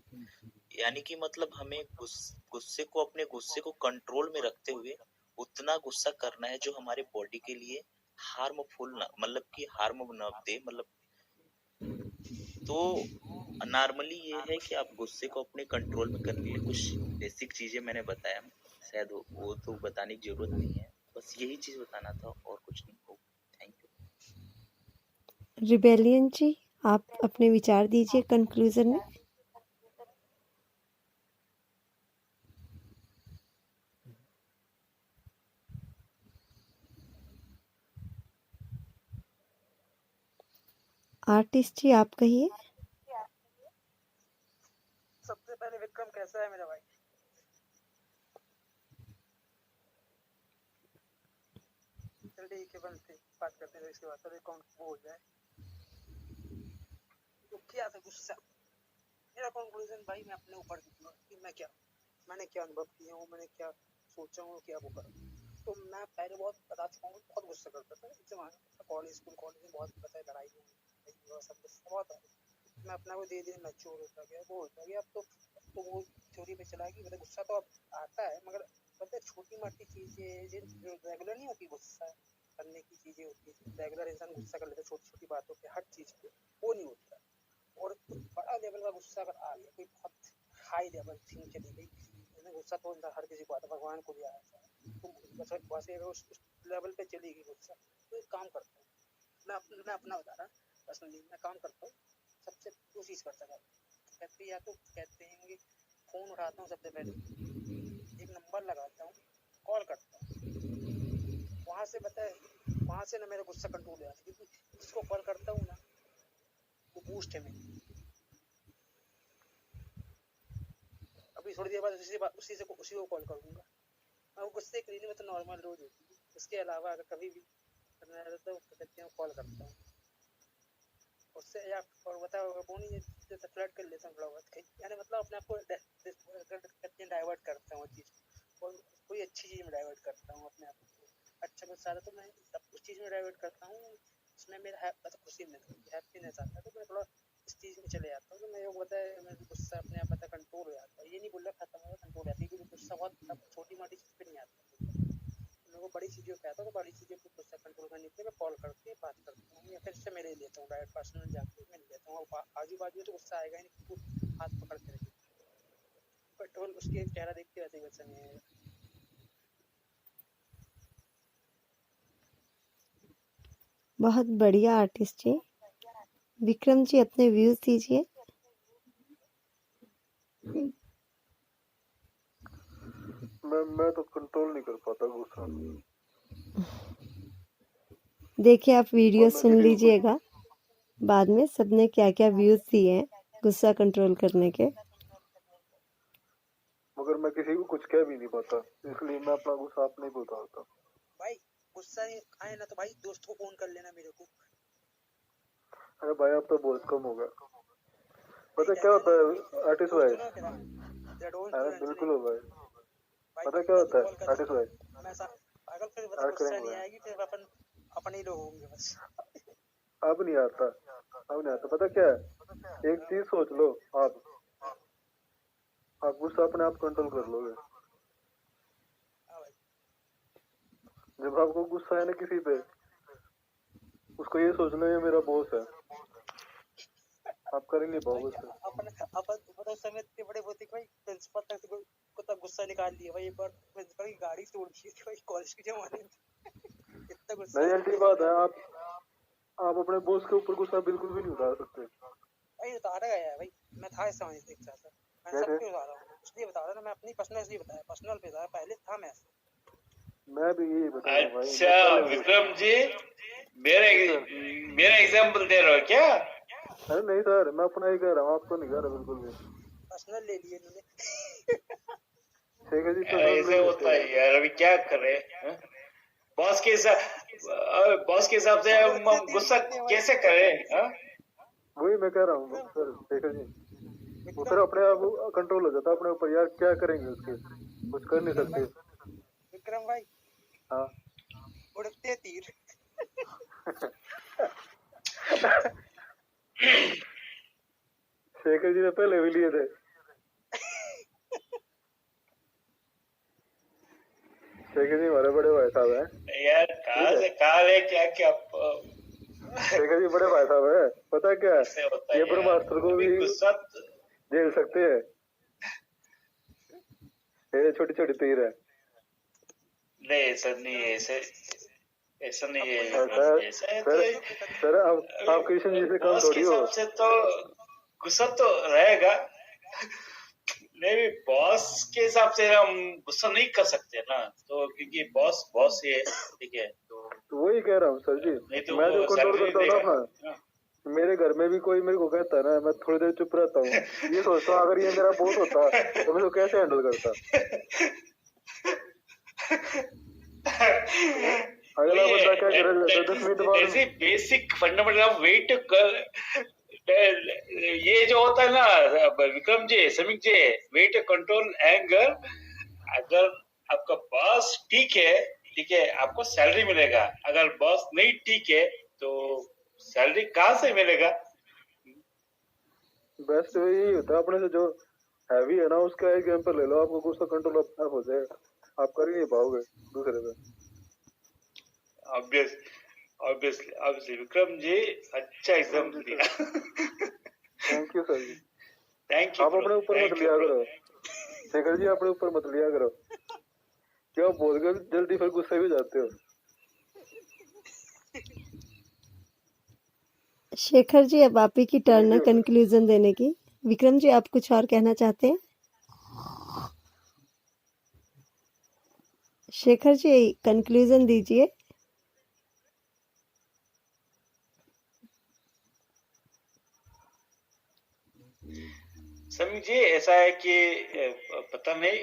यानी कि मतलब हमें गुस्से को, अपने गुस्से को कंट्रोल में रखते हुए उतना गुस्सा करना है जो हमारे बॉडी के लिए हार्मफुल ना, मतलब कि हार्म ना दे। मतलब तो नॉर्मली ये है कि आप गुस्से को अपने कंट्रोल में करने के लिए कुछ बेसिक चीजें मैंने बताया, शायद वो तो बताने की जरूरत नहीं है, बस यही चीज बताना था और कुछ नहीं हो। Thank you. रिबेलियन जी, आप अपने विचार दीजिए कंक्लूजन में। आर्टिस्ट जी आप कहिए। सबसे पहले विक्रम कैसा है मेरा भाई? चल ठीक है, बनते बात करते हैं इसके बाद, तो अकाउंट वो हो जाए। तो क्या था गुस्सा? मेरा कंक्लूजन भाई मैं अपने ऊपर दूंगा कि मैंने क्या अनुभव किया हूँ, मैंने क्या सोचा हूँ, क्या वो करूँ। तो मैं पहले बहुत बता चुका हूँ, बहुत गुस्सा करता था कॉलेज में बहुत पता है, लड़ाई हुई सब गुस्सा बहुत आता। मैं अपना को धीरे धीरे मैच्योर होता गया, वो होता गया। अब तो वो थ्योरी पे चला कि मतलब गुस्सा तो अब आता है, मगर मतलब छोटी मोटी चीजें जो रेगुलर नहीं होती, गुस्सा करने की चीजें होती है, रेगुलर इंसान गुस्सा कर लेता है छोटी छोटी बातों पे, हर चीज पे, वो नहीं होता। और कुछ बड़ा लेवल का गुस्सा अगर आ गया, कोई बहुत हाई लेवल थिंग चली गई, गुस्सा तो हर किसी को आता, भगवान को भी आया था, तो वैसे उस लेवल पे चली गई गुस्सा, तो एक काम करता हूँ मैं अपना बता रहा पर्सनली, मैं काम करता हूँ सबसे दो चीज करता था। कहते या तो कहते हैं कि फोन उठाता हूँ सबसे पहले, एक नंबर लगाता हूँ, कॉल करता हूँ, वहां से ना मेरा गुस्सा कंट्रोल हो जाता है, क्योंकि जिसको कॉल करता हूँ ना वो बूस्ट है मेरी। अभी थोड़ी देर बाद उसी को कॉल करूंगा। मैं गुस्से के लिए मैं तो नॉर्मल रोज होती है, उसके अलावा अगर कभी भी करना रहता है तो कहते हैं कॉल करता हूँ उससे, या और बताओ वो नहीं जैसे फ्लर्ट कर लेता हूँ थोड़ा बहुत, यानी मतलब अपने आप को डाइवर्ट करता हूँ चीज, और कोई अच्छी चीज में डाइवर्ट करता हूँ अपने आप को। अच्छा कुछ सारा तो मैं उस चीज में डाइवर्ट करता हूँ उसमें मेरा मतलब खुशी मिलती है, हैप्पीनेस आता है, तो मैं थोड़ा इस चीज में चले जाता हूँ। तो मैं पता है मेरा गुस्सा अपने आप पता कंट्रोल हो जाता है, ये नहीं बोल रहा खत्म होगा, कंट्रोल हो जाती है, क्योंकि गुस्सा बहुत छोटी मोटी चीज पे नहीं आता मेरे को, बड़ी चीजों पे आता है। तो बड़ी चीजों को गुस्सा कंट्रोल करने के लिए मैं कॉल करके बात करता हूँ, या फिर इससे मैं ले लेता हूँ डायरेक्ट पर्सनल जाके मिल लेता हूँ। आजू बाजू तो गुस्सा आएगा ही नहीं, क्योंकि हाथ पकड़ के रखेगा, पेट्रोल उसके चेहरा देख के वैसे ही गुस्सा नहीं आएगा। बहुत बढ़िया आर्टिस्ट जी। विक्रम जी अपने व्यूज दीजिए। मैं तो कंट्रोल नहीं कर पाता गुस्सा। देखिए आप वीडियो और मैं सुन किसी को लीजिएगा बाद में, सबने क्या क्या व्यूज दिए हैं गुस्सा कंट्रोल करने के। मगर मैं किसी को कुछ कह भी नहीं पाता, इसलिए मैं अपना गुस्सा अपने ही उतारता। भाई गुस्सा आए ना तो भाई दोस्त को फोन कर लेना मेरे को। अरे भाई अब तो बहुत कम हो गया। पता क्या होता है आर्टिस्ट भाई? अरे बिल्कुल हो भाई। पता क्या होता है आर्टिस्ट भाई? पागल, फिर बता गुस्सा नहीं आएगी, फिर अपन अपने ही लोग होंगे बस। अब नहीं आता। पता क्या है, एक चीज सोच लो, आप गुस्सा अपने आप कंट्रोल कर लोगे। जब आपको गुस्सा है ना किसी पे, उसको ये सोच लो ये मेरा बॉस है, आप कर ही नहीं पाओगे उससे। अपन समय इतने बड़े होते भाई, प्रिंसिपल तक को तक गुस्सा निकाल लिया भाई, एक बार प्रिंसिपल की गाड़ी तोड़ दी थी भाई कॉलेज के जमाने में। इतना गुस्सा नहीं अल्टी बात है, आप अपने बॉस के ऊपर गुस्सा बिल्कुल भी नहीं उतार सकते। भाई उतारा गया है भाई, मैं था इस समय देख रहा था, मैं सब क्यों उतारा हूँ, इसलिए बता रहा था मैं अपनी पर्सनल इसलिए बताया, पर्सनल पे था, पहले था मैं भी यही बता रहा हूँ भाई। अच्छा विक्रम जी, मेरा एग्जाम्पल दे रहे हो क्या? अरे नहीं सर, मैं अपना ही कह रहा हूँ, आपको नहीं कह रहा बिल्कुल भी। पर्सनल ले लिए इन्होंने। ठीक है जी, ऐसे होता है यार, अभी क्या करे? बॉस के हिसाब से हम गुस्सा कैसे करें? वही मैं कह रहा हूँ सर, शेखर जी, वो फिर अपने आप कंट्रोल हो जाता है अपने ऊपर। यार क्या करेंगे उसके, कुछ कर नहीं सकते। विक्रम भाई, हाँ उड़ते तीर। शेखर जी ने पहले भी लिए थे। शेखर जी हमारे बड़े भाई साहब हैं यार, कहाँ से कहाँ ले क्या शेखर जी बड़े भाई साहब है। पता क्या है, ये ब्रह्मास्त्र को भी झेल सकते हैं, ये छोटी छोटी तीर है। नहीं ऐसा नहीं है, ऐसा नहीं है सर आप कृष्ण जी से कम थोड़ी हो। हिसाब से तो गुस्सा तो रहेगा, नहीं बॉस के हिसाब से हम गुस्सा नहीं कर सकते ना, तो क्योंकि बॉस ही है, ठीक है। तो वही कह रहा हूँ सर जी, तो मैं जो कंट्रोल करता हूँ ना अपना, मेरे घर में भी कोई मेरे को कहता है ना, मैं थोड़ी देर चुप रहता हूँ, ये सोचता हूँ अगर ये मेरा बॉस होता तो मैं तो कैसे हैंडल करता। अगला बंदा क्या करेगा 10 मिनट बाद। बेसिक फंडामेंटल ऑफ वेट ये जो होता है ना विक्रम जी, समीक जी, वेट कंट्रोल एंगर। अगर आपका बॉस ठीक है आपको सैलरी मिलेगा, अगर बॉस नहीं ठीक है तो सैलरी कहाँ से मिलेगा? बेस्ट यही होता है, अपने से जो हैवी है ना उसका एग्जांपल ले लो, आपको गुस्सा कंट्रोल अपने आप हो जाएगा, आप कर ही नहीं पाओगे दूसरे पे। ऑब्वियसली विक्रम जी अच्छा एग्जांपल दिया। थैंक यू सर जी। Thank you. आप अपने ऊपर मत लिया करो शेखर जी, अपने ऊपर मत लिया करो, क्यों बोल कर जल्दी फिर गुस्से भी जाते हो। शेखर जी अब आप ही की टर्न है कंक्लूजन देने की। विक्रम जी, आप कुछ और कहना चाहते हैं? शेखर जी, कंक्लूजन दीजिए। समीर जी, ऐसा है कि पता नहीं,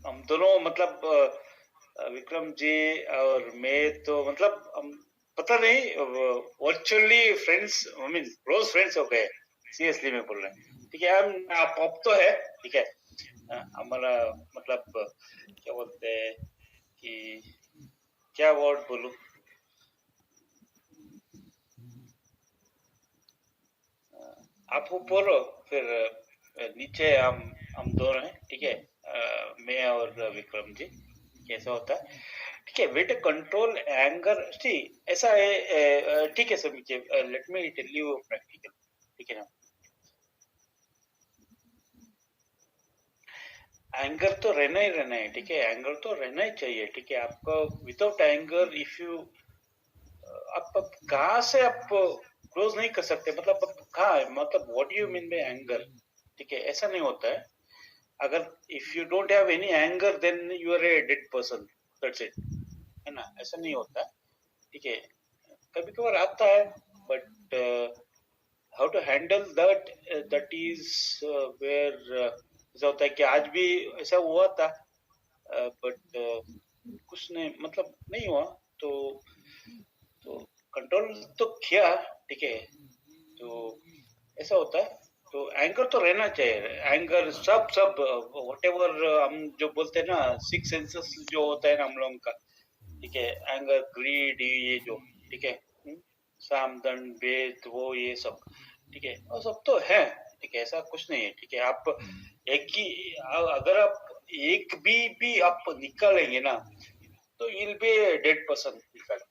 हम दोनों मतलब विक्रम जी और मैं तो मतलब हम पता नहीं virtually friends, I mean close friends हो गए। सीरियसली मैं बोल रहा हूँ, ठीक है। हम पॉप तो है, ठीक है। हमारा मतलब क्या बोलते हैं कि क्या वर्ड बोलूं, आप ऊपर हो, फिर नीचे हम दोनों हैं, ठीक है। मैं और विक्रम जी, कैसा होता है, ठीक है। Way to control anger, see ऐसा है, ठीक है समीचे, let me tell you practical, ठीक है ना। एंगर तो रहना ही रहना है, ठीक है। एंगर तो रहना ही चाहिए, ठीक है। आपको विदाउट एंगर इफ यू आप कहाँ से आप क्लोज नहीं कर सकते, मतलब आप कहाँ है, मतलब what you mean by anger, ठीक है। ऐसा नहीं होता है। अगर if you don't have any anger then you are a dead person, that's it, है ना। ऐसा नहीं होता, ठीक है। कभी कभार आता है, but how to handle that, that is where ऐसा होता है कि आज भी ऐसा हुआ था, बट कुछ नहीं, मतलब नहीं हुआ, तो कंट्रोल तो किया, ठीक है। तो ऐसा होता है, तो एंगर तो रहना चाहिए। एंगर सब व्हाटएवर हम जो बोलते हैं ना, सिक्स सेंसेस जो होता है ना हम लोगों का, ठीक है। एंगर, ग्रीड, ये जो, ठीक है, साम, दंड, भेद, वो ये सब, ठीक है, वो सब तो है, ठीक है। ऐसा कुछ नहीं है, ठीक है। आप एक ही, अगर आप एक भी आप निकालेंगे ना, तो you'll be a dead person, in fact.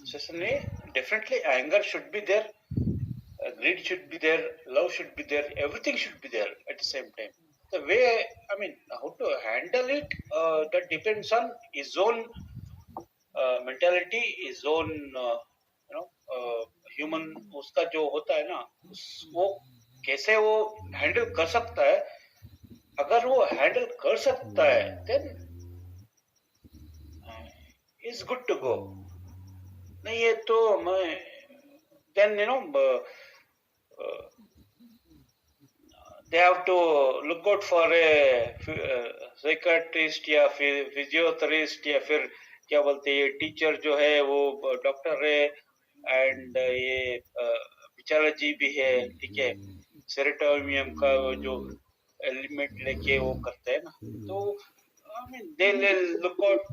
Certainly, definitely anger should be there, greed should be there, love should be there, everything should be there at the same time. The way, I mean, how to handle it, that depends on his own mentality, his own, human, उसका जो होता है ना, वो कैसे वो handle कर सकता है। अगर वो हैंडल कर सकता है, then is good to go. नहीं है तो मैं then they have to look out for a psychiatrist या फिर फिजियोथेरेपिस्ट या फिर क्या बोलते हैं, टीचर जो है वो डॉक्टर है, एंड ये फिजियोलॉजी भी है, ठीक है। सेरोटोनियम का जो एलिमेंट लेके वो करते हैं ना, तो I mean they'll look out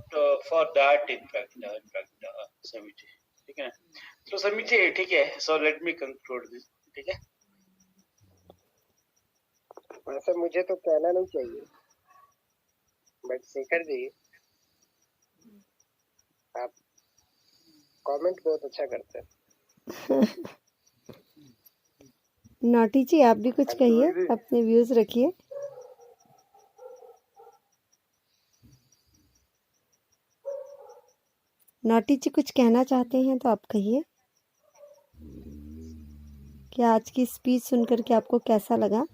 for that, in fact, Samichi, ठीक है। तो Samichi, ठीक है, so let me conclude this, ठीक है। वैसे मुझे तो कहना नहीं चाहिए, बट शेखर जी आप कमेंट बहुत अच्छा करते हैं। नोटी जी, आप भी कुछ कहिए, अपने व्यूज रखिए। नोटी जी कुछ कहना चाहते हैं तो आप कहिए। क्या आज की स्पीच सुनकर के आपको कैसा लगा?